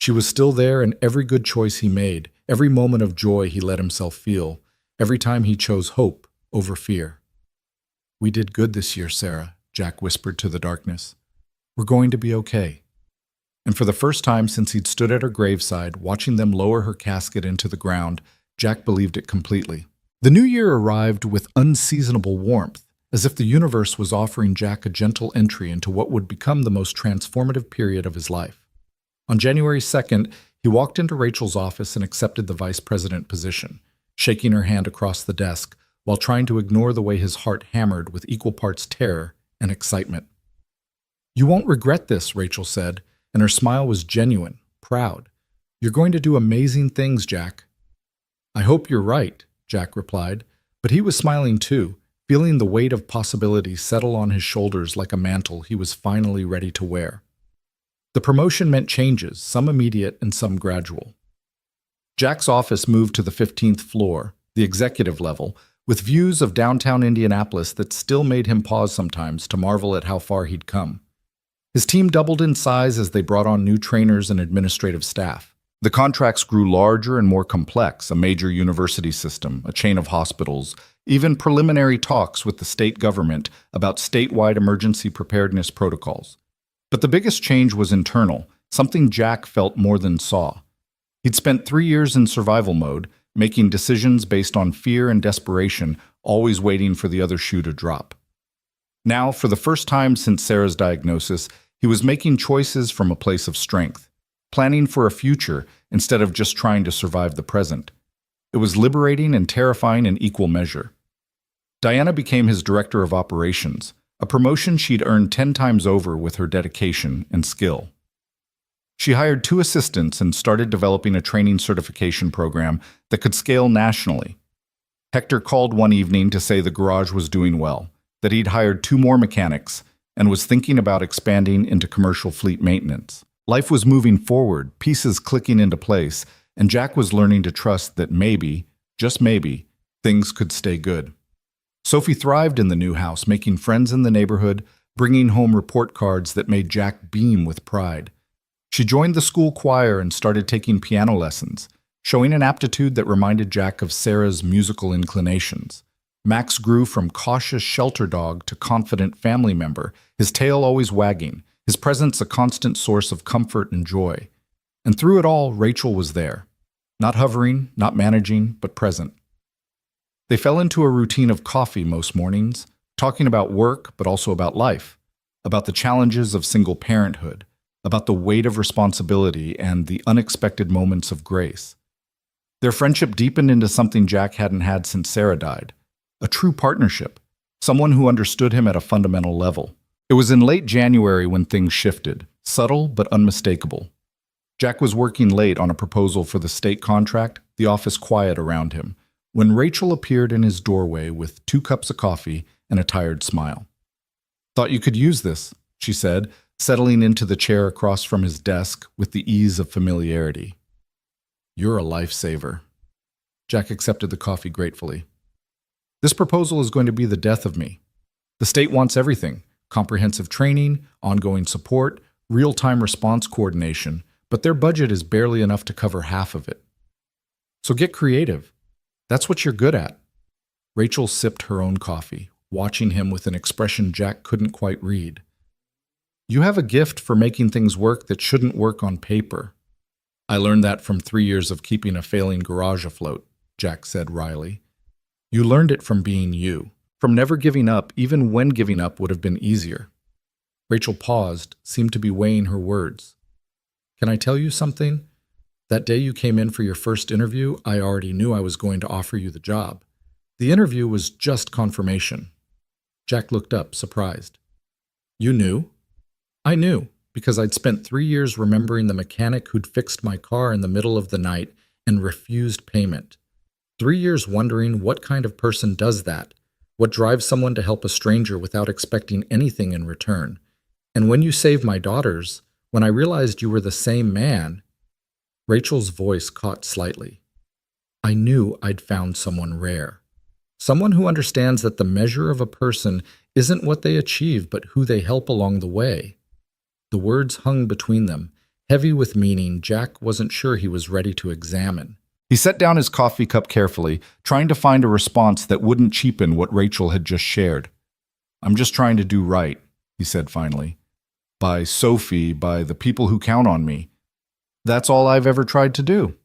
A: She was still there in every good choice he made, every moment of joy he let himself feel, every time he chose hope over fear. "We did good this year, Sarah," Jack whispered to the darkness. "We're going to be okay." And for the first time since he'd stood at her graveside, watching them lower her casket into the ground, Jack believed it completely. The new year arrived with unseasonable warmth, as if the universe was offering Jack a gentle entry into what would become the most transformative period of his life. On January 2nd, he walked into Rachel's office and accepted the vice president position, shaking her hand across the desk while trying to ignore the way his heart hammered with equal parts terror and excitement. "You won't regret this," Rachel said, and her smile was genuine, proud. "You're going to do amazing things, Jack." "I hope you're right," Jack replied, but he was smiling too, feeling the weight of possibility settle on his shoulders like a mantle he was finally ready to wear. The promotion meant changes, some immediate and some gradual. Jack's office moved to the 15th floor, the executive level, with views of downtown Indianapolis that still made him pause sometimes to marvel at how far he'd come. His team doubled in size as they brought on new trainers and administrative staff. The contracts grew larger and more complex, a major university system, a chain of hospitals, even preliminary talks with the state government about statewide emergency preparedness protocols. But the biggest change was internal, something Jack felt more than saw. He'd spent 3 years in survival mode, making decisions based on fear and desperation, always waiting for the other shoe to drop. Now, for the first time since Sarah's diagnosis, he was making choices from a place of strength, planning for a future instead of just trying to survive the present. It was liberating and terrifying in equal measure. Diana became his director of operations, a promotion she'd earned 10 times over with her dedication and skill. She hired 2 assistants and started developing a training certification program that could scale nationally. Hector called one evening to say the garage was doing well, that he'd hired 2 more mechanics, and was thinking about expanding into commercial fleet maintenance. Life was moving forward, pieces clicking into place, and Jack was learning to trust that maybe, just maybe, things could stay good. Sophie thrived in the new house, making friends in the neighborhood, bringing home report cards that made Jack beam with pride. She joined the school choir and started taking piano lessons, showing an aptitude that reminded Jack of Sarah's musical inclinations. Max grew from cautious shelter dog to confident family member, his tail always wagging, his presence a constant source of comfort and joy. And through it all, Rachel was there. Not hovering, not managing, but present. They fell into a routine of coffee most mornings, talking about work, but also about life, about the challenges of single parenthood, about the weight of responsibility and the unexpected moments of grace. Their friendship deepened into something Jack hadn't had since Sarah died, a true partnership, someone who understood him at a fundamental level. It was in late January when things shifted, subtle but unmistakable. Jack was working late on a proposal for the state contract, the office quiet around him, when Rachel appeared in his doorway with 2 cups of coffee and a tired smile. "Thought you could use this," she said, settling into the chair across from his desk with the ease of familiarity. "You're a lifesaver." Jack accepted the coffee gratefully. "This proposal is going to be the death of me. The state wants everything: comprehensive training, ongoing support, real-time response coordination, but their budget is barely enough to cover half of it. So get creative. That's what you're good at." Rachel sipped her own coffee, watching him with an expression Jack couldn't quite read. "You have a gift for making things work that shouldn't work on paper." "I learned that from 3 years of keeping a failing garage afloat," Jack said wryly. "You learned it from being you, from never giving up even when giving up would have been easier." Rachel paused, seemed to be weighing her words. "Can I tell you something? That day you came in for your first interview, I already knew I was going to offer you the job. The interview was just confirmation." Jack looked up, surprised. "You knew?" "I knew, because I'd spent 3 years remembering the mechanic who'd fixed my car in the middle of the night and refused payment. 3 years wondering what kind of person does that, what drives someone to help a stranger without expecting anything in return. And when you saved my daughters, when I realized you were the same man—" Rachel's voice caught slightly. "I knew I'd found someone rare. Someone who understands that the measure of a person isn't what they achieve, but who they help along the way." The words hung between them, heavy with meaning Jack wasn't sure he was ready to examine. He set down his coffee cup carefully, trying to find a response that wouldn't cheapen what Rachel had just shared. "I'm just trying to do right," he said finally. "By Sophie, by the people who count on me. That's all I've ever tried to do."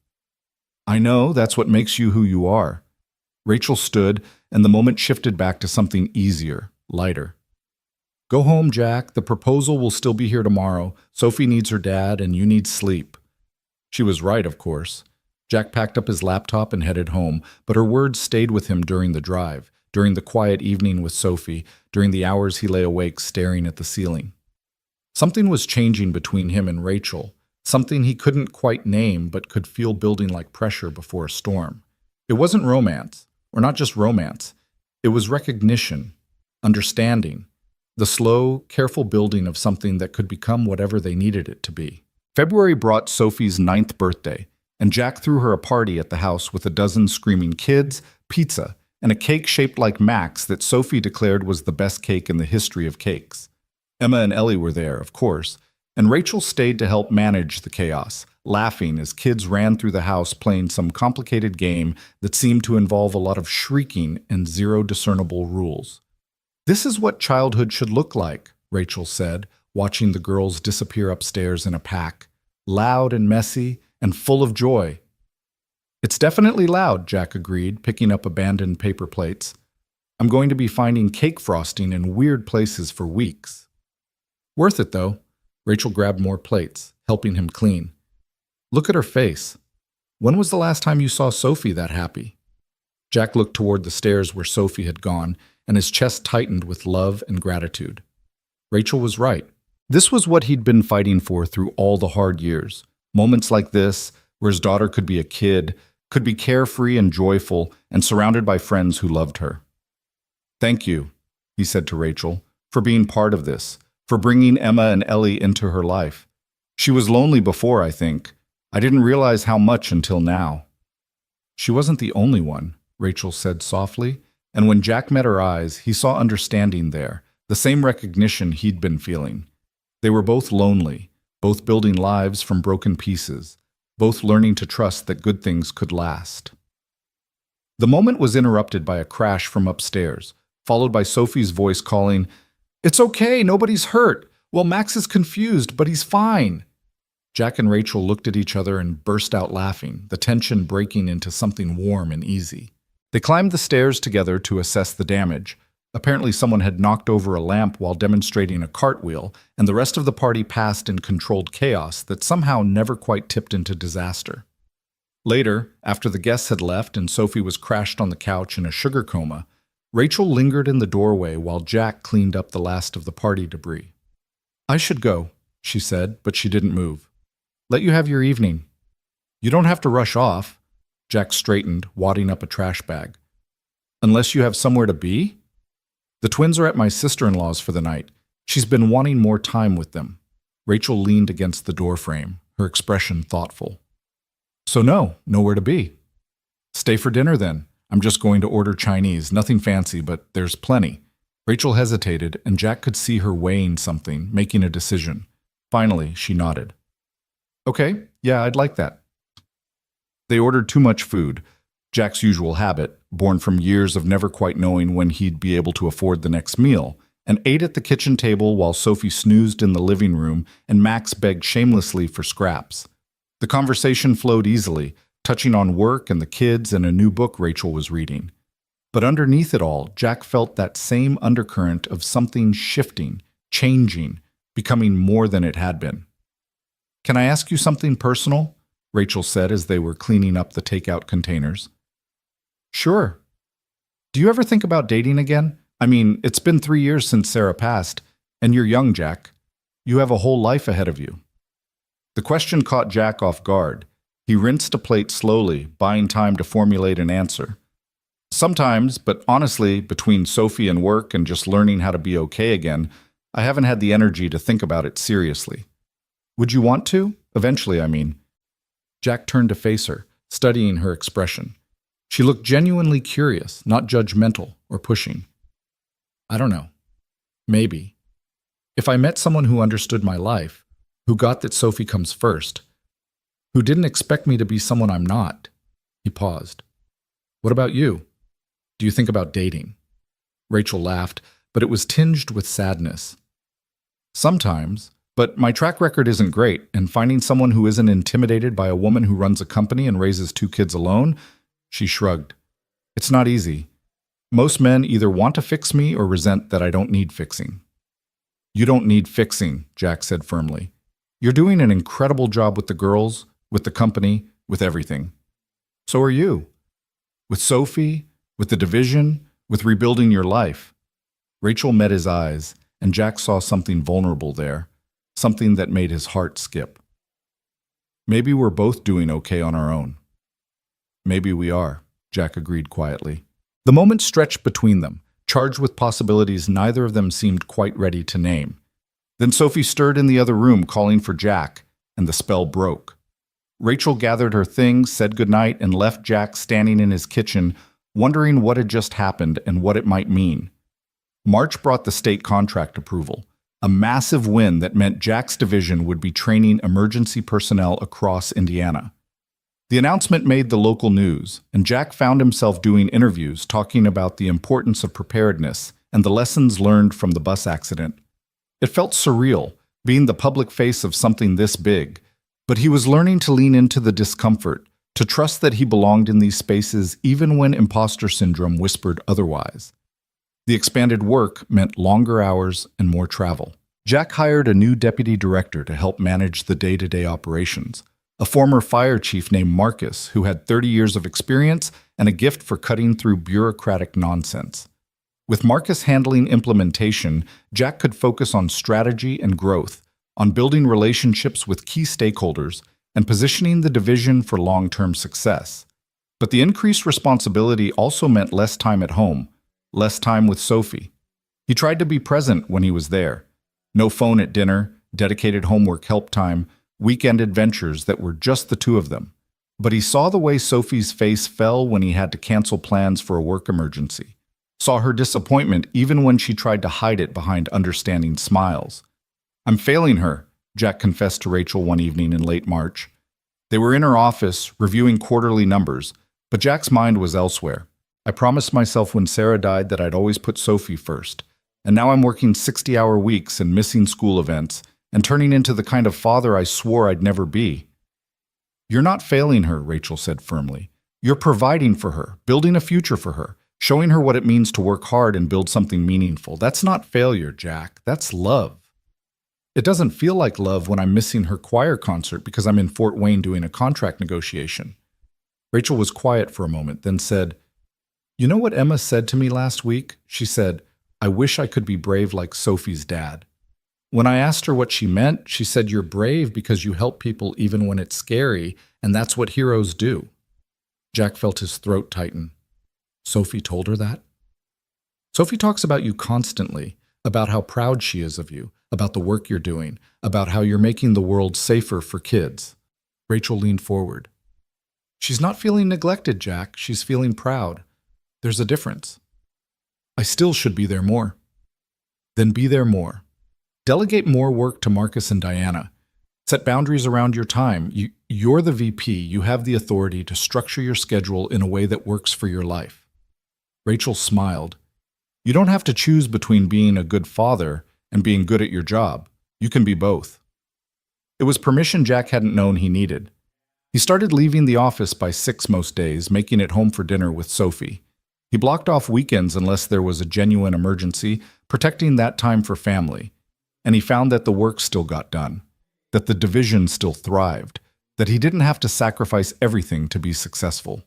A: "I know, that's what makes you who you are." Rachel stood, and the moment shifted back to something easier, lighter. "Go home, Jack. The proposal will still be here tomorrow. Sophie needs her dad, and you need sleep." She was right, of course. Jack packed up his laptop and headed home, but her words stayed with him during the drive, during the quiet evening with Sophie, during the hours he lay awake staring at the ceiling. Something was changing between him and Rachel, something he couldn't quite name but could feel building like pressure before a storm. It wasn't romance, or not just romance. It was recognition, understanding, the slow, careful building of something that could become whatever they needed it to be. February brought Sophie's 9th birthday, and Jack threw her a party at the house with a dozen screaming kids, pizza, and a cake shaped like Max that Sophie declared was the best cake in the history of cakes. Emma and Ellie were there, of course, and Rachel stayed to help manage the chaos, laughing as kids ran through the house playing some complicated game that seemed to involve a lot of shrieking and zero discernible rules. "This is what childhood should look like," Rachel said, watching the girls disappear upstairs in a pack, loud and messy and full of joy. "It's definitely loud," Jack agreed, picking up abandoned paper plates. "I'm going to be finding cake frosting in weird places for weeks." "Worth it, though." Rachel grabbed more plates, helping him clean. "Look at her face. When was the last time you saw Sophie that happy?" Jack looked toward the stairs where Sophie had gone, and his chest tightened with love and gratitude. Rachel was right. This was what he'd been fighting for through all the hard years. Moments like this, where his daughter could be a kid, could be carefree and joyful, and surrounded by friends who loved her. "Thank you," he said to Rachel, "for being part of this, for bringing Emma and Ellie into her life. She was lonely before, I think. I didn't realize how much until now." "She wasn't the only one," Rachel said softly, and when Jack met her eyes, he saw understanding there, the same recognition he'd been feeling. They were both lonely, both building lives from broken pieces, both learning to trust that good things could last. The moment was interrupted by a crash from upstairs, followed by Sophie's voice calling, "It's okay, nobody's hurt. Well, Max is confused, but he's fine." Jack and Rachel looked at each other and burst out laughing, the tension breaking into something warm and easy. They climbed the stairs together to assess the damage. Apparently someone had knocked over a lamp while demonstrating a cartwheel, and the rest of the party passed in controlled chaos that somehow never quite tipped into disaster. Later, after the guests had left and Sophie was crashed on the couch in a sugar coma, Rachel lingered in the doorway while Jack cleaned up the last of the party debris. "I should go," she said, but she didn't move. "Let you have your evening." "You don't have to rush off." Jack straightened, wadding up a trash bag. Unless you have somewhere to be? The twins are at my sister-in-law's for the night. She's been wanting more time with them. Rachel leaned against the doorframe, her expression thoughtful. So no, nowhere to be. Stay for dinner then. I'm just going to order Chinese, nothing fancy, but there's plenty. Rachel hesitated, and Jack could see her weighing something, making a decision. Finally, she nodded. Okay, yeah, I'd like that. They ordered too much food, Jack's usual habit, born from years of never quite knowing when he'd be able to afford the next meal, and ate at the kitchen table while Sophie snoozed in the living room and Max begged shamelessly for scraps. The conversation flowed easily, touching on work and the kids and a new book Rachel was reading. But underneath it all, Jack felt that same undercurrent of something shifting, changing, becoming more than it had been. Can I ask you something personal? Rachel said as they were cleaning up the takeout containers. Sure. Do you ever think about dating again? I mean, it's been 3 years since Sarah passed, and you're young, Jack. You have a whole life ahead of you. The question caught Jack off guard. He rinsed a plate slowly, buying time to formulate an answer. Sometimes, but honestly, between Sophie and work and just learning how to be okay again, I haven't had the energy to think about it seriously. Would you want to? Eventually, I mean. Jack turned to face her, studying her expression. She looked genuinely curious, not judgmental or pushing. I don't know. Maybe. If I met someone who understood my life, who got that Sophie comes first, who didn't expect me to be someone I'm not. He paused. What about you? Do you think about dating? Rachel laughed, but it was tinged with sadness. Sometimes, but my track record isn't great, and finding someone who isn't intimidated by a woman who runs a company and raises 2 kids alone, she shrugged. It's not easy. Most men either want to fix me or resent that I don't need fixing. You don't need fixing, Jack said firmly. You're doing an incredible job with the girls, with the company, with everything. So are you. With Sophie, with the division, with rebuilding your life. Rachel met his eyes, and Jack saw something vulnerable there, something that made his heart skip. Maybe we're both doing okay on our own. Maybe we are, Jack agreed quietly. The moment stretched between them, charged with possibilities neither of them seemed quite ready to name. Then Sophie stirred in the other room, calling for Jack, and the spell broke. Rachel gathered her things, said goodnight, and left Jack standing in his kitchen, wondering what had just happened and what it might mean. March brought the state contract approval, a massive win that meant Jack's division would be training emergency personnel across Indiana. The announcement made the local news, and Jack found himself doing interviews talking about the importance of preparedness and the lessons learned from the bus accident. It felt surreal, being the public face of something this big, but he was learning to lean into the discomfort, to trust that he belonged in these spaces even when imposter syndrome whispered otherwise. The expanded work meant longer hours and more travel. Jack hired a new deputy director to help manage the day-to-day operations, a former fire chief named Marcus who had 30 years of experience and a gift for cutting through bureaucratic nonsense. With Marcus handling implementation, Jack could focus on strategy and growth, on building relationships with key stakeholders, and positioning the division for long-term success. But the increased responsibility also meant less time at home, less time with Sophie. He tried to be present when he was there. No phone at dinner, dedicated homework help time, weekend adventures that were just the two of them. But he saw the way Sophie's face fell when he had to cancel plans for a work emergency. Saw her disappointment even when she tried to hide it behind understanding smiles. I'm failing her, Jack confessed to Rachel one evening in late March. They were in her office, reviewing quarterly numbers, but Jack's mind was elsewhere. I promised myself when Sarah died that I'd always put Sophie first, and now I'm working 60-hour weeks and missing school events, and turning into the kind of father I swore I'd never be. You're not failing her, Rachel said firmly. You're providing for her, building a future for her, showing her what it means to work hard and build something meaningful. That's not failure, Jack. That's love. It doesn't feel like love when I'm missing her choir concert because I'm in Fort Wayne doing a contract negotiation. Rachel was quiet for a moment, then said, You know what Emma said to me last week? She said, I wish I could be brave like Sophie's dad. When I asked her what she meant, she said, You're brave because you help people even when it's scary, and that's what heroes do.
B: Jack felt his throat tighten. Sophie told her that? Sophie talks about you constantly, about how proud she is of you, about the work you're doing, about how you're making the world safer for kids. Rachel leaned forward. She's not feeling neglected, Jack. She's feeling proud. There's a difference. I still should be there more. Then be there more. Delegate more work to Marcus and Diana. Set boundaries around your time. You're the VP. You have the authority to structure your schedule in a way that works for your life. Rachel smiled. You don't have to choose between being a good father and being good at your job. You can be both. It was permission Jack hadn't known he needed. He started leaving the office by 6 most days, making it home for dinner with Sophie. He blocked off weekends unless there was a genuine emergency, protecting that time for family. And he found that the work still got done, that the division still thrived, that he didn't have to sacrifice everything to be successful.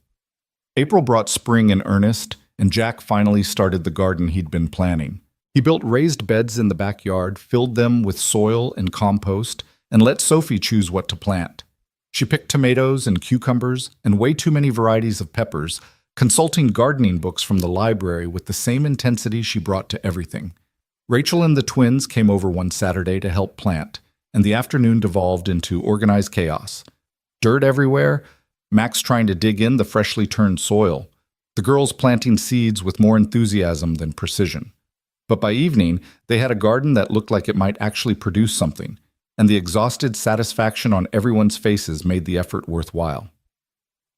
B: April brought spring in earnest, and Jack finally started the garden he'd been planning. He built raised beds in the backyard, filled them with soil and compost, and let Sophie choose what to plant. She picked tomatoes and cucumbers and way too many varieties of peppers, consulting gardening books from the library with the same intensity she brought to everything. Rachel and the twins came over one Saturday to help plant, and the afternoon devolved into organized chaos. Dirt everywhere, Max trying to dig in the freshly turned soil, the girls planting seeds with more enthusiasm than precision. But by evening, they had a garden that looked like it might actually produce something, and the exhausted satisfaction on everyone's faces made the effort worthwhile.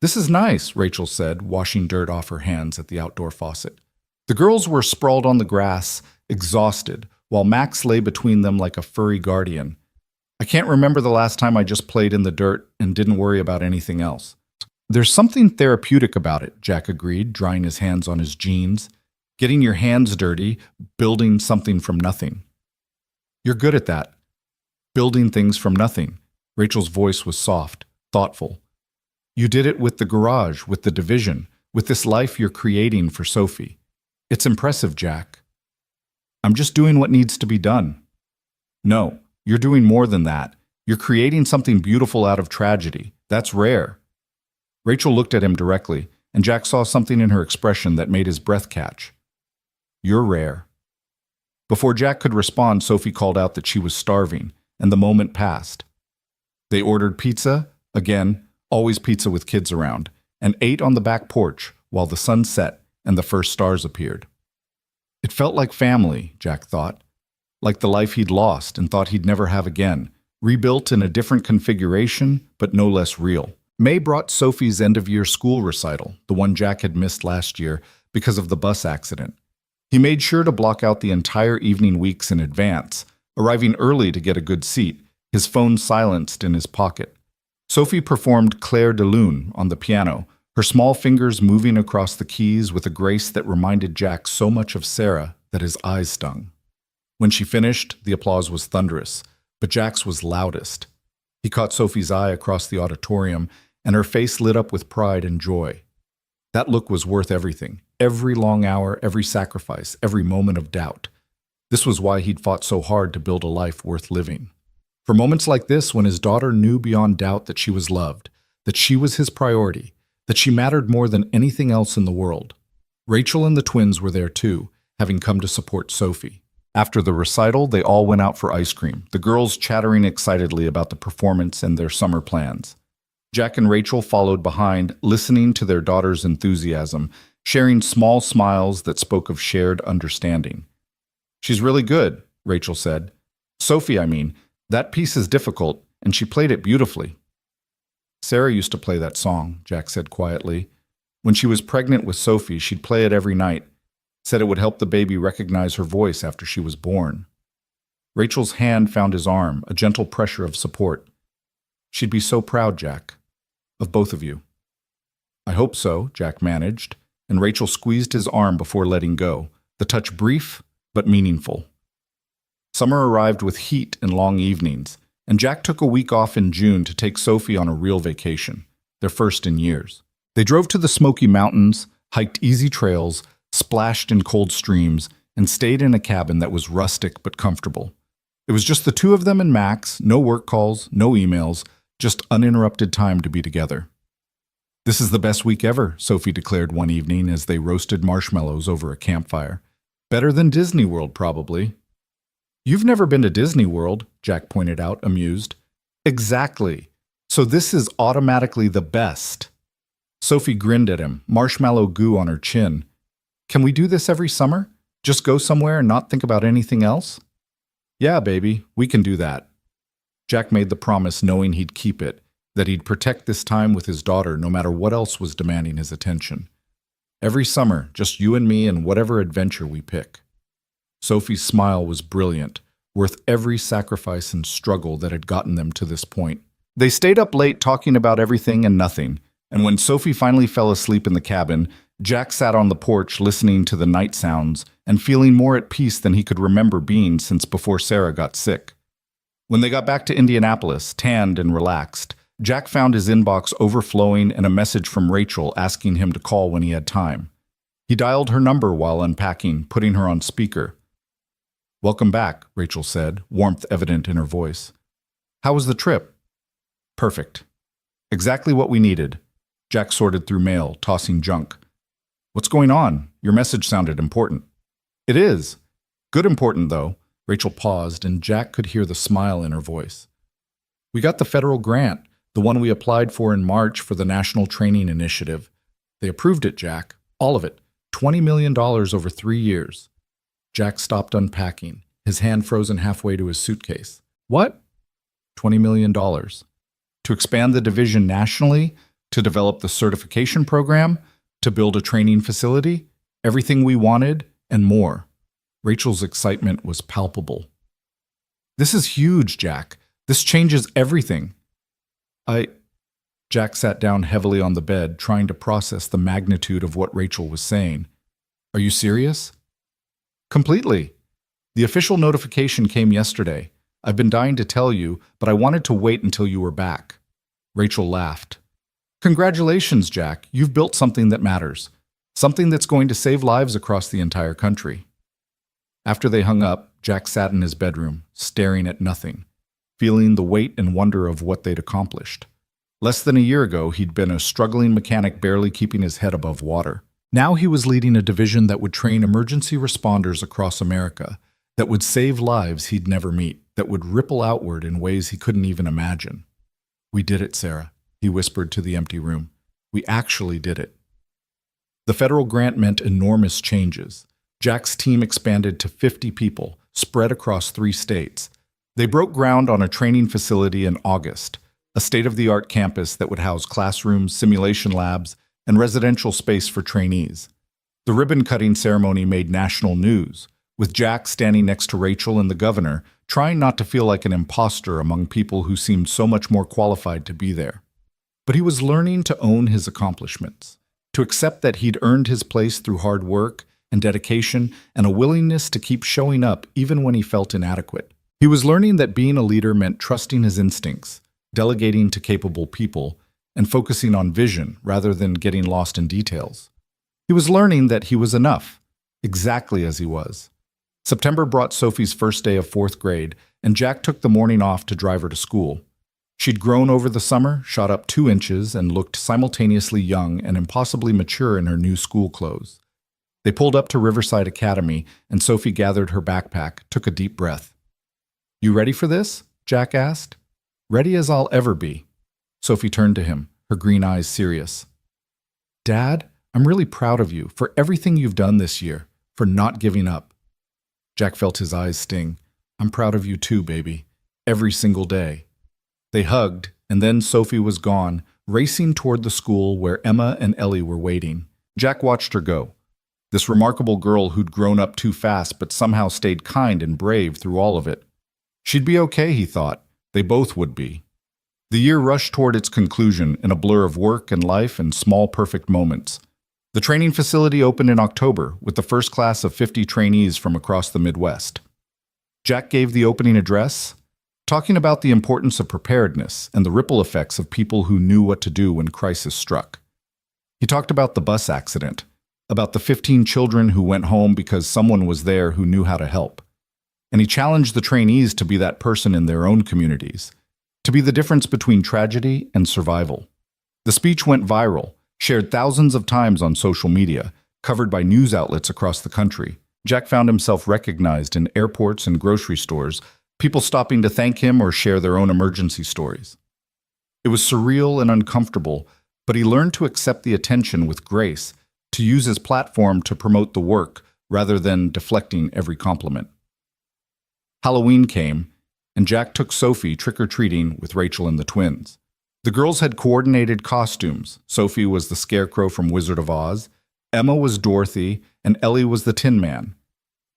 B: This is nice, Rachel said, washing dirt off her hands at the outdoor faucet. The girls were sprawled on the grass, exhausted, while Max lay between them like a furry guardian. I can't remember the last time I just played in the dirt and didn't worry about anything else. There's something therapeutic about it, Jack agreed, drying his hands on his jeans. Getting your hands dirty, building something from nothing. You're good at that. Building things from nothing. Rachel's voice was soft, thoughtful. You did it with the garage, with the division, with this life you're creating for Sophie. It's impressive, Jack. I'm just doing what needs to be done. No, you're doing more than that. You're creating something beautiful out of tragedy. That's rare. Rachel looked at him directly, and Jack saw something in her expression that made his breath catch. You're rare. Before Jack could respond, Sophie called out that she was starving, and the moment passed. They ordered pizza, again, always pizza with kids around, and ate on the back porch while the sun set and the first stars appeared. It felt like family, Jack thought, like the life he'd lost and thought he'd never have again, rebuilt in a different configuration, but no less real. May brought Sophie's end-of-year school recital, the one Jack had missed last year because of the bus accident. He made sure to block out the entire evening weeks in advance, arriving early to get a good seat, his phone silenced in his pocket. Sophie performed Clair de Lune on the piano, her small fingers moving across the keys with a grace that reminded Jack so much of Sarah that his eyes stung. When she finished, the applause was thunderous, but Jack's was loudest. He caught Sophie's eye across the auditorium, and her face lit up with pride and joy. That look was worth everything, every long hour, every sacrifice, every moment of doubt. This was why he'd fought so hard to build a life worth living. For moments like this, when his daughter knew beyond doubt that she was loved, that she was his priority, that she mattered more than anything else in the world. Rachel and the twins were there too, having come to support Sophie. After the recital, they all went out for ice cream, the girls chattering excitedly about the performance and their summer plans. Jack and Rachel followed behind, listening to their daughter's enthusiasm, sharing small smiles that spoke of shared understanding. She's really good, Rachel said. Sophie, I mean, that piece is difficult, and she played it beautifully. Sarah used to play that song, Jack said quietly. When she was pregnant with Sophie, she'd play it every night, said it would help the baby recognize her voice after she was born. Rachel's hand found his arm, a gentle pressure of support. She'd be so proud, Jack, of both of you. I hope so, Jack managed, and Rachel squeezed his arm before letting go, the touch brief but meaningful. Summer arrived with heat and long evenings, and Jack took a week off in June to take Sophie on a real vacation, their first in years. They drove to the Smoky Mountains, hiked easy trails, splashed in cold streams, and stayed in a cabin that was rustic but comfortable. It was just the two of them and Max, no work calls, no emails, just uninterrupted time to be together.
A: This is the best week ever, Sophie declared one evening as they roasted marshmallows over a campfire. Better than Disney World, probably. You've never been to Disney World, Jack pointed out, amused. Exactly. So this is automatically the best. Sophie grinned at him, marshmallow goo on her chin. Can we do this every summer? Just go somewhere and not think about anything else? Yeah, baby, we can do that. Jack made the promise knowing he'd keep it, that he'd protect this time with his daughter no matter what else was demanding his attention. Every summer, just you and me and whatever adventure we pick. Sophie's smile was brilliant, worth every sacrifice and struggle that had gotten them to this point. They stayed up late talking about everything and nothing, and when Sophie finally fell asleep in the cabin, Jack sat on the porch listening to the night sounds and feeling more at peace than he could remember being since before Sarah got sick. When they got back to Indianapolis, tanned and relaxed, Jack found his inbox overflowing and a message from Rachel asking him to call when he had time. He dialed her number while unpacking, putting her on speaker. "Welcome back," Rachel said, warmth evident in her voice. "How was the trip?" "Perfect. Exactly what we needed." Jack sorted through mail, tossing junk. "What's going on? Your message sounded important." "It is. Good important, though." Rachel paused, and Jack could hear the smile in her voice. "We got the federal grant, the one we applied for in March for the National Training Initiative. They approved it, Jack. All of it. $20 million over 3 years. Jack stopped unpacking, his hand frozen halfway to his suitcase. "What?" $20 million. To expand the division nationally, to develop the certification program, to build a training facility, everything we wanted, and more. Rachel's excitement was palpable. "This is huge, Jack. This changes everything." Jack sat down heavily on the bed, trying to process the magnitude of what Rachel was saying. "Are you serious?" "Completely. The official notification came yesterday. I've been dying to tell you, but I wanted to wait until you were back." Rachel laughed. "Congratulations, Jack. You've built something that matters. Something that's going to save lives across the entire country." After they hung up, Jack sat in his bedroom, staring at nothing, feeling the weight and wonder of what they'd accomplished. Less than a year ago, he'd been a struggling mechanic barely keeping his head above water. Now he was leading a division that would train emergency responders across America, that would save lives he'd never meet, that would ripple outward in ways he couldn't even imagine. "We did it, Sarah," he whispered to the empty room. "We actually did it." The federal grant meant enormous changes. Jack's team expanded to 50 people, spread across 3 states. They broke ground on a training facility in August, a state-of-the-art campus that would house classrooms, simulation labs, and residential space for trainees. The ribbon-cutting ceremony made national news, with Jack standing next to Rachel and the governor, trying not to feel like an imposter among people who seemed so much more qualified to be there. But he was learning to own his accomplishments, to accept that he'd earned his place through hard work and dedication and a willingness to keep showing up even when he felt inadequate. He was learning that being a leader meant trusting his instincts, delegating to capable people, and focusing on vision rather than getting lost in details. He was learning that he was enough, exactly as he was. September brought Sophie's first day of 4th grade, and Jack took the morning off to drive her to school. She'd grown over the summer, shot up 2 inches, and looked simultaneously young and impossibly mature in her new school clothes. They pulled up to Riverside Academy, and Sophie gathered her backpack, took a deep breath. "You ready for this?" Jack asked. "Ready as I'll ever be." Sophie turned to him, her green eyes serious. "Dad, I'm really proud of you for everything you've done this year, for not giving up." Jack felt his eyes sting. "I'm proud of you too, baby. Every single day." They hugged, and then Sophie was gone, racing toward the school where Emma and Ellie were waiting. Jack watched her go. This remarkable girl who'd grown up too fast but somehow stayed kind and brave through all of it. She'd be okay, he thought. They both would be. The year rushed toward its conclusion in a blur of work and life and small perfect moments. The training facility opened in October with the first class of 50 trainees from across the Midwest. Jack gave the opening address, talking about the importance of preparedness and the ripple effects of people who knew what to do when crisis struck. He talked about the bus accident, about the 15 children who went home because someone was there who knew how to help. And he challenged the trainees to be that person in their own communities, to be the difference between tragedy and survival. The speech went viral, shared thousands of times on social media, covered by news outlets across the country. Jack found himself recognized in airports and grocery stores, people stopping to thank him or share their own emergency stories. It was surreal and uncomfortable, but he learned to accept the attention with grace, to use his platform to promote the work rather than deflecting every compliment. Halloween came, and Jack took Sophie trick-or-treating with Rachel and the twins. The girls had coordinated costumes. Sophie was the Scarecrow from Wizard of Oz, Emma was Dorothy, and Ellie was the Tin Man.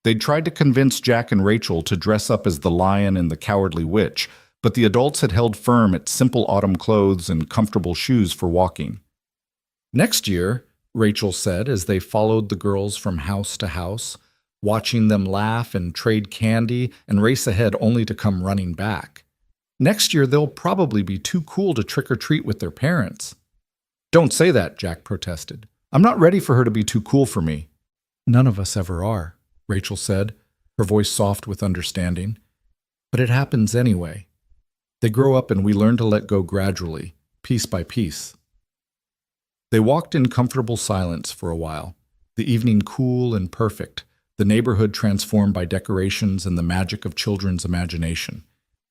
A: They'd tried to convince Jack and Rachel to dress up as the Lion and the Cowardly Witch, but the adults had held firm at simple autumn clothes and comfortable shoes for walking. "Next year," Rachel said as they followed the girls from house to house, watching them laugh and trade candy and race ahead only to come running back. "Next year, they'll probably be too cool to trick-or-treat with their parents." "Don't say that," Jack protested. "I'm not ready for her to be too cool for me." "None of us ever are," Rachel said, her voice soft with understanding. "But it happens anyway. They grow up and we learn to let go gradually, piece by piece." They walked in comfortable silence for a while, the evening cool and perfect, the neighborhood transformed by decorations and the magic of children's imagination.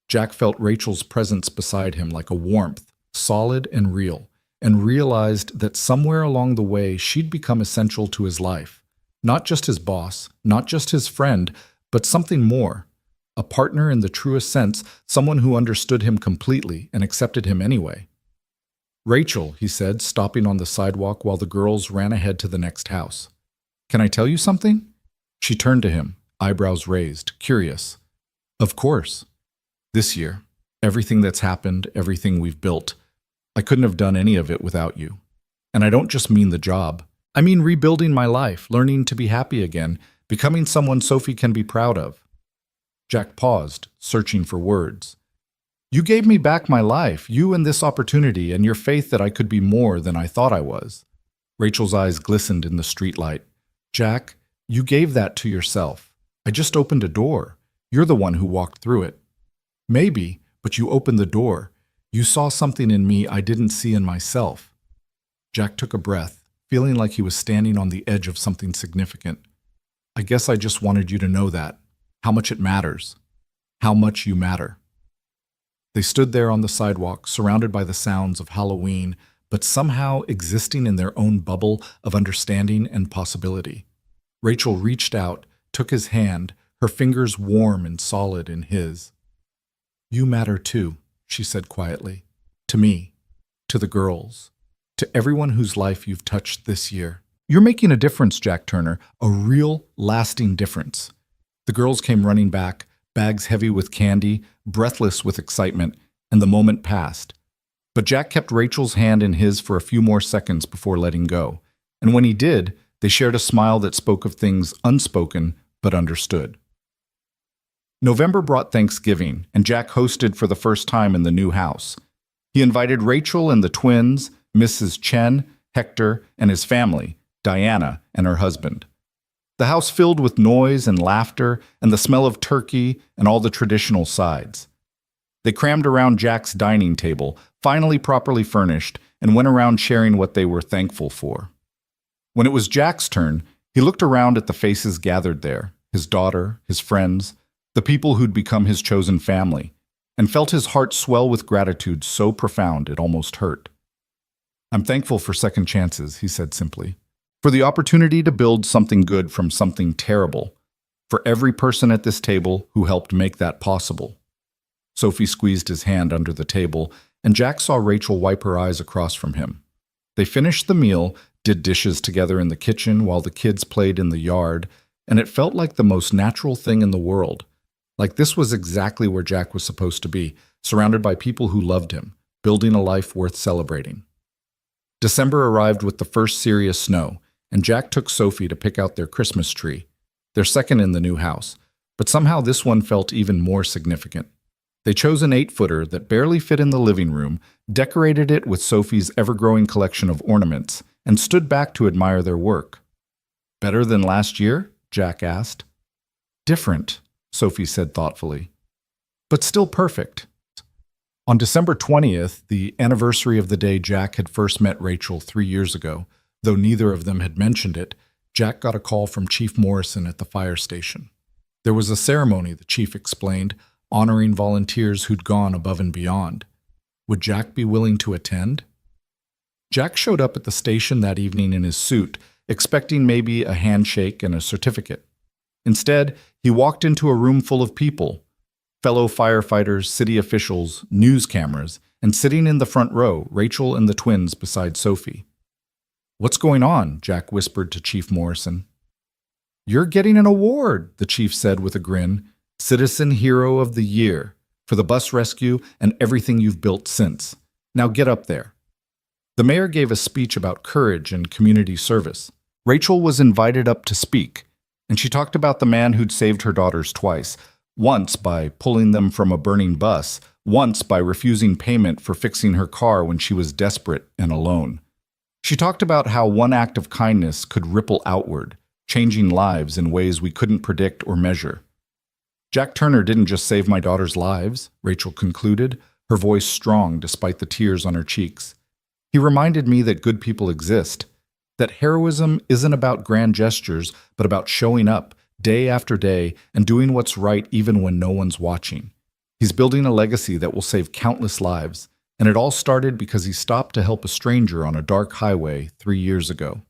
A: Jack felt Rachel's presence beside him like a warmth, solid and real, and realized that somewhere along the way she'd become essential to his life. Not just his boss, not just his friend, but something more. A partner in the truest sense, someone who understood him completely and accepted him anyway. "Rachel," he said, stopping on the sidewalk while the girls ran ahead to the next house. "Can I tell you something?" She turned to him, eyebrows raised, curious. "Of course. This year, everything that's happened, everything we've built, I couldn't have done any of it without you. And I don't just mean the job. I mean rebuilding my life, learning to be happy again, becoming someone Sophie can be proud of." Jack paused, searching for words. "You gave me back my life, you and this opportunity, and your faith that I could be more than I thought I was." Rachel's eyes glistened in the streetlight. "Jack, you gave that to yourself. I just opened a door. You're the one who walked through it." "Maybe, but you opened the door. You saw something in me I didn't see in myself." Jack took a breath, feeling like he was standing on the edge of something significant. "I guess I just wanted you to know that. How much it matters. How much you matter." They stood there on the sidewalk, surrounded by the sounds of Halloween, but somehow existing in their own bubble of understanding and possibility. Rachel reached out, took his hand, her fingers warm and solid in his. "You matter too," she said quietly. "To me, to the girls, to everyone whose life you've touched this year. You're making a difference, Jack Turner, a real, lasting difference." The girls came running back, bags heavy with candy, breathless with excitement, and the moment passed. But Jack kept Rachel's hand in his for a few more seconds before letting go, and when he did, they shared a smile that spoke of things unspoken but understood. November brought Thanksgiving, and Jack hosted for the first time in the new house. He invited Rachel and the twins, Mrs. Chen, Hector, and his family, Diana and her husband. The house filled with noise and laughter and the smell of turkey and all the traditional sides. They crammed around Jack's dining table, finally properly furnished, and went around sharing what they were thankful for. When it was Jack's turn, he looked around at the faces gathered there, his daughter, his friends, the people who'd become his chosen family, and felt his heart swell with gratitude so profound it almost hurt. "I'm thankful for second chances," he said simply, "for the opportunity to build something good from something terrible, for every person at this table who helped make that possible." Sophie squeezed his hand under the table, and Jack saw Rachel wipe her eyes across from him. They finished the meal, did dishes together in the kitchen while the kids played in the yard, and it felt like the most natural thing in the world. Like this was exactly where Jack was supposed to be, surrounded by people who loved him, building a life worth celebrating. December arrived with the first serious snow, and Jack took Sophie to pick out their Christmas tree, their second in the new house, but somehow this one felt even more significant. They chose an 8-footer that barely fit in the living room, decorated it with Sophie's ever-growing collection of ornaments, and stood back to admire their work. "Better than last year?" Jack asked. "Different," Sophie said thoughtfully, "but still perfect." On December 20th, the anniversary of the day Jack had first met Rachel 3 years ago, though neither of them had mentioned it, Jack got a call from Chief Morrison at the fire station. There was a ceremony, the chief explained, honoring volunteers who'd gone above and beyond. Would Jack be willing to attend? Jack showed up at the station that evening in his suit, expecting maybe a handshake and a certificate. Instead, he walked into a room full of people, fellow firefighters, city officials, news cameras, and sitting in the front row, Rachel and the twins beside Sophie. "What's going on?" Jack whispered to Chief Morrison. "You're getting an award," the chief said with a grin. "Citizen Hero of the Year for the bus rescue and everything you've built since. Now get up there." The mayor gave a speech about courage and community service. Rachel was invited up to speak, and she talked about the man who'd saved her daughters twice, once by pulling them from a burning bus, once by refusing payment for fixing her car when she was desperate and alone. She talked about how one act of kindness could ripple outward, changing lives in ways we couldn't predict or measure. "Jack Turner didn't just save my daughters' lives," Rachel concluded, her voice strong despite the tears on her cheeks. "He reminded me that good people exist, that heroism isn't about grand gestures, but about showing up day after day and doing what's right even when no one's watching. He's building a legacy that will save countless lives, and it all started because he stopped to help a stranger on a dark highway 3 years ago."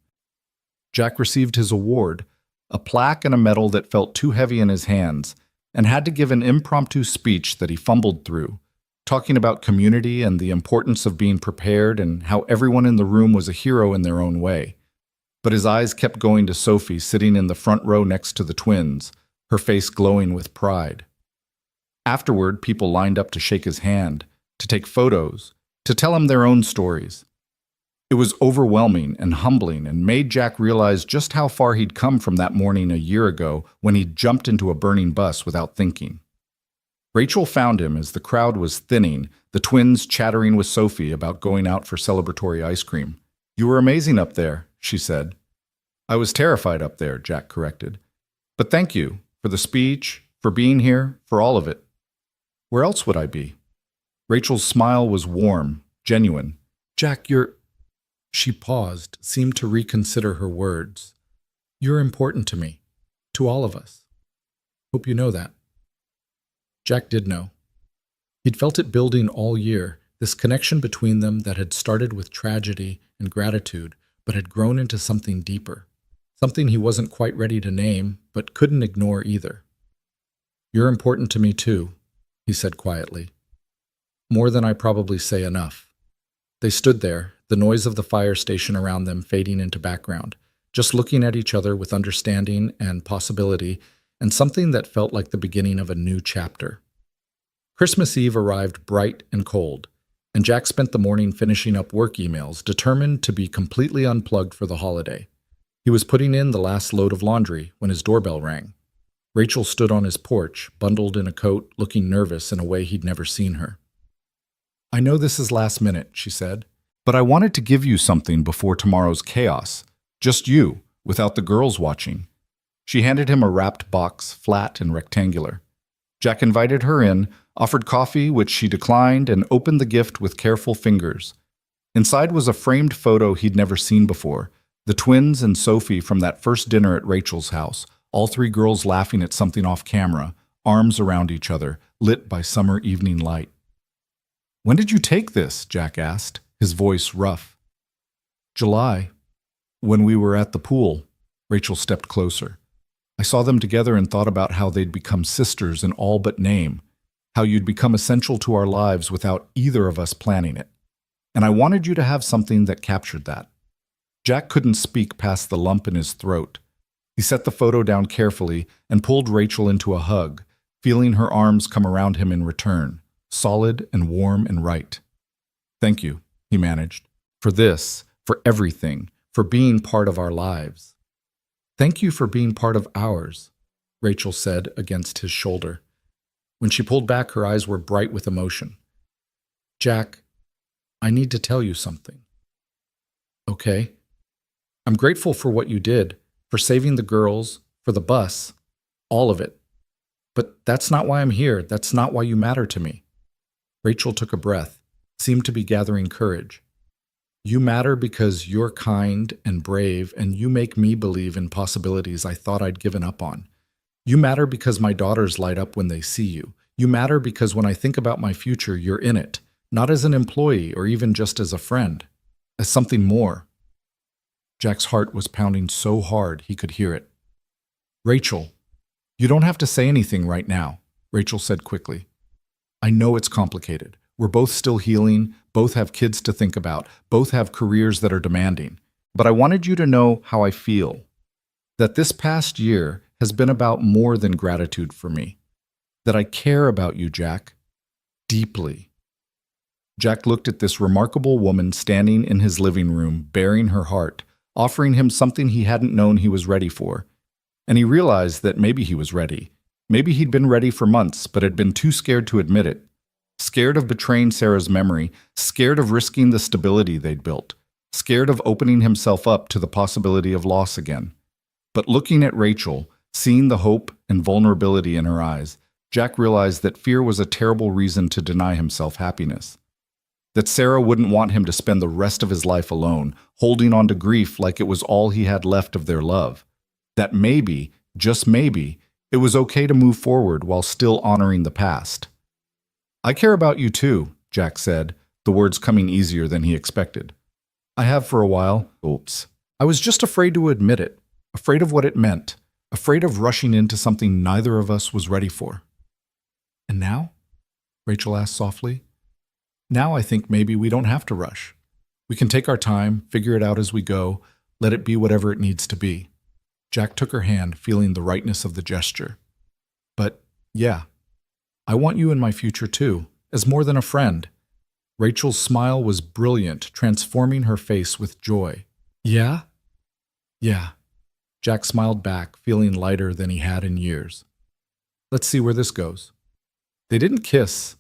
A: Jack received his award, a plaque and a medal that felt too heavy in his hands, and had to give an impromptu speech that he fumbled through, talking about community and the importance of being prepared and how everyone in the room was a hero in their own way. But his eyes kept going to Sophie sitting in the front row next to the twins, her face glowing with pride. Afterward, people lined up to shake his hand, to take photos, to tell him their own stories. It was overwhelming and humbling and made Jack realize just how far he'd come from that morning a year ago when he'd jumped into a burning bus without thinking. Rachel found him as the crowd was thinning, the twins chattering with Sophie about going out for celebratory ice cream. "You were amazing up there," she said. "I was terrified up there," Jack corrected. "But thank you for the speech, for being here, for all of it. Where else would I be?" Rachel's smile was warm, genuine. "Jack, you're—" She paused, seemed to reconsider her words. "You're important to me, to all of us. Hope you know that." Jack did know. He'd felt it building all year, this connection between them that had started with tragedy and gratitude, but had grown into something deeper, something he wasn't quite ready to name, but couldn't ignore either. "You're important to me too," he said quietly. "More than I probably say enough." They stood there, the noise of the fire station around them fading into background, just looking at each other with understanding and possibility, and something that felt like the beginning of a new chapter. Christmas Eve arrived bright and cold, and Jack spent the morning finishing up work emails, determined to be completely unplugged for the holiday. He was putting in the last load of laundry when his doorbell rang. Rachel stood on his porch, bundled in a coat, looking nervous in a way he'd never seen her. "I know this is last minute," she said, "but I wanted to give you something before tomorrow's chaos. Just you, without the girls watching." She handed him a wrapped box, flat and rectangular. Jack invited her in, offered coffee, which she declined, and opened the gift with careful fingers. Inside was a framed photo he'd never seen before, the twins and Sophie from that first dinner at Rachel's house, all three girls laughing at something off camera, arms around each other, lit by summer evening light. "When did you take this?" Jack asked, his voice rough. "July. When we were at the pool." Rachel stepped closer. "I saw them together and thought about how they'd become sisters in all but name, how you'd become essential to our lives without either of us planning it. And I wanted you to have something that captured that." Jack couldn't speak past the lump in his throat. He set the photo down carefully and pulled Rachel into a hug, feeling her arms come around him in return, solid and warm and right. "Thank you," he managed, "for this, for everything, for being part of our lives." "Thank you for being part of ours," Rachel said against his shoulder. When she pulled back, her eyes were bright with emotion. "Jack, I need to tell you something." "Okay." "I'm grateful for what you did, for saving the girls, for the bus, all of it. But that's not why I'm here. That's not why you matter to me."
B: Rachel took a breath, seemed to be gathering courage. You matter because you're kind and brave, and you make me believe in possibilities I thought I'd given up on. You matter because my daughters light up when they see you. You matter because when I think about my future, you're in it, not as an employee or even just as a friend, as something more. Jack's heart was pounding so hard he could hear it. Rachel, you don't have to say anything right now, Rachel said quickly. I know it's complicated. We're both still healing, both have kids to think about, both have careers that are demanding. But I wanted you to know how I feel. That this past year has been about more than gratitude for me. That I care about you, Jack. Deeply. Jack looked at this remarkable woman standing in his living room, bearing her heart, offering him something he hadn't known he was ready for. And he realized that maybe he was ready. Maybe he'd been ready for months, but had been too scared to admit it. Scared of betraying Sarah's memory, scared of risking the stability they'd built, scared of opening himself up to the possibility of loss again. But looking at Rachel, seeing the hope and vulnerability in her eyes, Jack realized that fear was a terrible reason to deny himself happiness. That Sarah wouldn't want him to spend the rest of his life alone, holding on to grief like it was all he had left of their love. That maybe, just maybe, it was okay to move forward while still honoring the past. I care about you too, Jack said, the words coming easier than he expected. I have for a while. Oops. I was just afraid to admit it, afraid of what it meant, afraid of rushing into something neither of us was ready for. And now? Rachel asked softly. Now I think maybe we don't have to rush. We can take our time, figure it out as we go, let it be whatever it needs to be. Jack took her hand, feeling the rightness of the gesture. But, yeah, I want you in my future too, as more than a friend. Rachel's smile was brilliant, transforming her face with joy. Yeah? Yeah. Jack smiled back, feeling lighter than he had in years. Let's see where this goes. They didn't kiss.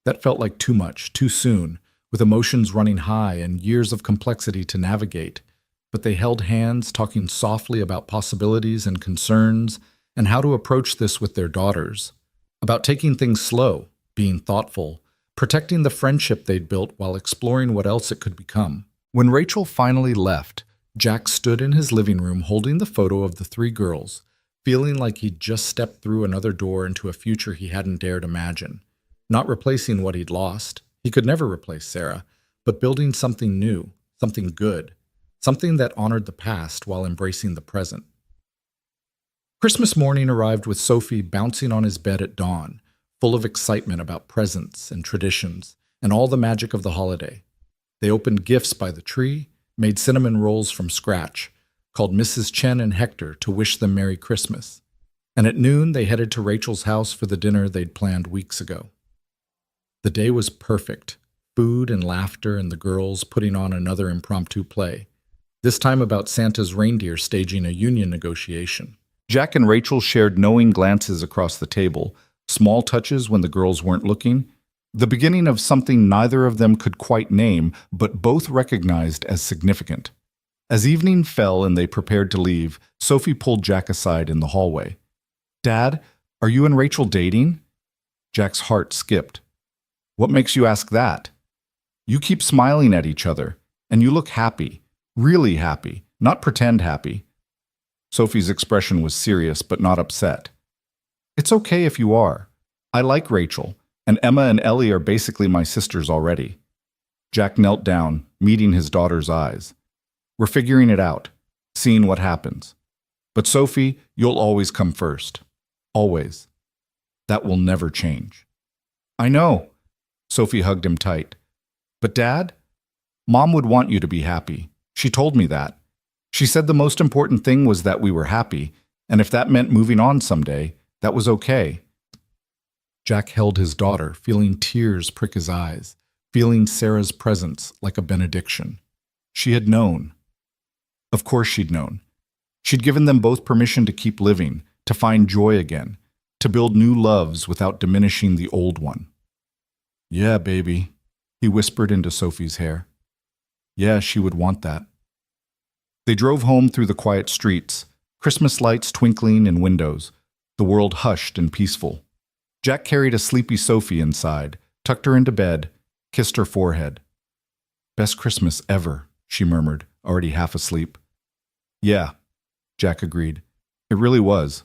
B: That felt like too much, too soon, with emotions running high and years of complexity to navigate. But they held hands, talking softly about possibilities and concerns, and how to approach this with their daughters. About taking things slow, being thoughtful, protecting the friendship they'd built while exploring what else it could become. When Rachel finally left, Jack stood in his living room holding the photo of the three girls, feeling like he'd just stepped through another door into a future he hadn't dared imagine. Not replacing what he'd lost. He could never replace Sarah, but building something new, something good, something that honored the past while embracing the present. Christmas morning arrived with Sophie bouncing on his bed at dawn, full of excitement about presents and traditions and all the magic of the holiday. They opened gifts by the tree, made cinnamon rolls from scratch, called Mrs. Chen and Hector to wish them Merry Christmas. And at noon, they headed to Rachel's house for the dinner they'd planned weeks ago. The day was perfect, food and laughter and the girls putting on another impromptu play, this time about Santa's reindeer staging a union negotiation. Jack and Rachel shared knowing glances across the table, small touches when the girls weren't looking, the beginning of something neither of them could quite name, but both recognized as significant. As evening fell and they prepared to leave, Sophie pulled Jack aside in the hallway. "Dad, are you and Rachel dating?" Jack's heart skipped. "What makes you ask that? You keep smiling at each other, and you look happy, really happy, not pretend happy." Sophie's expression was serious but not upset. "It's okay if you are. I like Rachel, and Emma and Ellie are basically my sisters already." Jack knelt down, meeting his daughter's eyes. "We're figuring it out, seeing what happens. But Sophie, you'll always come first. Always. That will never change." "I know." Sophie hugged him tight. "But Dad, Mom would want you to be happy. She told me that. She said the most important thing was that we were happy, and if that meant moving on someday, that was okay." Jack held his daughter, feeling tears prick his eyes, feeling Sarah's presence like a benediction. She had known. Of course she'd known. She'd given them both permission to keep living, to find joy again, to build new loves without diminishing the old one. "Yeah, baby," he whispered into Sophie's hair. Yeah, she would want that. They drove home through the quiet streets, Christmas lights twinkling in windows, the world hushed and peaceful. Jack carried a sleepy Sophie inside,
A: tucked her into bed, kissed her forehead. "Best Christmas ever," she murmured, already half asleep. "Yeah," Jack agreed. "It really was."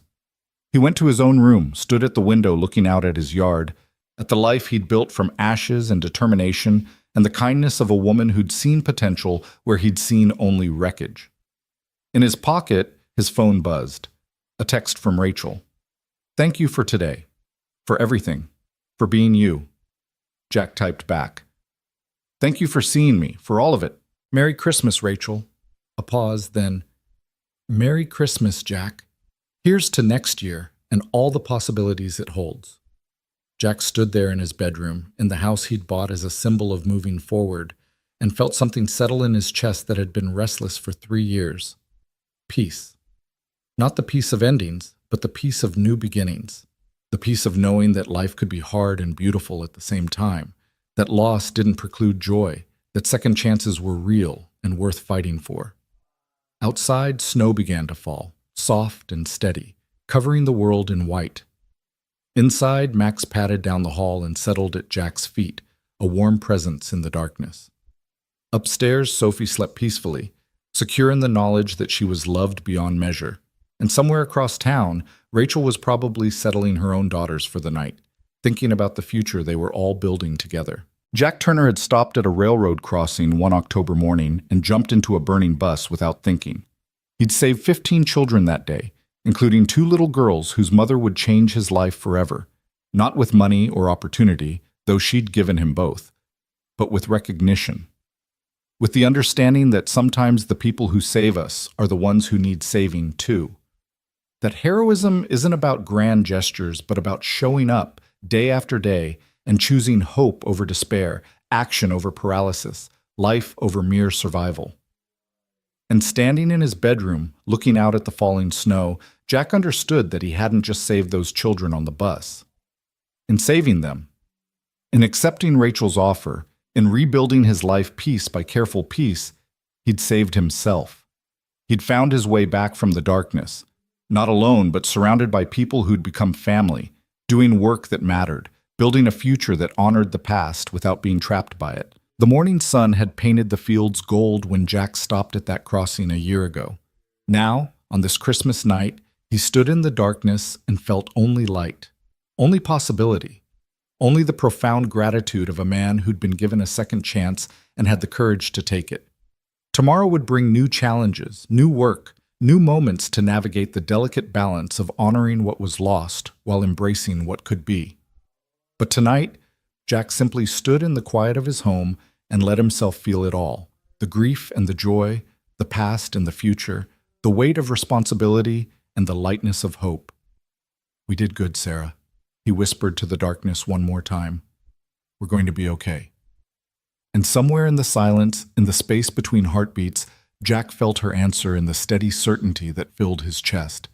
A: He went to his own room, stood at the window looking out at his yard, at the life he'd built from ashes and determination and the kindness of a woman who'd seen potential where he'd seen only wreckage. In his pocket, his phone buzzed. A text from Rachel. "Thank you for today. For everything. For being you." Jack typed back. "Thank you for seeing me, for all of it. Merry Christmas, Rachel." A pause, then, "Merry Christmas, Jack. Here's to next year and all the possibilities it holds." Jack stood there in his bedroom, in the house he'd bought as a symbol of moving forward, and felt something settle in his chest that had been restless for 3 years. Peace. Not the peace of endings, but the peace of new beginnings. The peace of knowing that life could be hard and beautiful at the same time, that loss didn't preclude joy, that second chances were real and worth fighting for. Outside, snow began to fall, soft and steady, covering the world in white. Inside, Max padded down the hall and settled at Jack's feet, a warm presence in the darkness. Upstairs, Sophie slept peacefully, secure in the knowledge that she was loved beyond measure. And somewhere across town, Rachel was probably settling her own daughters for the night, thinking about the future they were all building together. Jack Turner had stopped at a railroad crossing one October morning and jumped into a burning bus without thinking. He'd saved 15 children that day, including 2 little girls whose mother would change his life forever, not with money or opportunity, though she'd given him both, but with recognition. With the understanding that sometimes the people who save us are the ones who need saving too. That heroism isn't about grand gestures, but about showing up day after day and choosing hope over despair, action over paralysis, life over mere survival. And standing in his bedroom, looking out at the falling snow, Jack understood that he hadn't just saved those children on the bus. In saving them, in accepting Rachel's offer, in rebuilding his life piece by careful piece, he'd saved himself. He'd found his way back from the darkness, not alone, but surrounded by people who'd become family, doing work that mattered, building a future that honored the past without being trapped by it. The morning sun had painted the fields gold when Jack stopped at that crossing a year ago. Now, on this Christmas night, he stood in the darkness and felt only light, only possibility, only the profound gratitude of a man who'd been given a second chance and had the courage to take it. Tomorrow would bring new challenges, new work, new moments to navigate the delicate balance of honoring what was lost while embracing what could be. But tonight, Jack simply stood in the quiet of his home and let himself feel it all, the grief and the joy, the past and the future, the weight of responsibility and the lightness of hope. "We did good, Sarah," he whispered to the darkness one more time. "We're going to be okay." And somewhere in the silence, in the space between heartbeats, Jack felt her answer in the steady certainty that filled his chest.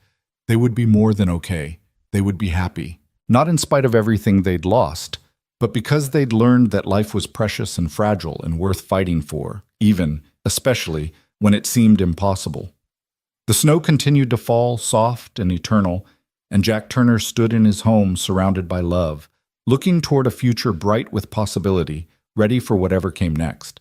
A: They would be more than okay. They would be happy. Not in spite of everything they'd lost, but because they'd learned that life was precious and fragile and worth fighting for, even, especially, when it seemed impossible. The snow continued to fall, soft and eternal, and Jack Turner stood in his home surrounded by love, looking toward a future bright with possibility, ready for whatever came next.